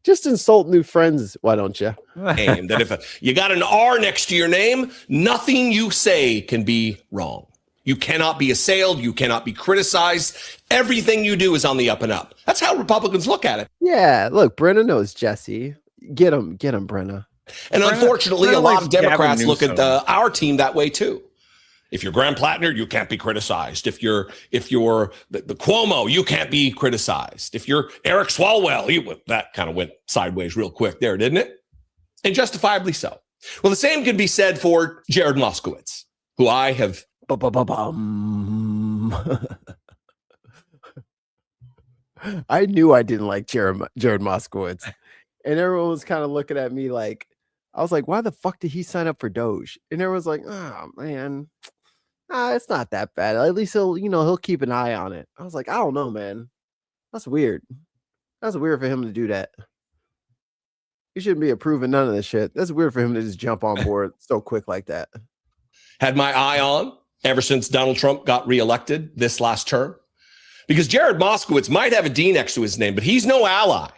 Just insult new friends, why don't you? Name that if you got an R next to your name, nothing you say can be wrong. You cannot be assailed. You cannot be criticized. Everything you do is on the up and up. That's how Republicans look at it. Yeah, look, Brenna knows Jesse. Get him, Brenna. And unfortunately, Brenna a lot likes of Democrats Gavin look at Newsom. our team that way too. If you're Graham Plattner, you can't be criticized. If you're the Cuomo, you can't be criticized. If you're Eric Swalwell, that kind of went sideways real quick there, didn't it? And justifiably so. Well, the same could be said for Jared Moskowitz, who I have. I knew I didn't like Jared Moskowitz, and everyone was kind of looking at me like, I was like, why the fuck did he sign up for Doge? And everyone's like, oh man, it's not that bad. At least he'll keep an eye on it. I was like, I don't know, man. That's weird. That's weird for him to do that. He shouldn't be approving none of this shit. That's weird for him to just jump on board so quick like that. Had my eye on ever since Donald Trump got reelected this last term. Because Jared Moskowitz might have a D next to his name, but he's no ally.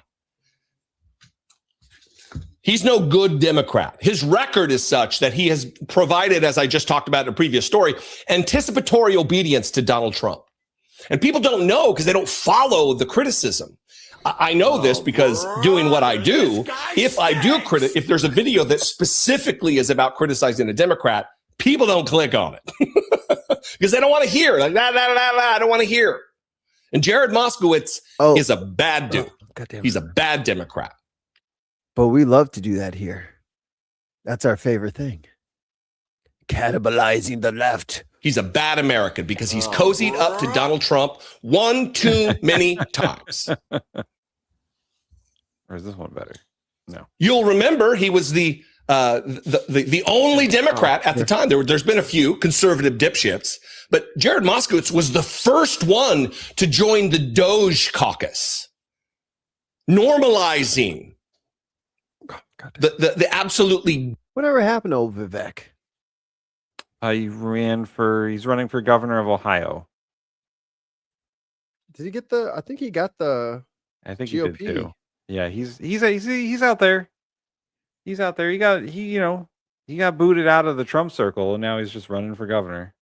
He's no good Democrat. His record is such that he has provided, as I just talked about in a previous story, anticipatory obedience to Donald Trump. And people don't know because they don't follow the criticism. I know this because doing what I do, if there's a video that specifically is about criticizing a Democrat, people don't click on it because they don't want to hear. Like, I don't want to hear. And Jared Moskowitz is a bad dude. He's a bad Democrat. But we love to do that here. That's our favorite thing. Cannibalizing the left. He's a bad American because he's cozied up to Donald Trump one too many times. Or is this one better? No. You'll remember he was the only Democrat at the time. There's been a few conservative dipshits, but Jared Moskowitz was the first one to join the Doge caucus, normalizing the absolutely. Whatever happened to old Vivek? He's running for governor of Ohio. Did he get I think he got the. I think GOP. he did too. Yeah, he's out there. He's out there. He got booted out of the Trump circle, and now he's just running for governor.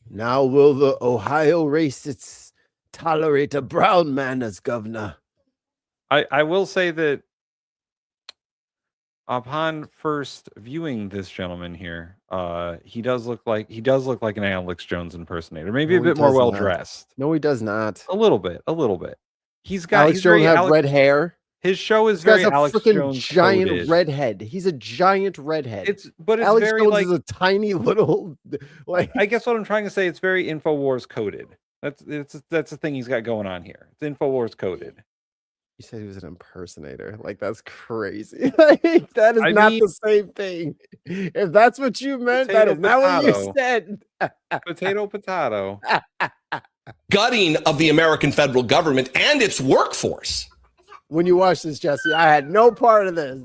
Now will the Ohio racists tolerate a brown man as governor? I will say that upon first viewing this gentleman here, he does look like an Alex Jones impersonator. Maybe a bit more well dressed. No, he does not. A little bit. He's Alex Jones have red hair. His show is This very guy's a Alex freaking Jones giant coded. redhead. He's a giant redhead. It's Alex very Jones like is a tiny little like. I guess what I'm trying to say, it's very InfoWars coded. That's the thing he's got going on here. It's InfoWars coded. You said he was an impersonator. Like, that's crazy. Like, that is not the same thing. If that's what you meant, that is not what you said. Potato. Gutting of the American federal government and its workforce. When you watch this, Jesse, I had no part of this.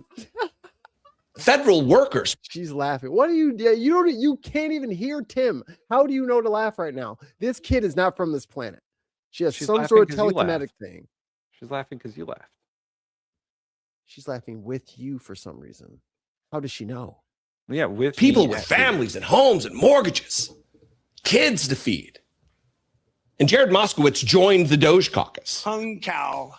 Federal workers. She's laughing. What are you? You can't even hear Tim. How do you know to laugh right now? This kid is not from this planet. She has some sort of telekinetic thing. She's laughing because you laughed. She's laughing with you for some reason. How does she know? Yeah, with people with families and homes and mortgages, kids to feed. And Jared Moskowitz joined the Doge caucus. Hung cow.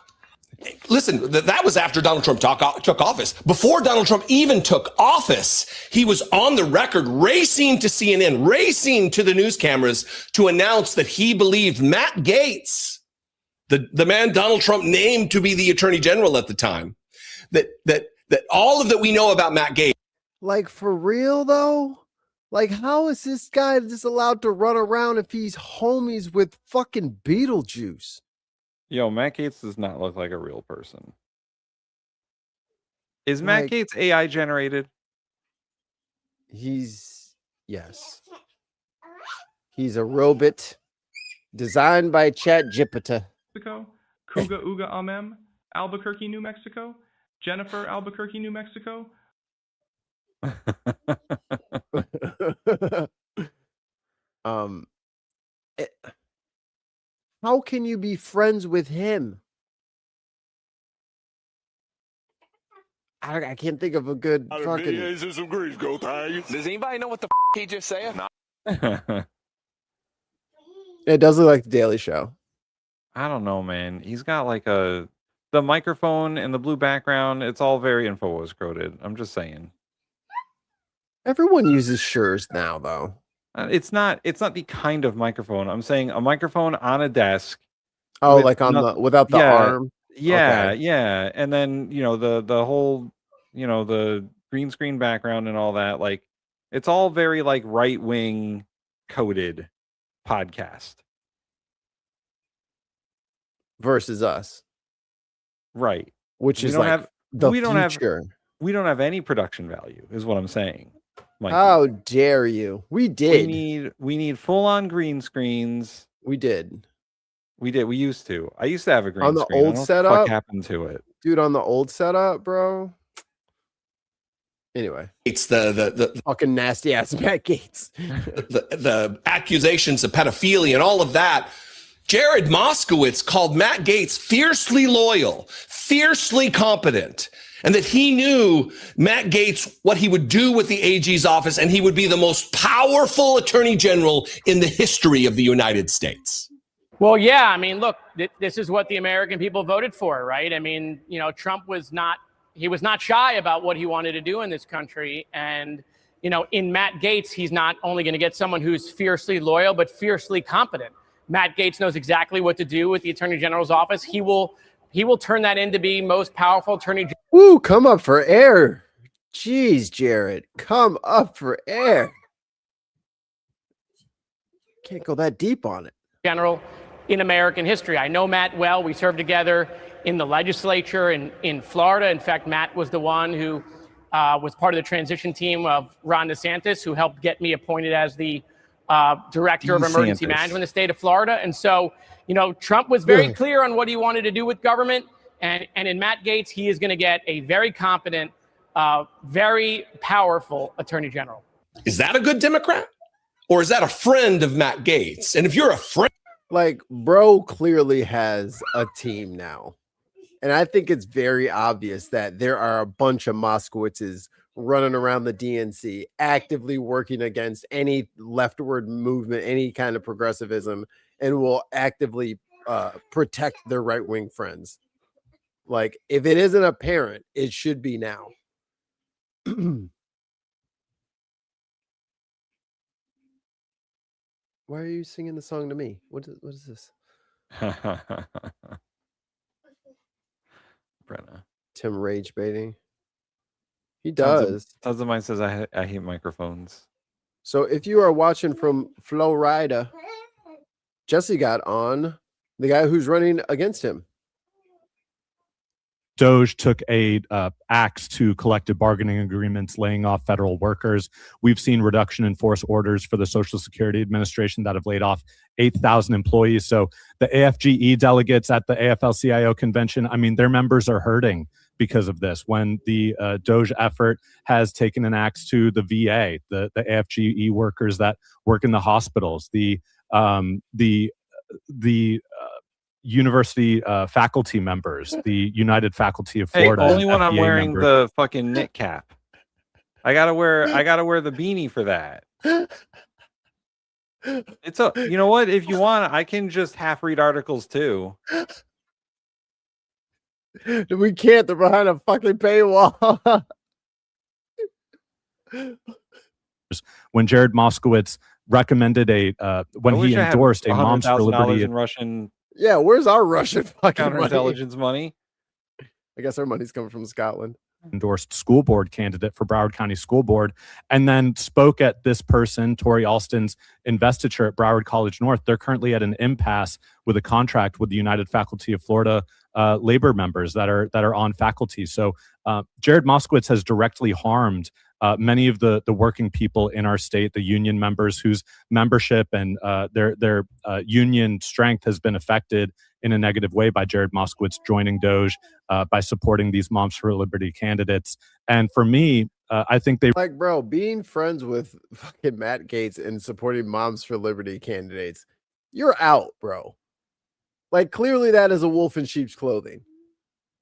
Listen, that was after Donald Trump took office. Before Donald Trump even took office, he was on the record racing to CNN, racing to the news cameras to announce that he believed Matt Gaetz, the man Donald Trump named to be the attorney general at the time, that all of that we know about Matt Gaetz. Like, for real though? Like, how is this guy just allowed to run around if he's homies with fucking Beetlejuice? Yo, Matt Gaetz does not look like a real person. Is Matt Gaetz AI generated? Yes. He's a robot designed by ChatGPT. Mexico, Kuga Uga Amem, Albuquerque, New Mexico, Jennifer, Albuquerque, New Mexico. How can you be friends with him? I can't think of a good fucking. Does anybody know what the he just said? It does look like the Daily Show. I don't know, man. He's got like the microphone and the blue background. It's all very InfoWars coded. I'm just saying. Everyone uses Sures now, though. It's not the kind of microphone. I'm saying a microphone on a desk. Oh, like on the without the arm. Yeah, Okay. yeah. And then the whole the green screen background and all that. Like it's all very like right wing coded podcast. Versus us. Right. Which We is don't like have the we don't future. we don't have any production value, is what I'm saying. Mikey. How dare you? We did. We need full on green screens. We did. We used to. I used to have a green On the screen. I old don't know what the setup? fuck happened to it? Dude, on the old setup, bro. Anyway. It's the fucking nasty ass Matt Gaetz. the accusations of pedophilia and all of that. Jared Moskowitz called Matt Gaetz fiercely loyal, fiercely competent, and that he knew Matt Gaetz, what he would do with the AG's office, and he would be the most powerful attorney general in the history of the United States. Well, yeah, I mean, look, this is what the American people voted for, right? I mean, Trump was not shy about what he wanted to do in this country. And, in Matt Gaetz, he's not only going to get someone who's fiercely loyal, but fiercely competent. Matt Gaetz knows exactly what to do with the Attorney General's office. He will turn that into be most powerful Attorney General. Woo, come up for air. Jeez, Jared, come up for air. Can't go that deep on it. General in American history. I know Matt well. We served together in the legislature in Florida. In fact, Matt was the one who was part of the transition team of Ron DeSantis, who helped get me appointed as the director of emergency management in the state of Florida. And so, Trump was very clear on what he wanted to do with government. And in Matt Gaetz, he is going to get a very competent, very powerful attorney general. Is that a good Democrat? Or is that a friend of Matt Gaetz? And if you're a friend, like, bro clearly has a team now. And I think it's very obvious that there are a bunch of Moskowitzes running around the DNC, actively working against any leftward movement, any kind of progressivism, and will actively protect their right-wing friends. Like, if it isn't apparent, it should be now. Why are you singing the song to me? What is this? Brenna. Tim rage baiting. He does. Tons of mine says I hate microphones. So if you are watching from Florida, Jesse got on the guy who's running against him. Doge took a axe to collective bargaining agreements, laying off federal workers. We've seen reduction in force orders for the Social Security Administration that have laid off 8,000 employees. So the AFGE delegates at the AFL-CIO convention, I mean, their members are hurting because of this. When the Doge effort has taken an axe to the VA, the AFGE workers that work in the hospitals, the university faculty members, the United Faculty of Florida. Hey, only when I'm FBA wearing members. the fucking knit cap. I gotta wear the beanie for that. It's you know what? If you want, I can just half read articles too. We can't. They're behind a fucking paywall. When Jared Moskowitz recommended when he endorsed a Moms for Liberty in Russian. Yeah, where's our Russian fucking counterintelligence money? I guess our money's coming from Scotland. Endorsed school board candidate for Broward County School Board, and then spoke at this person, Tori Alston's investiture at Broward College North. They're currently at an impasse with a contract with the United Faculty of Florida labor members that are on faculty. So Jared Moskowitz has directly harmed many of the working people in our state, the union members whose membership and their union strength has been affected in a negative way by Jared Moskowitz joining Doge, by supporting these Moms for Liberty candidates. And for me, I think they like, bro, being friends with fucking Matt Gaetz and supporting Moms for Liberty candidates, you're out, bro. Like, clearly that is a wolf in sheep's clothing.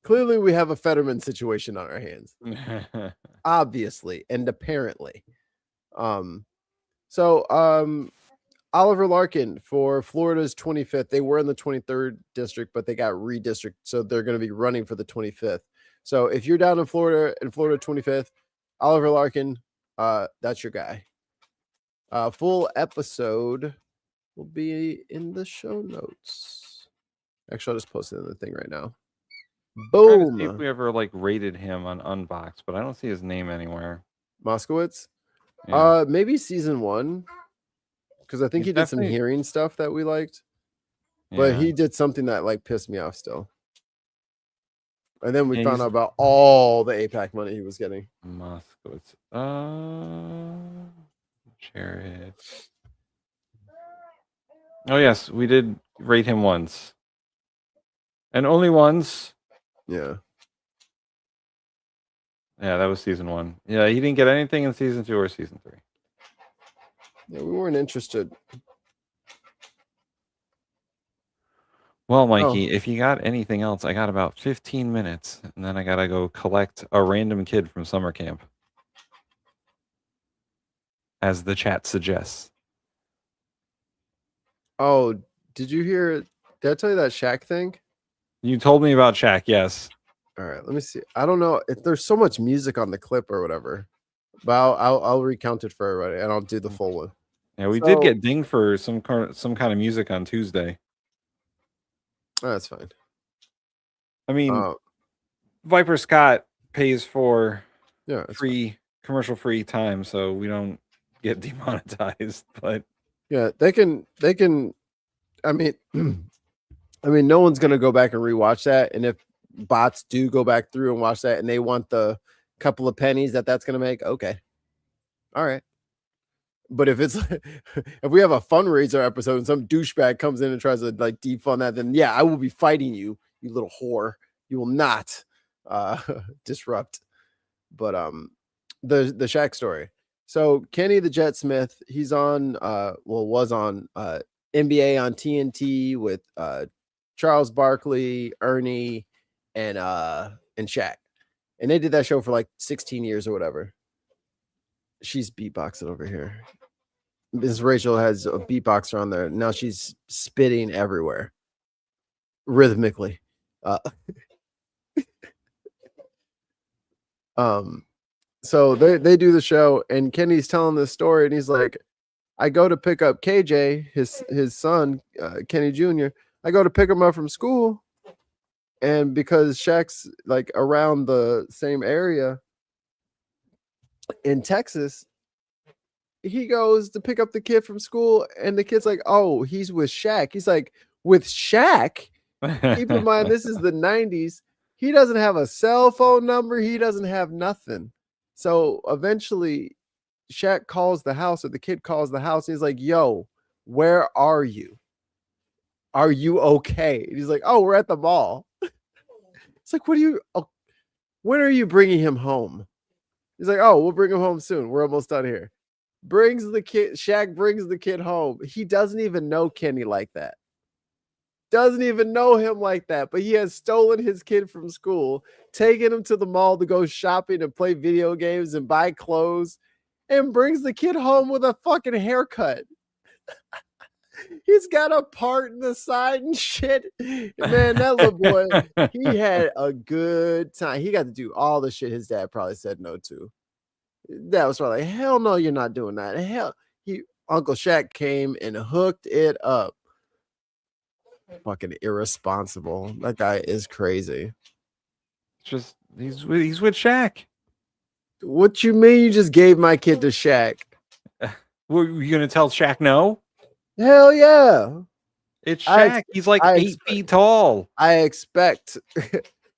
Clearly we have a Fetterman situation on our hands. Obviously and apparently. Oliver Larkin for Florida's 25th. They were in the 23rd district, but they got redistricted, so they're going to be running for the 25th. So if you're down in Florida 25th, Oliver Larkin, that's your guy. Full episode will be in the show notes. Actually, I'll just post it in the thing right now. Boom. See if we ever like rated him on Unboxed, but I don't see his name anywhere. Moskowitz? Yeah. Maybe season 1. Because I think he did some hearing stuff that we liked. But he did something that like pissed me off still. And then we found out about all the APAC money he was getting. Moskowitz. Jared. Oh yes, we did rate him once. And only once. Yeah. Yeah, that was season 1. Yeah, he didn't get anything in season 2 or season 3. Yeah, we weren't interested. Well, Mikey, if you got anything else, I got about 15 minutes, and then I gotta go collect a random kid from summer camp, as the chat suggests. Oh, did you hear? Did I tell you that Shaq thing? You told me about Shaq, yes. All right, let me see. I don't know if there's so much music on the clip or whatever, but I'll recount it for everybody, and I'll do the full one. Yeah, we did get dinged for some kind of music on Tuesday. Oh, that's fine. I mean, Viper Scott pays for free commercial-free time, so we don't get demonetized. But yeah, they can. I mean, no one's gonna go back and rewatch that, and if bots do go back through and watch that, and they want the couple of pennies that's gonna make, okay, all right. But if it's if we have a fundraiser episode and some douchebag comes in and tries to like defund that, then yeah, I will be fighting you, you little whore. You will not disrupt. But the Shaq story. So Kenny the Jet Smith, he's on was on NBA on TNT with Charles Barkley, Ernie, and Shaq. And they did that show for like 16 years or whatever. She's beatboxing over here. Miss Rachel has a beatboxer on there. Now she's spitting everywhere. Rhythmically. So they do the show, and Kenny's telling this story, and he's like, I go to pick up KJ, his son, Kenny Jr. I go to pick him up from school, and because Shaq's like around the same area in Texas, he goes to pick up the kid from school, and the kid's like, oh, he's with Shaq. He's like, with Shaq? Keep in mind, this is the 90s. He doesn't have a cell phone number. He doesn't have nothing. So eventually, Shaq calls the house, or the kid calls the house, and he's like, yo, where are you? Are you okay? And he's like, oh, we're at the mall. It's like, when are you bringing him home? He's like, oh, we'll bring him home soon. We're almost done here. Shaq brings the kid home. He doesn't even know Kenny like that. Doesn't even know him like that. But he has stolen his kid from school, taken him to the mall to go shopping and play video games and buy clothes, and brings the kid home with a fucking haircut. He's got a part in the side and shit. Man, that little boy, he had a good time. He got to do all the shit his dad probably said no to. That was probably, hell no, you're not doing that. Hell, Uncle Shaq came and hooked it up. Fucking irresponsible. That guy is crazy. Just he's with Shaq. What you mean? You just gave my kid to Shaq? Were you gonna tell Shaq no? Hell yeah! It's Shaq. He's like 8 feet tall. I expect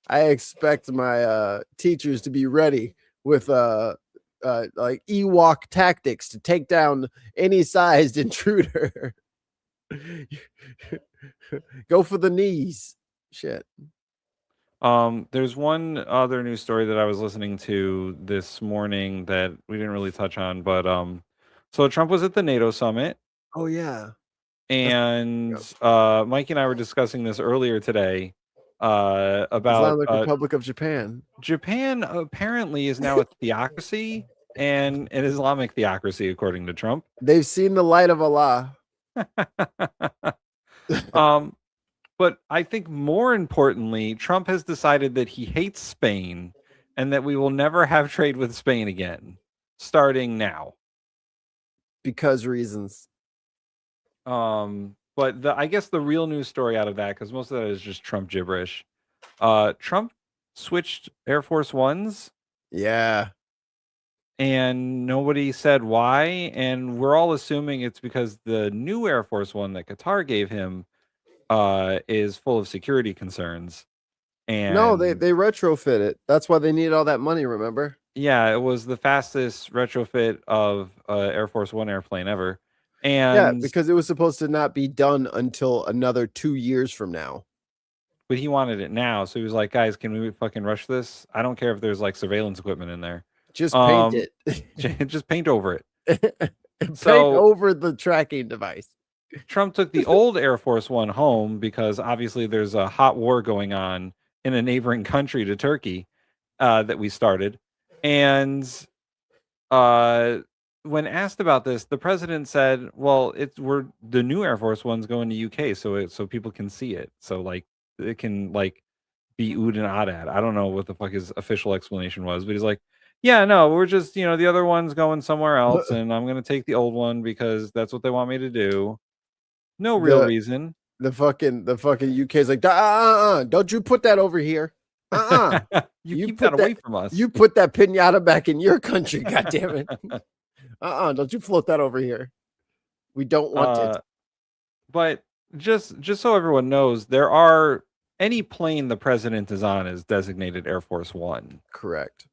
my teachers to be ready with like Ewok tactics to take down any sized intruder. Go for the knees. Shit. There's one other news story that I was listening to this morning that we didn't really touch on, but so Trump was at the NATO summit. Oh yeah. And Mike and I were discussing this earlier today about Islamic Republic of Japan. Japan apparently is now a theocracy and an Islamic theocracy, according to Trump. They've seen the light of Allah. But I think more importantly, Trump has decided that he hates Spain and that we will never have trade with Spain again, starting now. Because reasons. But I guess the real news story out of that, because most of that is just Trump gibberish. Trump switched Air Force Ones. Yeah. And nobody said why. And we're all assuming it's because the new Air Force One that Qatar gave him is full of security concerns. And no, they retrofit it. That's why they need all that money, remember? Yeah, it was the fastest retrofit of Air Force One airplane ever. And yeah, because it was supposed to not be done until another 2 years from now. But he wanted it now, so he was like, guys, can we fucking rush this? I don't care if there's like surveillance equipment in there. Just paint it. Just paint over it. Paint over the tracking device. Trump took the old Air Force One home because obviously there's a hot war going on in a neighboring country to Turkey that we started. And when asked about this, the president said, well, we're the new Air Force One's going to UK so people can see it. So like it can like be oohed and ahhed at. I don't know what the fuck his official explanation was, but he's like, yeah, no, we're just, the other one's going somewhere else and I'm going to take the old one because that's what they want me to do. No real reason. The fucking UK is like, don't you put that over here. You keep that away from us. You put that pinata back in your country, goddammit. Don't you float that over here. We don't want it. But just so everyone knows, any plane the president is on is designated Air Force One. Correct.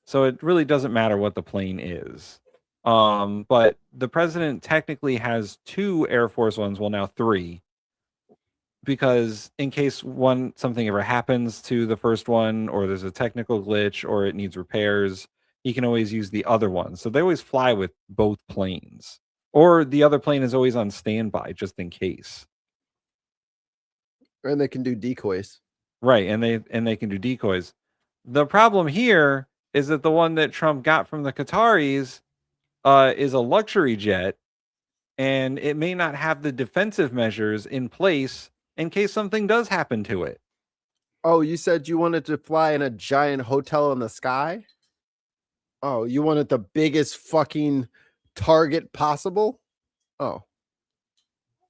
So it really doesn't matter what the plane is. But the president technically has 2 Air Force Ones, well now 3. Because in case something ever happens to the first one, or there's a technical glitch, or it needs repairs, he can always use the other one. So they always fly with both planes, or the other plane is always on standby just in case. And they can do decoys, right? And they can do decoys. The problem here is that the one that Trump got from the Qataris is a luxury jet, and it may not have the defensive measures in place in case something does happen to it. Oh, you said you wanted to fly in a giant hotel in the sky? Oh, you wanted the biggest fucking target possible? Oh.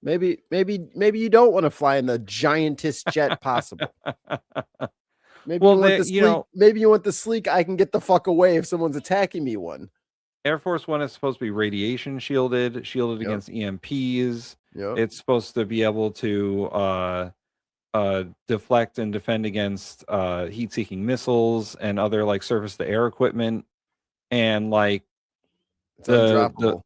Maybe you don't want to fly in the giantest jet possible. Maybe you want the sleek I can get the fuck away if someone's attacking me one. Air Force One is supposed to be radiation shielded against EMPs. Yep. It's supposed to be able to deflect and defend against heat-seeking missiles and other like surface-to-air equipment. And like the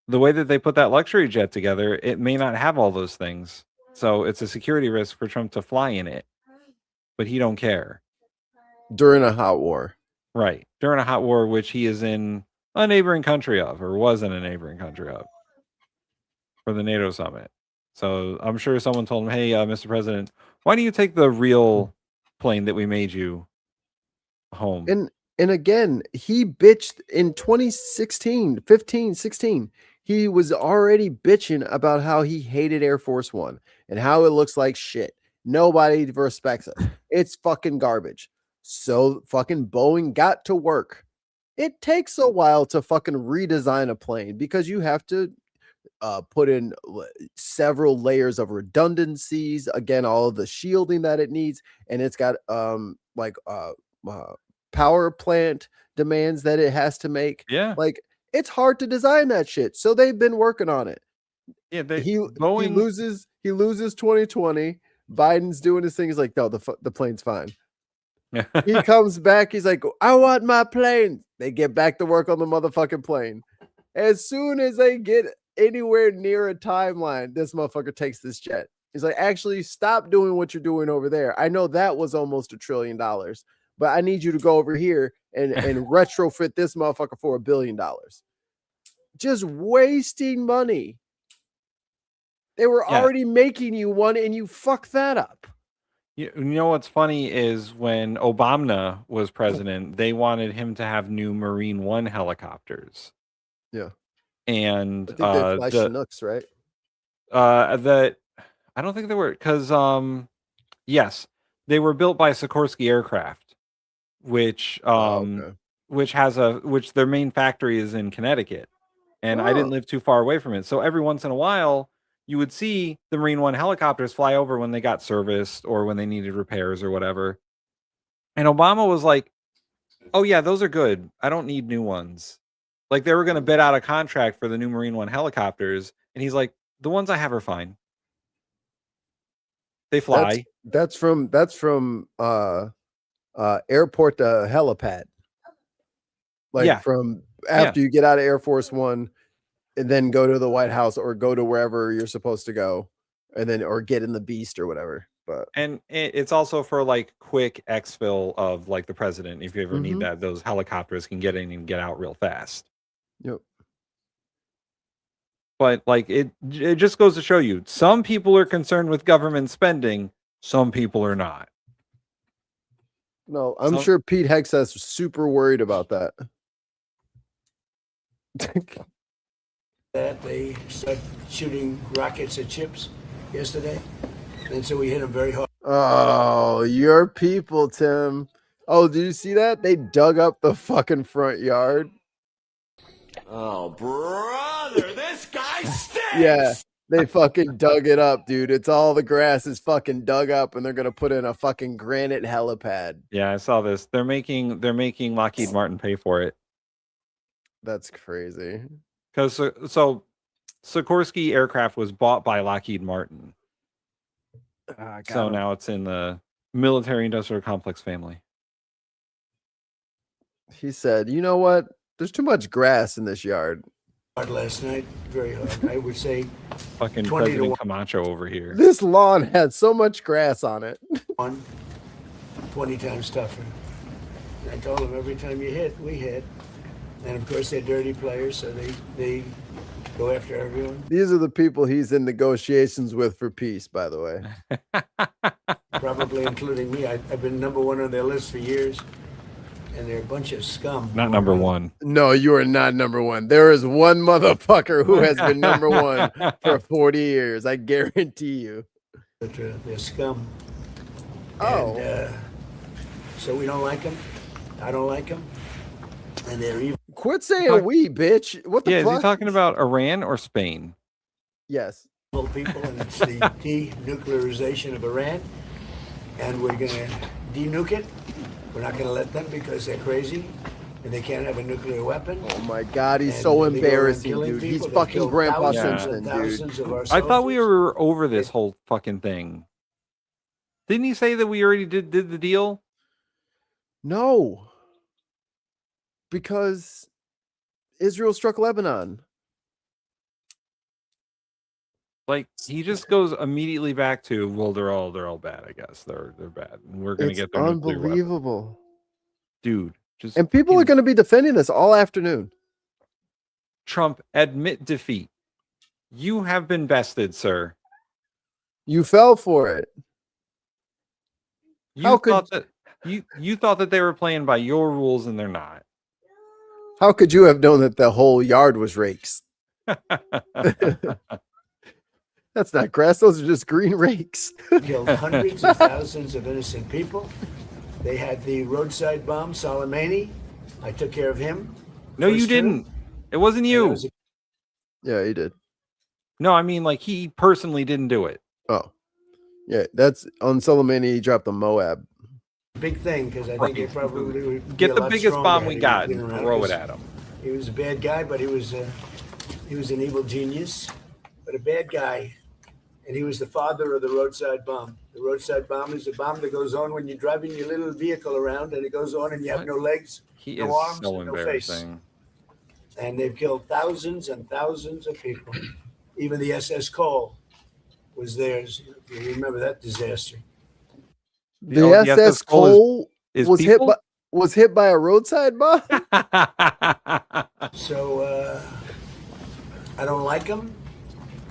way that they put that luxury jet together, it may not have all those things. So it's a security risk for Trump to fly in it. But he don't care. During a hot war. Right. During a hot war, which he is in a neighboring country of, or was in a neighboring country of, for the NATO summit. So I'm sure someone told him, hey, Mr. President, why don't you take the real plane that we made you home? And again, he bitched in 2016, 15, 16. He was already bitching about how he hated Air Force One and how it looks like shit. Nobody respects us. It's fucking garbage. So fucking Boeing got to work. It takes a while to fucking redesign a plane because you have to put in several layers of redundancies. Again, all of the shielding that it needs. And it's got power plant demands that it has to make. Yeah. Like it's hard to design that shit. So they've been working on it. Yeah. He loses 2020. Biden's doing his thing. He's like, no, the plane's fine. He comes back. He's like, I want my plane. They get back to work on the motherfucking plane. As soon as they get anywhere near a timeline, this motherfucker takes this jet. He's like, actually, stop doing what you're doing over there. I know that was almost $1 trillion, but I need you to go over here and retrofit this motherfucker for $1 billion. Just wasting money. They were already making you one, and you fucked that up. You know what's funny is when Obama was president, they wanted him to have new Marine One helicopters. Yeah. And I think they fly Chinooks, right? That I don't think they were, because yes, they were built by Sikorsky Aircraft, which which their main factory is in Connecticut, and I didn't live too far away from it. So every once in a while, you would see the Marine One helicopters fly over when they got serviced or when they needed repairs or whatever. And Obama was like, "Oh yeah, those are good. I don't need new ones." Like they were going to bid out a contract for the new Marine One helicopters, and he's like, "The ones I have are fine. They fly." That's from airport to helipad. Like from after you get out of Air Force One, and then go to the White House or go to wherever you're supposed to go, and then or get in the Beast or whatever. But and it's also for like quick exfil of like the president. If you ever need that, those helicopters can get in and get out real fast. Yep. But like it just goes to show you, some people are concerned with government spending, some people are not. No, I'm sure Pete Hegseth is super worried about that. That they started shooting rockets at ships yesterday, and so we hit them very hard. Oh, your people, Tim. Oh, did you see that? They dug up the fucking front yard. Oh, brother, this guy stinks. Yeah, they fucking dug it up, dude. It's all the grass is fucking dug up, and they're gonna put in a fucking granite helipad. Yeah, I saw this. They're making Lockheed Martin pay for it. That's crazy. Because so Sikorsky Aircraft was bought by Lockheed Martin. So now it's in the military industrial complex family. He said, you know what? There's too much grass in this yard. Last night, very hard. I would say fucking President Camacho over here. This lawn had so much grass on it. 20 times tougher. And I told them every time you hit, we hit. And of course, they're dirty players, so they go after everyone. These are the people he's in negotiations with for peace, by the way. Probably including me. I've been #1 on their list for years. And they're a bunch of scum. Not #1. No, you are not #1. There is one motherfucker who has been #1 for 40 years. I guarantee you. But they're scum. Oh. And, so we don't like them. I don't like them. And they're evil. Quit saying we, bitch. What the fuck? Is he talking about Iran or Spain? Yes. People, and it's the denuclearization of Iran. And we're going to denuke it. We're not going to let them because they're crazy and they can't have a nuclear weapon. Oh my God, he's so embarrassing, dude. He's fucking Grandpa Simpson, dude. I thought we were over this whole fucking thing. Didn't he say that we already did the deal? No. Because Israel struck Lebanon. Like he just goes immediately back to, well, they're all bad. I guess they're bad, and we're gonna get their nuclear weapon. Unbelievable, dude. Just and people are going to be defending us all afternoon. Trump, admit defeat. You have been bested, sir. You fell for it. You thought that they were playing by your rules, and they're not. How could you have known that the whole yard was rakes? That's not grass. Those are just green rakes. Killed hundreds of thousands of innocent people. They had the roadside bomb, Soleimani. I took care of him. No, you didn't. It wasn't you. Yeah, he did. No, I mean, like, he personally didn't do it. Oh. Yeah, that's on Soleimani. He dropped the Moab. Big thing, because I think he probably would get the biggest bomb we got and throw it at him. He was a bad guy, but he was an evil genius. But a bad guy and he was the father of the roadside bomb. The roadside bomb is a bomb that goes on when you're driving your little vehicle around, and it goes on and you have no legs, no arms, so and no face. embarrassing. And they've killed thousands and thousands of people. Even the SS Cole was theirs. You remember that disaster? The SS Cole was hit by a roadside bomb. So I don't like him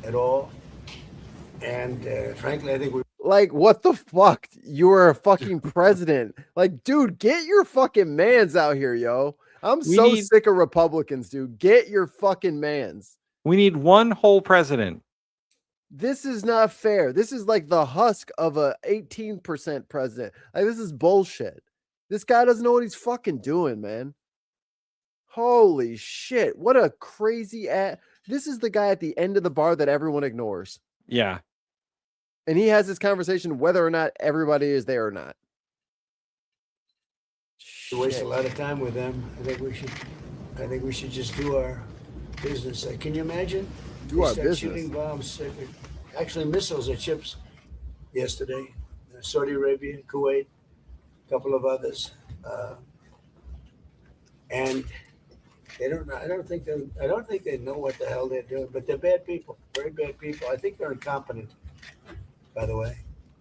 at all. And frankly, I think we like, what the fuck? You're a fucking president. Like, dude, get your fucking mans out here, yo. I'm sick of Republicans, dude. Get your fucking mans. We need one whole president. This is not fair. This is like the husk of a 18% president. Like, this is bullshit. This guy doesn't know what he's fucking doing, man. Holy shit. What a crazy ass. This is the guy at the end of the bar that everyone ignores. Yeah. And he has this conversation whether or not everybody is there or not. waste a lot of time with them. I think we should just do our business. Can you imagine? Do our business. Shooting bombs, actually missiles at ships yesterday. Saudi Arabia, Kuwait, a couple of others, and they don't. I don't think they know what the hell they're doing. But they're bad people, very bad people. I think they're incompetent. By the way,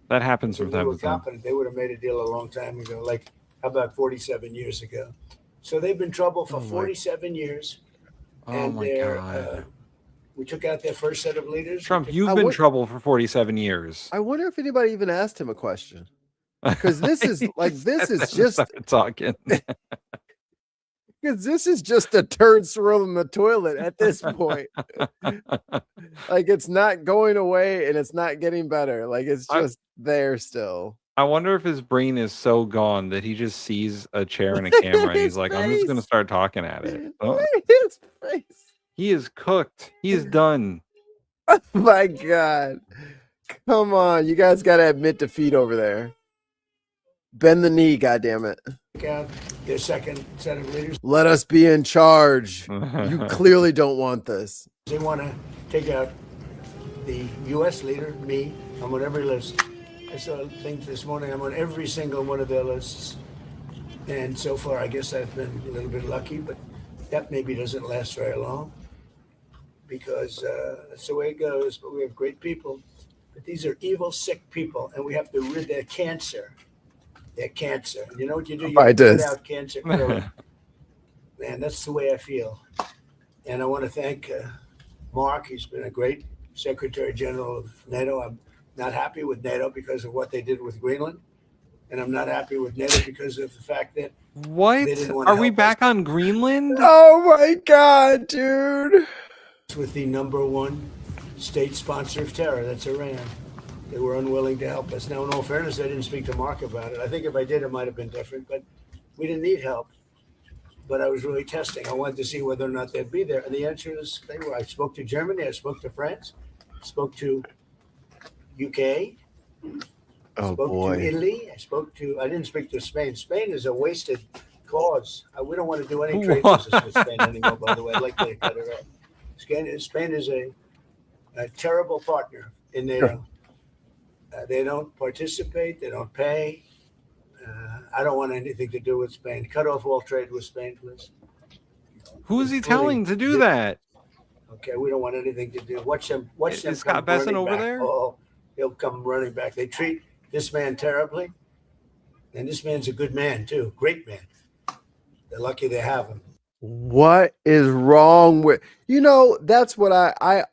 that happens from time to time. Competent, they would have made a deal a long time ago. Like, how about 47 years ago? So they've been in trouble for 47 years. Oh my God. We took out their first set of leaders. Trump, you've been in trouble for 47 years. I wonder if anybody even asked him a question. Because this is like, this is just talking. Because this is just a turd swirling the toilet at this point. Like, it's not going away and it's not getting better. Like, it's just there still. I wonder if his brain is so gone that he just sees a chair and a camera and he's like, I'm just going to start talking at it. Oh. His face. He is cooked. He is done. Oh my God. Come on. You guys got to admit defeat over there. Bend the knee, goddammit. Their second set of leaders. Let us be in charge. You clearly don't want this. They want to take out the U.S. leader, me. I'm on every list. I saw a thing this morning. I'm on every single one of their lists. And so far, I guess I've been a little bit lucky, but that maybe doesn't last very long because that's the way it goes. But we have great people. But these are evil, sick people, and we have to rid their cancer. Their cancer. You know what you do? You rid out cancer. Man, that's the way I feel. And I want to thank Mark. He's been a great Secretary General of NATO. I'm not happy with NATO because of what they did with Greenland. And I'm not happy with NATO because of the fact that what? Are we back on Greenland? Oh my God, dude. With the #1 state sponsor of terror, that's Iran. They were unwilling to help us. Now, in all fairness, I didn't speak to Mark about it. I think if I did, it might have been different, but we didn't need help. But I was really testing. I wanted to see whether or not they'd be there. And the answer is they were. I spoke to Germany. I spoke to France. I spoke to UK. I spoke to Italy. I didn't speak to Spain. Spain is a wasted cause. We don't want to do any trade business with Spain anymore, by the way. I'd like to cut it off. Spain is a terrible partner in NATO. They don't participate. They don't pay. I don't want anything to do with Spain. Cut off all trade with Spain, please. Who is he telling to do that? Okay, we don't want anything to do. Watch them. Is Scott Besson over there? Oh, he'll come running back. They treat this man terribly, and this man's a good man too. Great man. They're lucky they have him. What is wrong with that's what I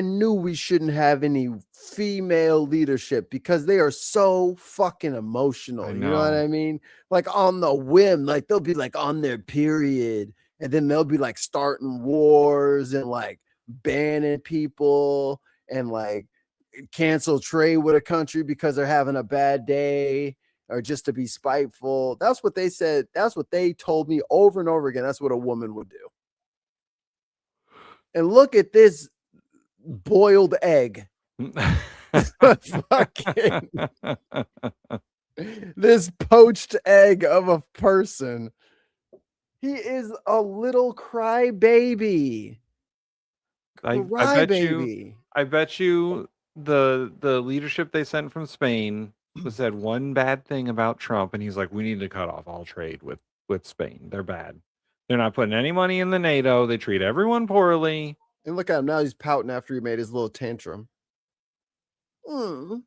knew we shouldn't have any female leadership because they are so fucking emotional. You know what I mean? Like on the whim, like they'll be like on their period and then they'll be like starting wars and like banning people and like cancel trade with a country because they're having a bad day or just to be spiteful. That's what they said. That's what they told me over and over again. That's what a woman would do. And look at this boiled egg. Fucking this poached egg of a person. He is a little crybaby. I bet you the leadership they sent from Spain said one bad thing about Trump, and he's like, we need to cut off all trade with Spain. They're bad. They're not putting any money in the NATO. They treat everyone poorly. And look at him now. He's pouting after he made his little tantrum. Oh,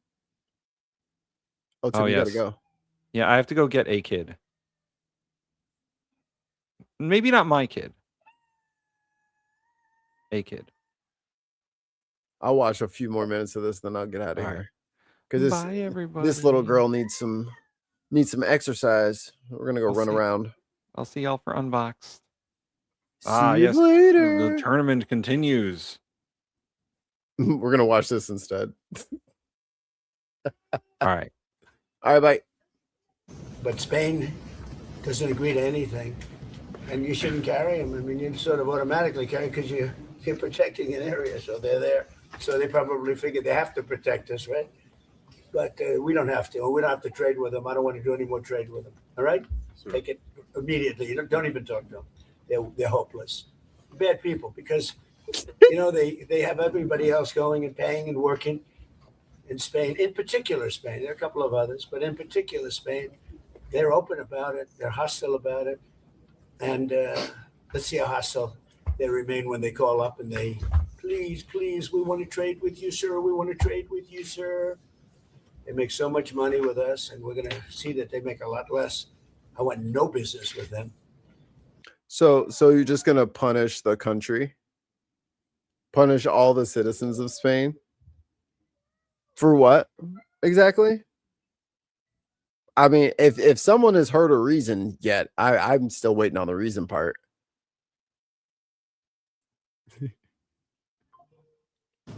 Tim, you gotta go. Yeah, I have to go get a kid. Maybe not my kid. A kid. I'll watch a few more minutes of this, then I'll get out of here. Because this little girl needs some exercise. We're gonna go run around. I'll see y'all for Unboxed. See you later. The tournament continues. We're gonna watch this instead. All right. All right, bye. But Spain doesn't agree to anything, and you shouldn't carry them. I mean, you sort of automatically carry because you're protecting an area, so they're there. So they probably figure they have to protect us, right? But we don't have to. We don't have to trade with them. I don't want to do any more trade with them. All right? Sure. Take it immediately. You don't even talk to them. They're hopeless. Bad people because, they have everybody else going and paying and working in Spain. In particular, Spain. There are a couple of others, but in particular, Spain. They're open about it. They're hostile about it. And let's see how hostile they remain when they call up and they, please, we want to trade with you, sir. We want to trade with you, sir. They make so much money with us, and we're going to see that they make a lot less. I want no business with them. So you're just going to punish the country? Punish all the citizens of Spain? For what exactly? I mean, if someone has heard a reason yet, I'm still waiting on the reason part.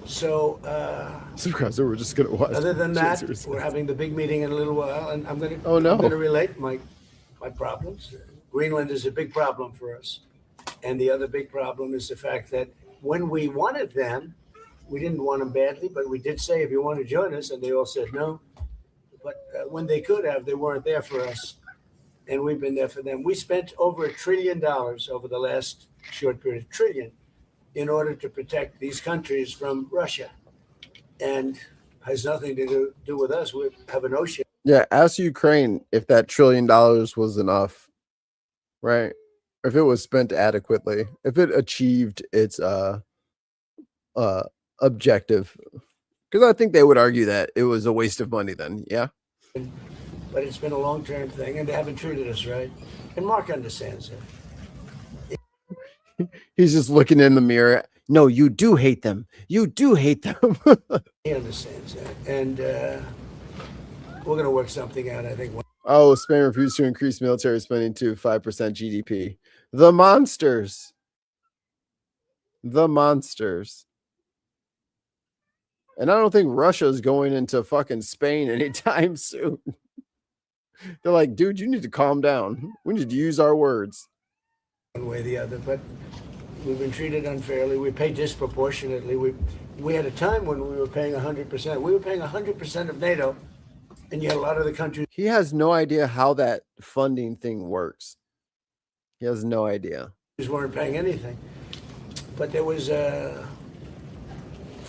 So we're just gonna watch. Other than that, we're having the big meeting in a little while, and I'm gonna relate my problems. Greenland is a big problem for us, and the other big problem is the fact that when we wanted them, we didn't want them badly, but we did say, if you want to join us, and they all said no. But when they could have, they weren't there for us, and we've been there for them. We spent over $1 trillion over the last short period, in order to protect these countries from Russia, and has nothing to do with us. We have an ocean. Yeah, ask Ukraine if that $1 trillion was enough, right? If it was spent adequately, if it achieved its objective, because I think they would argue that it was a waste of money then. Yeah, but it's been a long-term thing, and they haven't treated us right, and Mark understands that. He's just looking in the mirror. No, you do hate them. You do hate them. He understands that, and we're going to work something out, I think. Oh, Spain refused to increase military spending to 5% GDP. The monsters. The monsters. And I don't think Russia's going into fucking Spain anytime soon. They're like, dude, you need to calm down. We need to use our words. One way or the other, but we've been treated unfairly. We pay disproportionately. We had a time when we were paying 100%. We were paying 100% of NATO, and yet a lot of the countries. He has no idea how that funding thing works. He has no idea. Weren't paying anything, but there was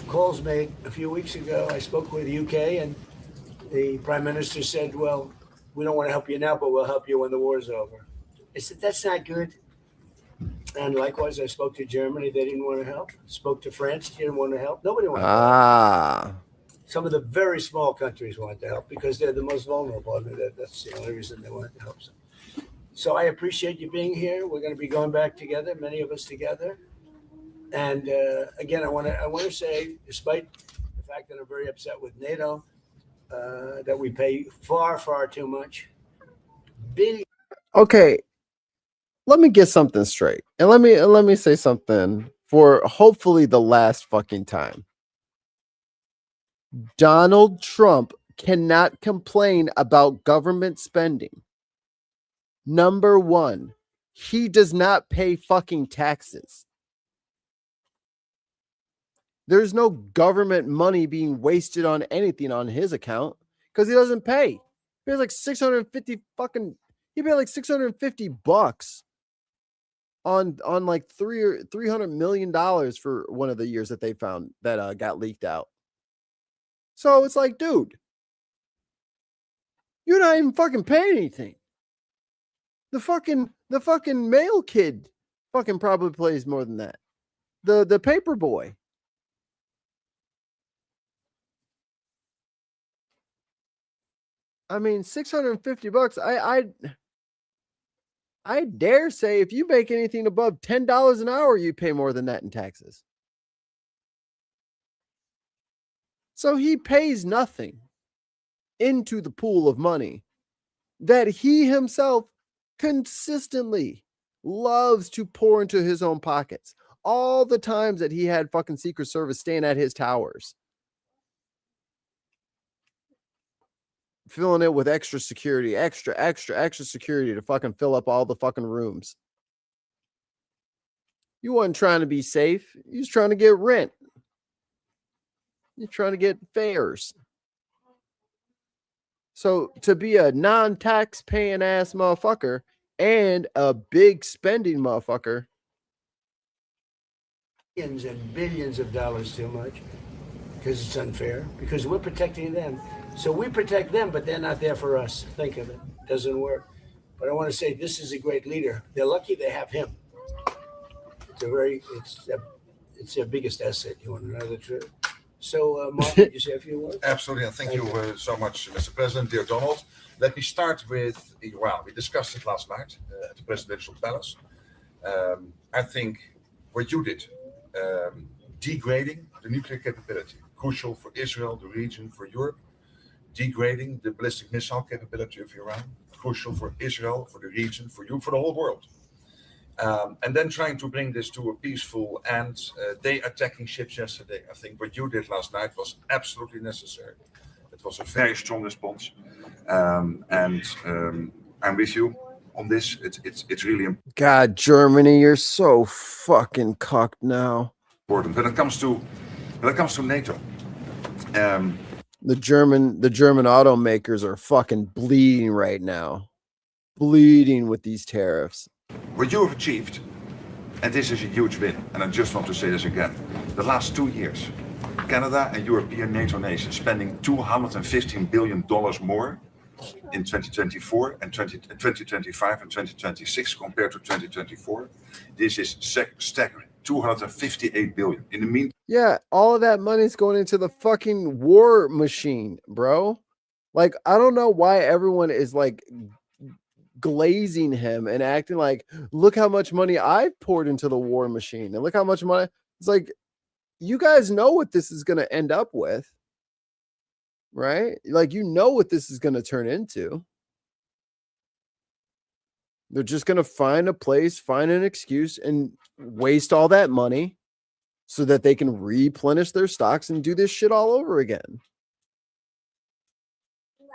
calls made a few weeks ago. I spoke with the UK, and the Prime Minister said, "Well, we don't want to help you now, but we'll help you when the war's over." I said, "That's not good." And likewise, I spoke to Germany. They didn't want to help. Spoke to France. They didn't want to help. Nobody wanted to help. Some of the very small countries wanted to help because they're the most vulnerable. I mean, that's the only reason they wanted to help. So I appreciate you being here. We're going to be going back together, many of us together. And again, I want to say, despite the fact that I'm very upset with NATO, that we pay far, far too much. Okay. Let me get something straight, and let me say something for hopefully the last fucking time. Donald Trump cannot complain about government spending. Number one, he does not pay fucking taxes. There's no government money being wasted on anything on his account because he doesn't pay. He pays like $650 fucking. He paid like $650 on like $300 million for one of the years that they found that got leaked out. So it's like, dude, you're not even fucking paying anything. The fucking male kid fucking probably plays more than that. The paper boy. I mean, $650. I dare say if you make anything above $10 an hour, you pay more than that in taxes. So he pays nothing into the pool of money that he himself consistently loves to pour into his own pockets. All the times that he had fucking Secret Service staying at his towers, filling it with extra security, extra security to fucking fill up all the fucking rooms. You wasn't trying to be safe. You was trying to get rent. You're trying to get fares. So to be a non-tax paying ass motherfucker and a big spending motherfucker. Billions and billions of dollars too much because it's unfair, because we're protecting them. So we protect them, but they're not there for us. Think of it. Doesn't work. But I want to say this is a great leader. They're lucky they have him. It's their biggest asset. You want to know the truth? So, Mark, did you say a few words? Absolutely, and thank you so much, Mr. President, dear Donald. Let me start with Iran. We discussed it last night at the presidential palace. I think what you did, degrading the nuclear capability, crucial for Israel, the region, for Europe, degrading the ballistic missile capability of Iran, crucial for Israel, for the region, for you, for the whole world. And then trying to bring this to a peaceful end. They attacking ships yesterday. I think what you did last night was absolutely necessary. It was a very strong response. And I'm with you on this. It's really important. God, Germany, you're so fucking cocked now. When it comes to NATO, the German automakers are fucking bleeding right now, bleeding with these tariffs. What you have achieved, and this is a huge win, and I just want to say this again, the last 2 years, Canada and European NATO nations spending $215 billion more in 2024 and 2025 and 2026 compared to 2024. This is staggering. $258 billion. In the meantime, yeah, all of that money is going into the fucking war machine, bro. Like, I don't know why everyone is like glazing him and acting like, look how much money I've poured into the war machine and look how much money. It's like, you guys know what this is going to end up with, right? Like, you know what this is going to turn into. They're just going to find a place, find an excuse, and waste all that money so that they can replenish their stocks and do this shit all over again.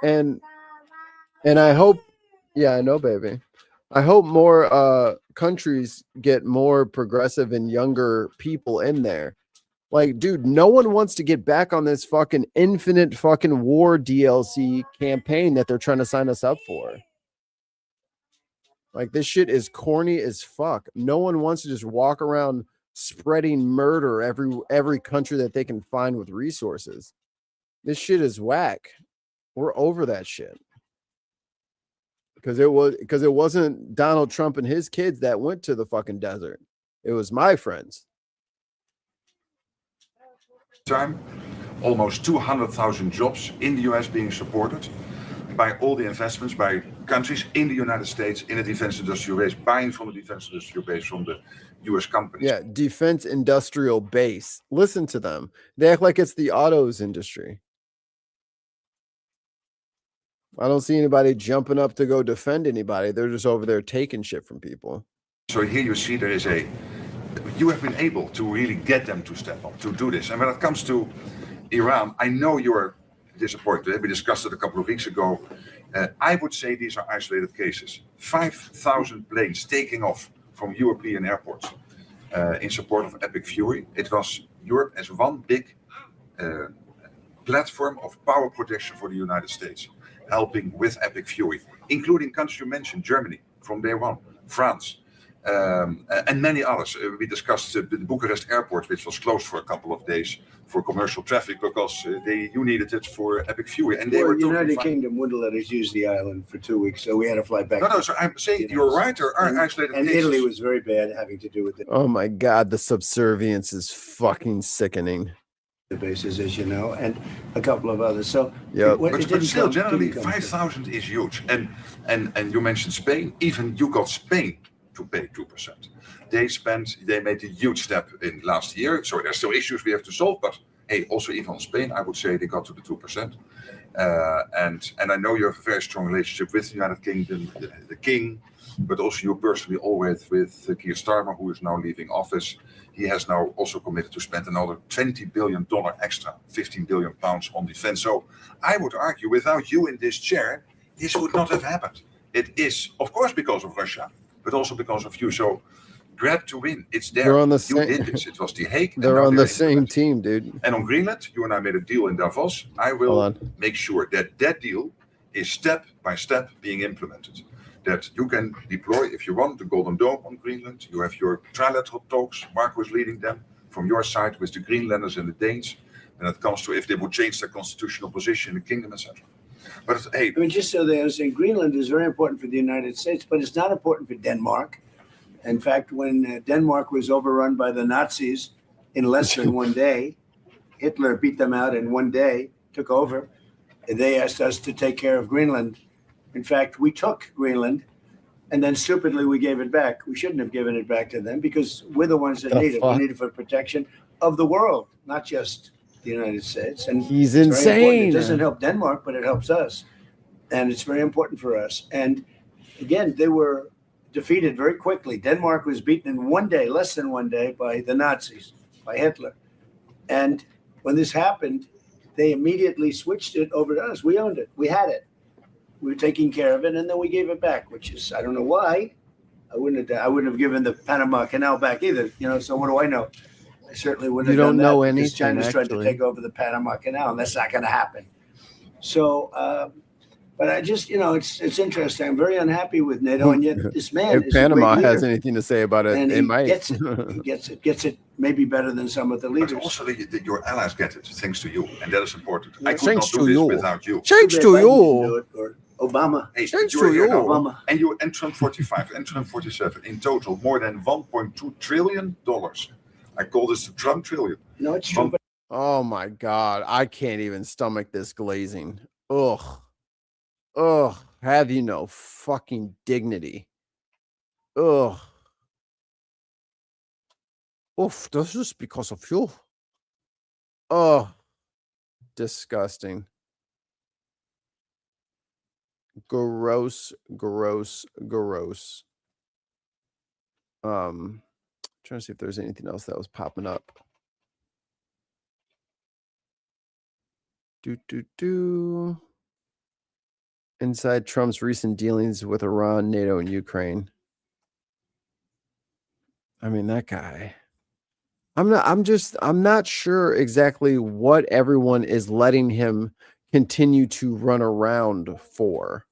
And I hope, yeah, I know, baby. I hope more countries get more progressive and younger people in there. Like, dude, no one wants to get back on this fucking infinite fucking war DLC campaign that they're trying to sign us up for. Like, this shit is corny as fuck. No one wants to just walk around spreading murder every country that they can find with resources. This shit is whack. We're over that shit. Because it wasn't Donald Trump and his kids that went to the fucking desert. It was my friends. time, almost 200,000 jobs in the US being supported by all the investments by countries in the United States in the defense industrial base, buying from the defense industrial base from the US companies. Yeah, defense industrial base. Listen to them. They act like it's the autos industry. I don't see anybody jumping up to go defend anybody. They're just over there taking shit from people. So here you see there is you have been able to really get them to step up, to do this. And when it comes to Iran, I know you're disappointed. We discussed it a couple of weeks ago. I would say these are isolated cases. 5,000 planes taking off from European airports in support of Epic Fury. It was Europe as one big platform of power projection for the United States, helping with Epic Fury, including countries you mentioned, Germany from day one, France, and many others. We discussed the Bucharest airport, which was closed for a couple of days for commercial traffic because you needed it for Epic Fury, and they were totally United fine. Kingdom wouldn't let us use the island for 2 weeks, so we had to fly back. No, so I'm saying you're right. There are isolated and cases. Italy was very bad, having to do with Oh my God, the subservience is fucking sickening. the bases, as you know, and a couple of others. So, Yep. But still, generally, 5,000 is huge. And you mentioned Spain. Even you got Spain to pay 2%. They made a huge step in last year. So there's still issues we have to solve. But hey, also even on Spain, I would say they got to the 2%. And I know you have a very strong relationship with the United Kingdom, the King, but also you personally always with Keir Starmer, who is now leaving office. He has now also committed to spend another $20 billion extra, 15 billion pounds on defense. So I would argue without you in this chair, this would not have happened. It is, of course, because of Russia, but also because of you. So grab to win. It's there. They're on the You same- did this. It was The Hague. and They're now on the they're same team, dude. And on Greenland, you and I made a deal in Davos. I Hold will on. make sure that that deal is step by step being implemented. That you can deploy, if you want, the Golden Dome on Greenland. You have your trilateral talks. Marco is leading them from your side with the Greenlanders and the Danes. When it comes to if they would change their constitutional position in the kingdom, etc. But hey, I mean, just so they understand, Greenland is very important for the United States, but it's not important for Denmark. In fact, when Denmark was overrun by the Nazis in less than 1 day, Hitler beat them out in 1 day, took over, and they asked us to take care of Greenland. In fact, we took Greenland, and then stupidly we gave it back. We shouldn't have given it back to them because we're the ones that The need it. fuck? We need it for protection of the world, not just the United States. And He's it's very important. insane. It doesn't help Denmark, but it helps us. And it's very important for us. And again, they were defeated very quickly. Denmark was beaten in 1 day, less than 1 day, by the Nazis, by Hitler. And when this happened, they immediately switched it over to us. We owned it. We had it. We were taking care of it, and then we gave it back, which is, I don't know why. I wouldn't have given the Panama Canal back either. So what do I know? I certainly wouldn't You have done don't know that because anything, China's tried to actually. take over the Panama Canal, and that's not going to happen. So, but I just, it's interesting. I'm very unhappy with NATO, and yet this man If is a Panama great has leader, anything to say about it, and it he might. gets it. Gets it maybe better than some of the leaders. but also your allies get it thanks to you, and that is important. I could Thanks not to do this you. without you. Thanks Too to bad Biden didn't you. do it, or Obama. Hey, Thanks you're to here you. now, Obama. and you and Trump 45 and Trump 47 in total more than $1.2 trillion. I call this the Trump trillion. No, it's true. But Oh my God, I can't even stomach this glazing. Ugh. Ugh. Have you no fucking dignity? Ugh. Oof, this is because of you. Oh, disgusting. Gross, gross, gross. Trying to see if there's anything else that was popping up. Inside Trump's recent dealings with Iran, NATO, and Ukraine. I mean, that guy. I'm not sure exactly what everyone is letting him continue to run around for.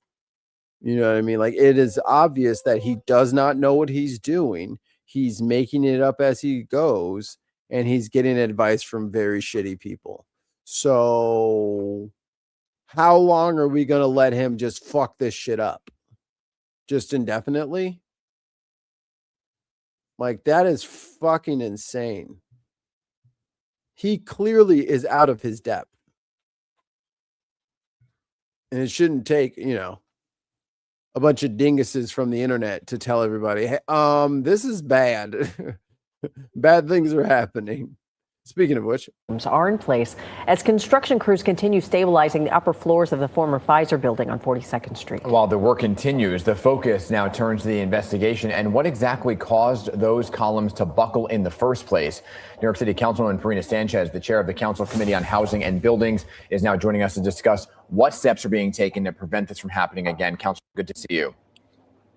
You know what I mean? Like, it is obvious that he does not know what he's doing. He's making it up as he goes, and he's getting advice from very shitty people. So how long are we going to let him just fuck this shit up? Just indefinitely? Like, that is fucking insane. He clearly is out of his depth. And it shouldn't take, a bunch of dinguses from the internet to tell everybody, hey, this is bad. Bad things are happening. Speaking of which, are in place as construction crews continue stabilizing the upper floors of the former Pfizer building on 42nd Street. While the work continues, the focus now turns to the investigation and what exactly caused those columns to buckle in the first place. New York City Councilwoman Farina Sanchez, the chair of the Council Committee on Housing and Buildings, is now joining us to discuss what steps are being taken to prevent this from happening again. Councilor, good to see you.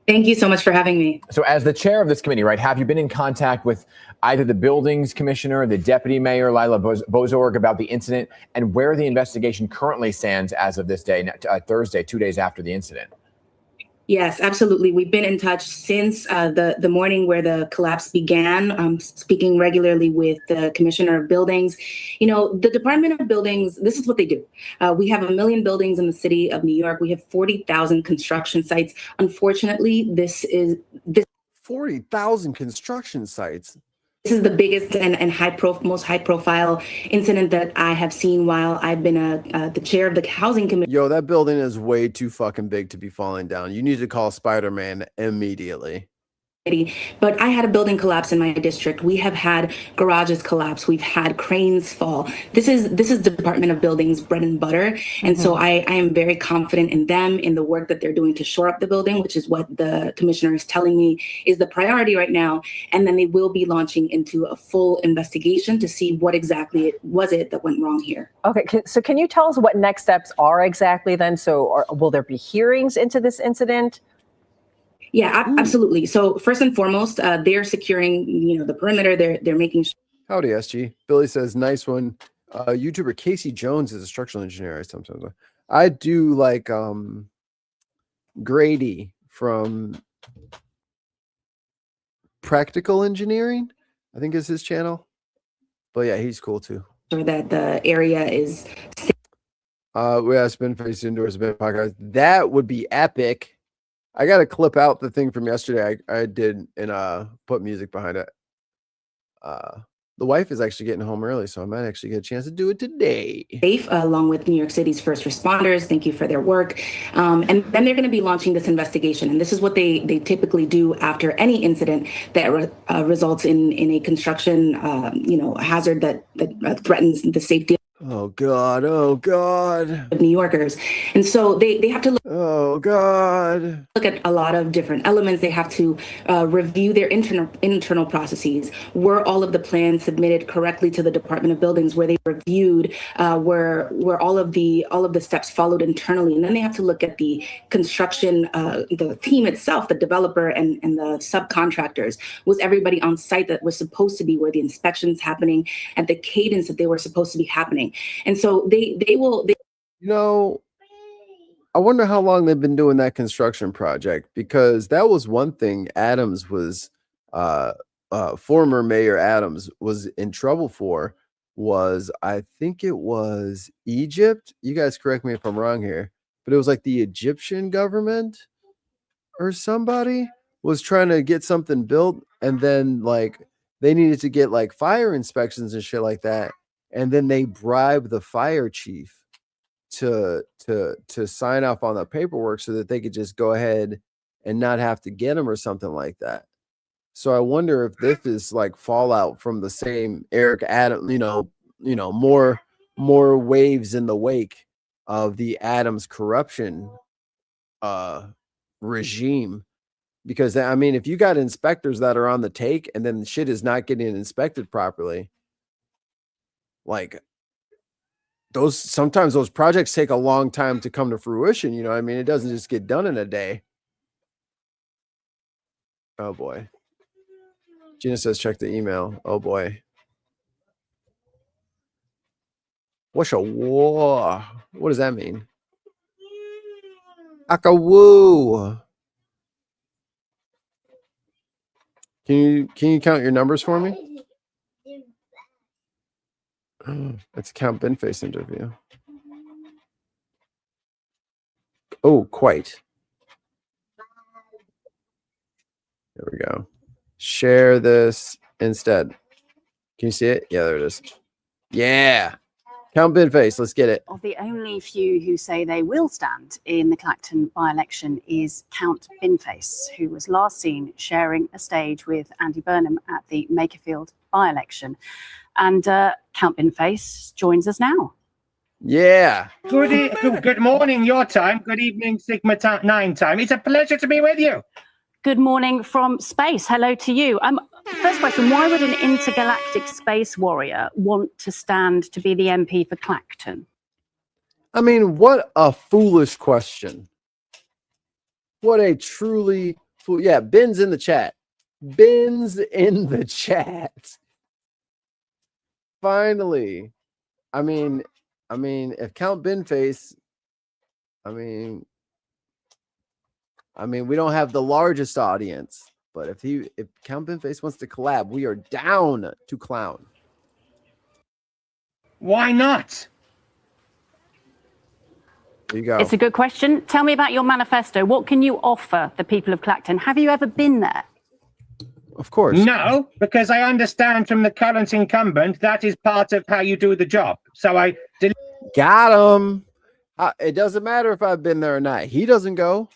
Thank you so much for having me. So as the chair of this committee, right, have you been in contact with either the buildings commissioner, the deputy mayor, Lila Bozorg, about the incident and where the investigation currently stands as of this day, Thursday, 2 days after the incident? Yes, absolutely. We've been in touch since the morning where the collapse began. Speaking regularly with the Commissioner of Buildings. You know, the Department of Buildings, this is what they do. We have 1 million buildings in the city of New York. We have 40,000 construction sites. Unfortunately, this 40,000 construction sites. This is the biggest and most high profile incident that I have seen while I've been the chair of the housing committee. Yo, that building is way too fucking big to be falling down. You need to call Spider-Man immediately. But I had a building collapse in my district. We have had garages collapse. We've had cranes fall. This is the Department of Buildings bread and butter. And so I am very confident in them, in the work that they're doing to shore up the building, which is what the commissioner is telling me is the priority right now. And then they will be launching into a full investigation to see what exactly was it that went wrong here. Okay, so can you tell us what next steps are exactly then? So will there be hearings into this incident? Yeah, absolutely. So first and foremost, they're securing, the perimeter. They're making sure. Howdy, SG. Billy says, nice one. YouTuber Casey Jones is a structural engineer. I do like Grady from Practical Engineering, I think is his channel. But yeah, he's cool too. So that the area is. Spin Face Indoors Event Podcast. That would be epic. I got to clip out the thing from yesterday. I did and put music behind it. The wife is actually getting home early, so I might actually get a chance to do it today. Safe, along with New York City's first responders. Thank you for their work. And then they're going to be launching this investigation. And this is what they typically do after any incident that results in a construction, hazard that threatens the safety. Oh God! Oh God! Of New Yorkers, and so they have to look. Oh God! Look at a lot of different elements. They have to review their internal processes. Were all of the plans submitted correctly to the Department of Buildings? Were they reviewed? Were all of the steps followed internally? And then they have to look at the construction, the team itself, the developer and the subcontractors. Was everybody on site that was supposed to be? Were the inspections happening at the cadence that they were supposed to be happening? And so they will. I wonder how long they've been doing that construction project, because that was one thing Adams was, former Mayor Adams was in trouble for, was I think it was Egypt. You guys correct me if I'm wrong here, but it was like the Egyptian government or somebody was trying to get something built, and then like they needed to get like fire inspections and shit like that. And then they bribed the fire chief to sign off on the paperwork so that they could just go ahead and not have to get him or something like that. So I wonder if this is like fallout from the same Eric Adams, more waves in the wake of the Adams corruption regime. Because I mean, if you got inspectors that are on the take and then shit is not getting inspected properly, like sometimes those projects take a long time to come to fruition. You know what I mean? It doesn't just get done in a day. Oh boy. Gina says, check the email. Oh boy. What's a war? What does that mean? Akawoo. Can you count your numbers for me? It's a Count Binface interview. Oh, quite. There we go. Share this instead. Can you see it? Yeah, there it is. Yeah. Count Binface. Let's get it. Of the only few who say they will stand in the Clacton by-election is Count Binface, who was last seen sharing a stage with Andy Burnham at the Makerfield by-election. And Count Binface joins us now. Yeah. Good morning, your time. Good evening, Sigma 9 time. It's a pleasure to be with you. Good morning from space. Hello to you. First question, why would an intergalactic space warrior want to stand to be the MP for Clacton? I mean, what a foolish question. What a truly fool. Yeah, Ben's in the chat. Ben's in the chat. Finally. I mean, if Count Binface, I I mean, we don't have the largest audience, but if Count Binface wants to collab, we are down to clown. Why not? There you go. It's a good question. Tell me about your manifesto. What can you offer the people of Clacton? Have you ever been there? Of course. No, because I understand from the current incumbent that is part of how you do the job. So I got him. It doesn't matter if I've been there or not. He doesn't go.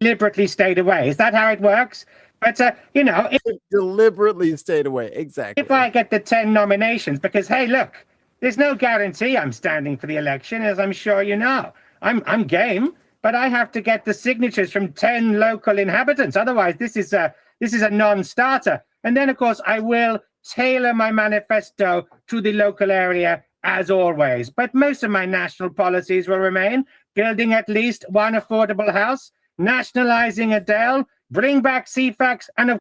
Deliberately stayed away. Is that how it works? But you know, deliberately stayed away. Exactly. If I get the 10 nominations, because hey, look, there's no guarantee I'm standing for the election, as I'm sure you know. I'm game, but I have to get the signatures from 10 local inhabitants. Otherwise, this is a non-starter. And then, of course, I will tailor my manifesto to the local area as always. But most of my national policies will remain: building at least one affordable house, nationalizing Adele, bring back CFAX, and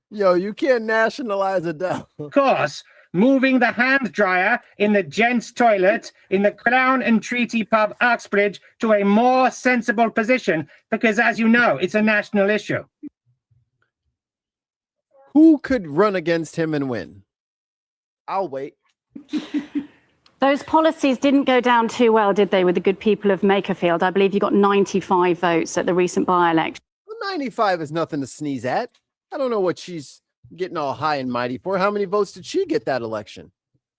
yo, you can't nationalize Adele. Of course, moving the hand dryer in the gents' toilet in the Crown and Treaty Pub, Uxbridge, to a more sensible position, because, as you know, it's a national issue. Who could run against him and win? I'll wait. Those policies didn't go down too well, did they, with the good people of Makerfield? I believe you got 95 votes at the recent by-election. Well, 95 is nothing to sneeze at. I don't know what she's getting all high and mighty for. How many votes did she get that election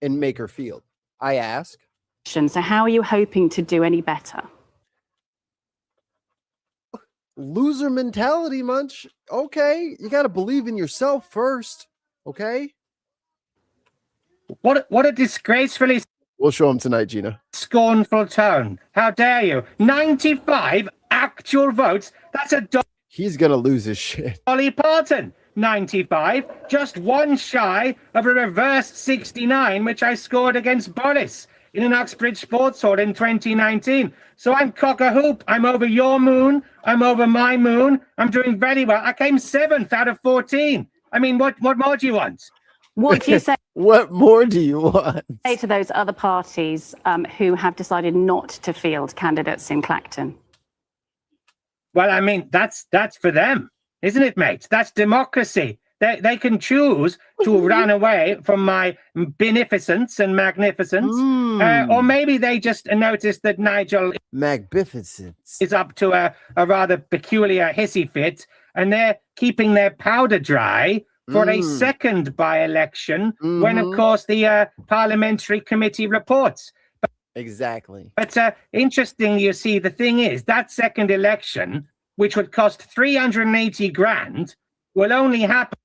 in Makerfield? I ask. So how are you hoping to do any better? Loser mentality, Munch. Okay, you got to believe in yourself first. Okay. What a disgracefully... We'll show him tonight, Gina. Scornful tone. How dare you? 95 actual votes. That's a... He's going to lose his shit. Dolly Parton. 95, just one shy of a reversed 69, which I scored against Boris in an Uxbridge sports hall in 2019. So I'm cock-a-hoop. I'm over your moon. I'm over my moon. I'm doing very well. I came 7th out of 14. I mean, what more do you want? What do you say? What more do you want? Say to those other parties who have decided not to field candidates in Clacton? Well, I mean, that's for them, isn't it, mate? That's democracy. They can choose to run away from my beneficence and magnificence, or maybe they just noticed that Nigel magnificence is up to a rather peculiar hissy fit, and they're keeping their powder dry for a second by-election when, of course, the parliamentary committee reports. Exactly. But interesting, you see, the thing is, that second election, which would cost 380 grand, will only happen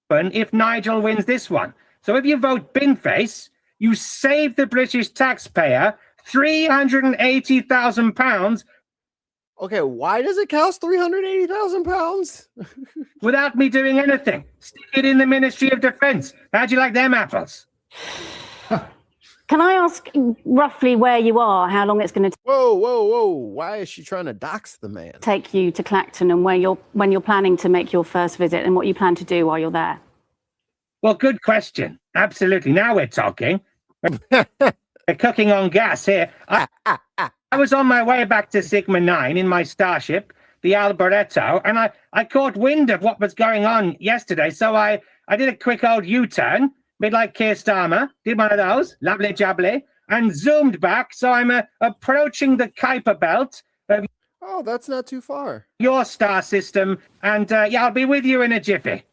if Nigel wins this one. So if you vote Binface, you save the British taxpayer £380,000. Okay, why does it cost £380,000? Without me doing anything. Stick it in the Ministry of Defence. How'd you like them apples? Can I ask roughly where you are, how long it's going to Whoa. Why is she trying to dox the man? Take you to Clacton, and when you're planning to make your first visit, and what you plan to do while you're there? Well, good question. Absolutely. Now we're talking. We're cooking on gas here. I was on my way back to Sigma 9 in my starship, the Alboreto, and I caught wind of what was going on yesterday, so I did a quick old U-turn, a bit like Keir Starmer, did one of those, lovely jubbly, and zoomed back, so I'm approaching the Kuiper belt of Oh, that's not too far. your star system, and yeah, I'll be with you in a jiffy.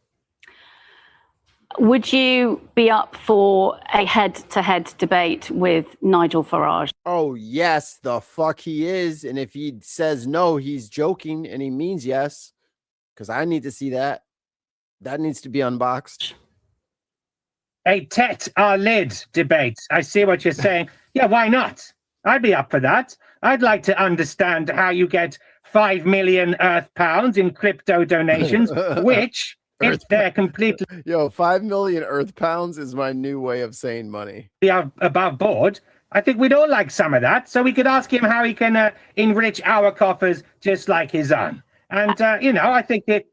Would you be up for a head-to-head debate with Nigel Farage? Oh, yes, the fuck he is. And if he says no, he's joking and he means yes. Because I need to see that. That needs to be unboxed. A tete our lid debate. I see what you're saying. Yeah, why not? I'd be up for that. I'd like to understand how you get 5 million Earth pounds in crypto donations, which... If they're completely 5 million Earth pounds is my new way of saying money. Above board, I think we'd all like some of that. So we could ask him how he can enrich our coffers just like his own. And, I think that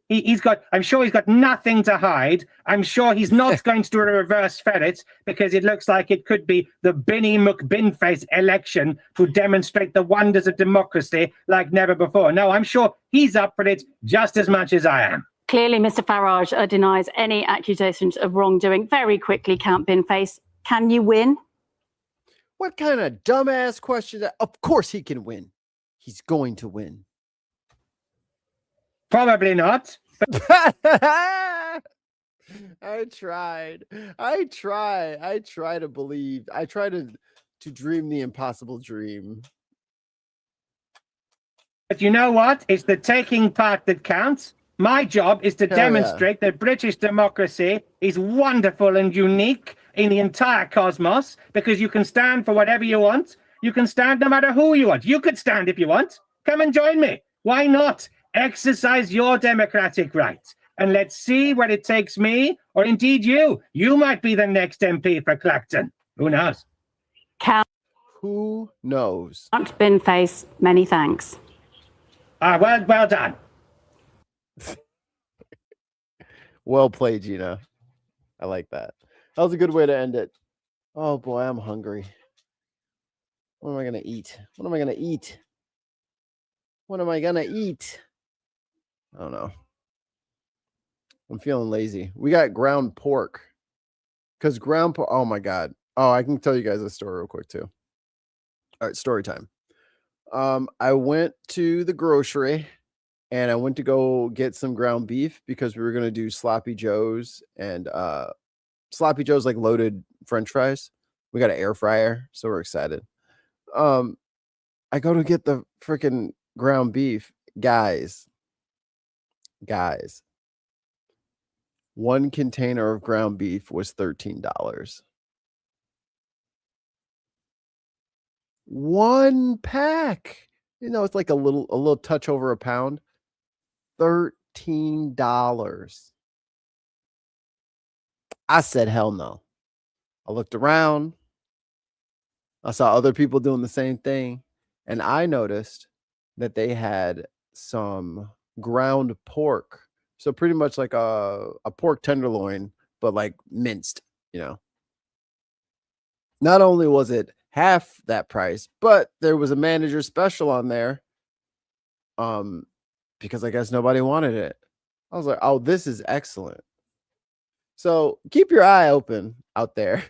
I'm sure he's got nothing to hide. I'm sure he's not going to do a reverse ferret because it looks like it could be the Binny McBinface election to demonstrate the wonders of democracy like never before. No, I'm sure he's up for it just as much as I am. Clearly, Mr. Farage denies any accusations of wrongdoing. Very quickly, Count Binface, can you win? What kind of dumbass question? Of course he can win. He's going to win. Probably not. I tried. I try to believe. I try to dream the impossible dream. But you know what? It's the taking part that counts. My job is to demonstrate that British democracy is wonderful and unique in the entire cosmos because you can stand for whatever you want. You can stand no matter who you want. You could stand if you want. Come and join me. Why not? Exercise your democratic right. And let's see where it takes me, or indeed you. You might be the next MP for Clacton. Who knows? Who knows? Count Binface, many thanks. Well done. Well played, Gina. I like that. That was a good way to end it. Oh boy, I'm hungry. What am I gonna eat? What am I gonna eat? What am I gonna eat? I don't know. I'm feeling lazy. We got ground pork. Because ground pork, oh my God. Oh, I can tell you guys a story real quick too. All right, story time. I went to the grocery and I went to go get some ground beef because we were gonna do sloppy joes and sloppy joes like loaded French fries. We got an air fryer, so we're excited. I go to get the freaking ground beef, guys. One container of ground beef was $13. One pack. It's like a little touch over a pound. $13. I said, hell no. I looked around. I saw other people doing the same thing. And I noticed that they had some ground pork. So pretty much like a pork tenderloin, but like minced, Not only was it half that price, but there was a manager special on there. Because I guess nobody wanted it. I was like, oh, this is excellent. So keep your eye open out there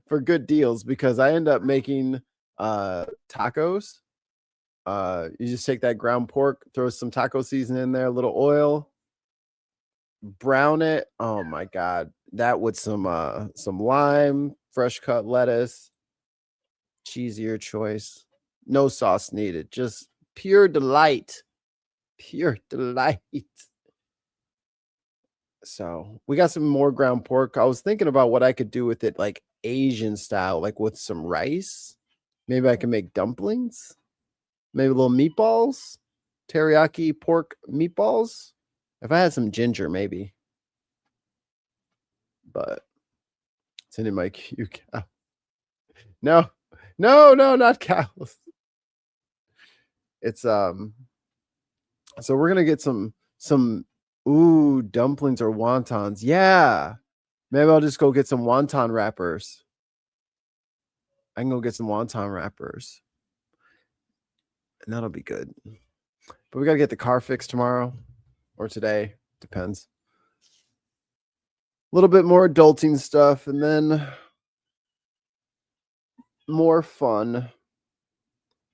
for good deals because I end up making tacos. You just take that ground pork, throw some taco seasoning in there, a little oil, brown it. Oh my God. That with some lime, fresh cut lettuce, cheese, your choice. No sauce needed. Just pure delight. Pure delight. So we got some more ground pork. I was thinking about what I could do with it, like Asian style, like with some rice. Maybe I can make dumplings. Maybe little meatballs, teriyaki pork meatballs. If I had some ginger, maybe. But it's in my cue cow. No, not cows. It's so we're gonna get some dumplings or wontons. Yeah. Maybe I'll just go get some wonton wrappers. I can go get some wonton wrappers. And that'll be good. But we got to get the car fixed tomorrow or today. Depends. A little bit more adulting stuff and then more fun.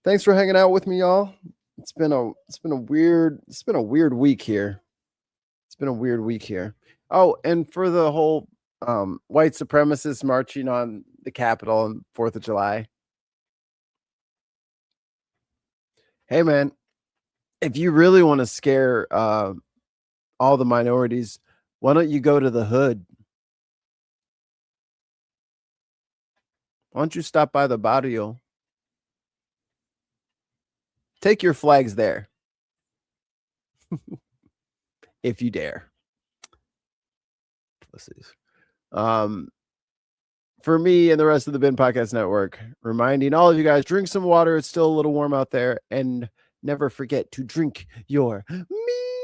Thanks for hanging out with me, y'all. It's been a weird week here. It's been a weird week here. Oh, and for the whole white supremacists marching on the Capitol on 4th of July. Hey, man, if you really want to scare all the minorities, why don't you go to the hood? Why don't you stop by the barrio? Take your flags there. If you dare. Pussies. For me and the rest of the Bin Podcast Network, reminding all of you guys, drink some water. It's still a little warm out there. And never forget to drink your meat.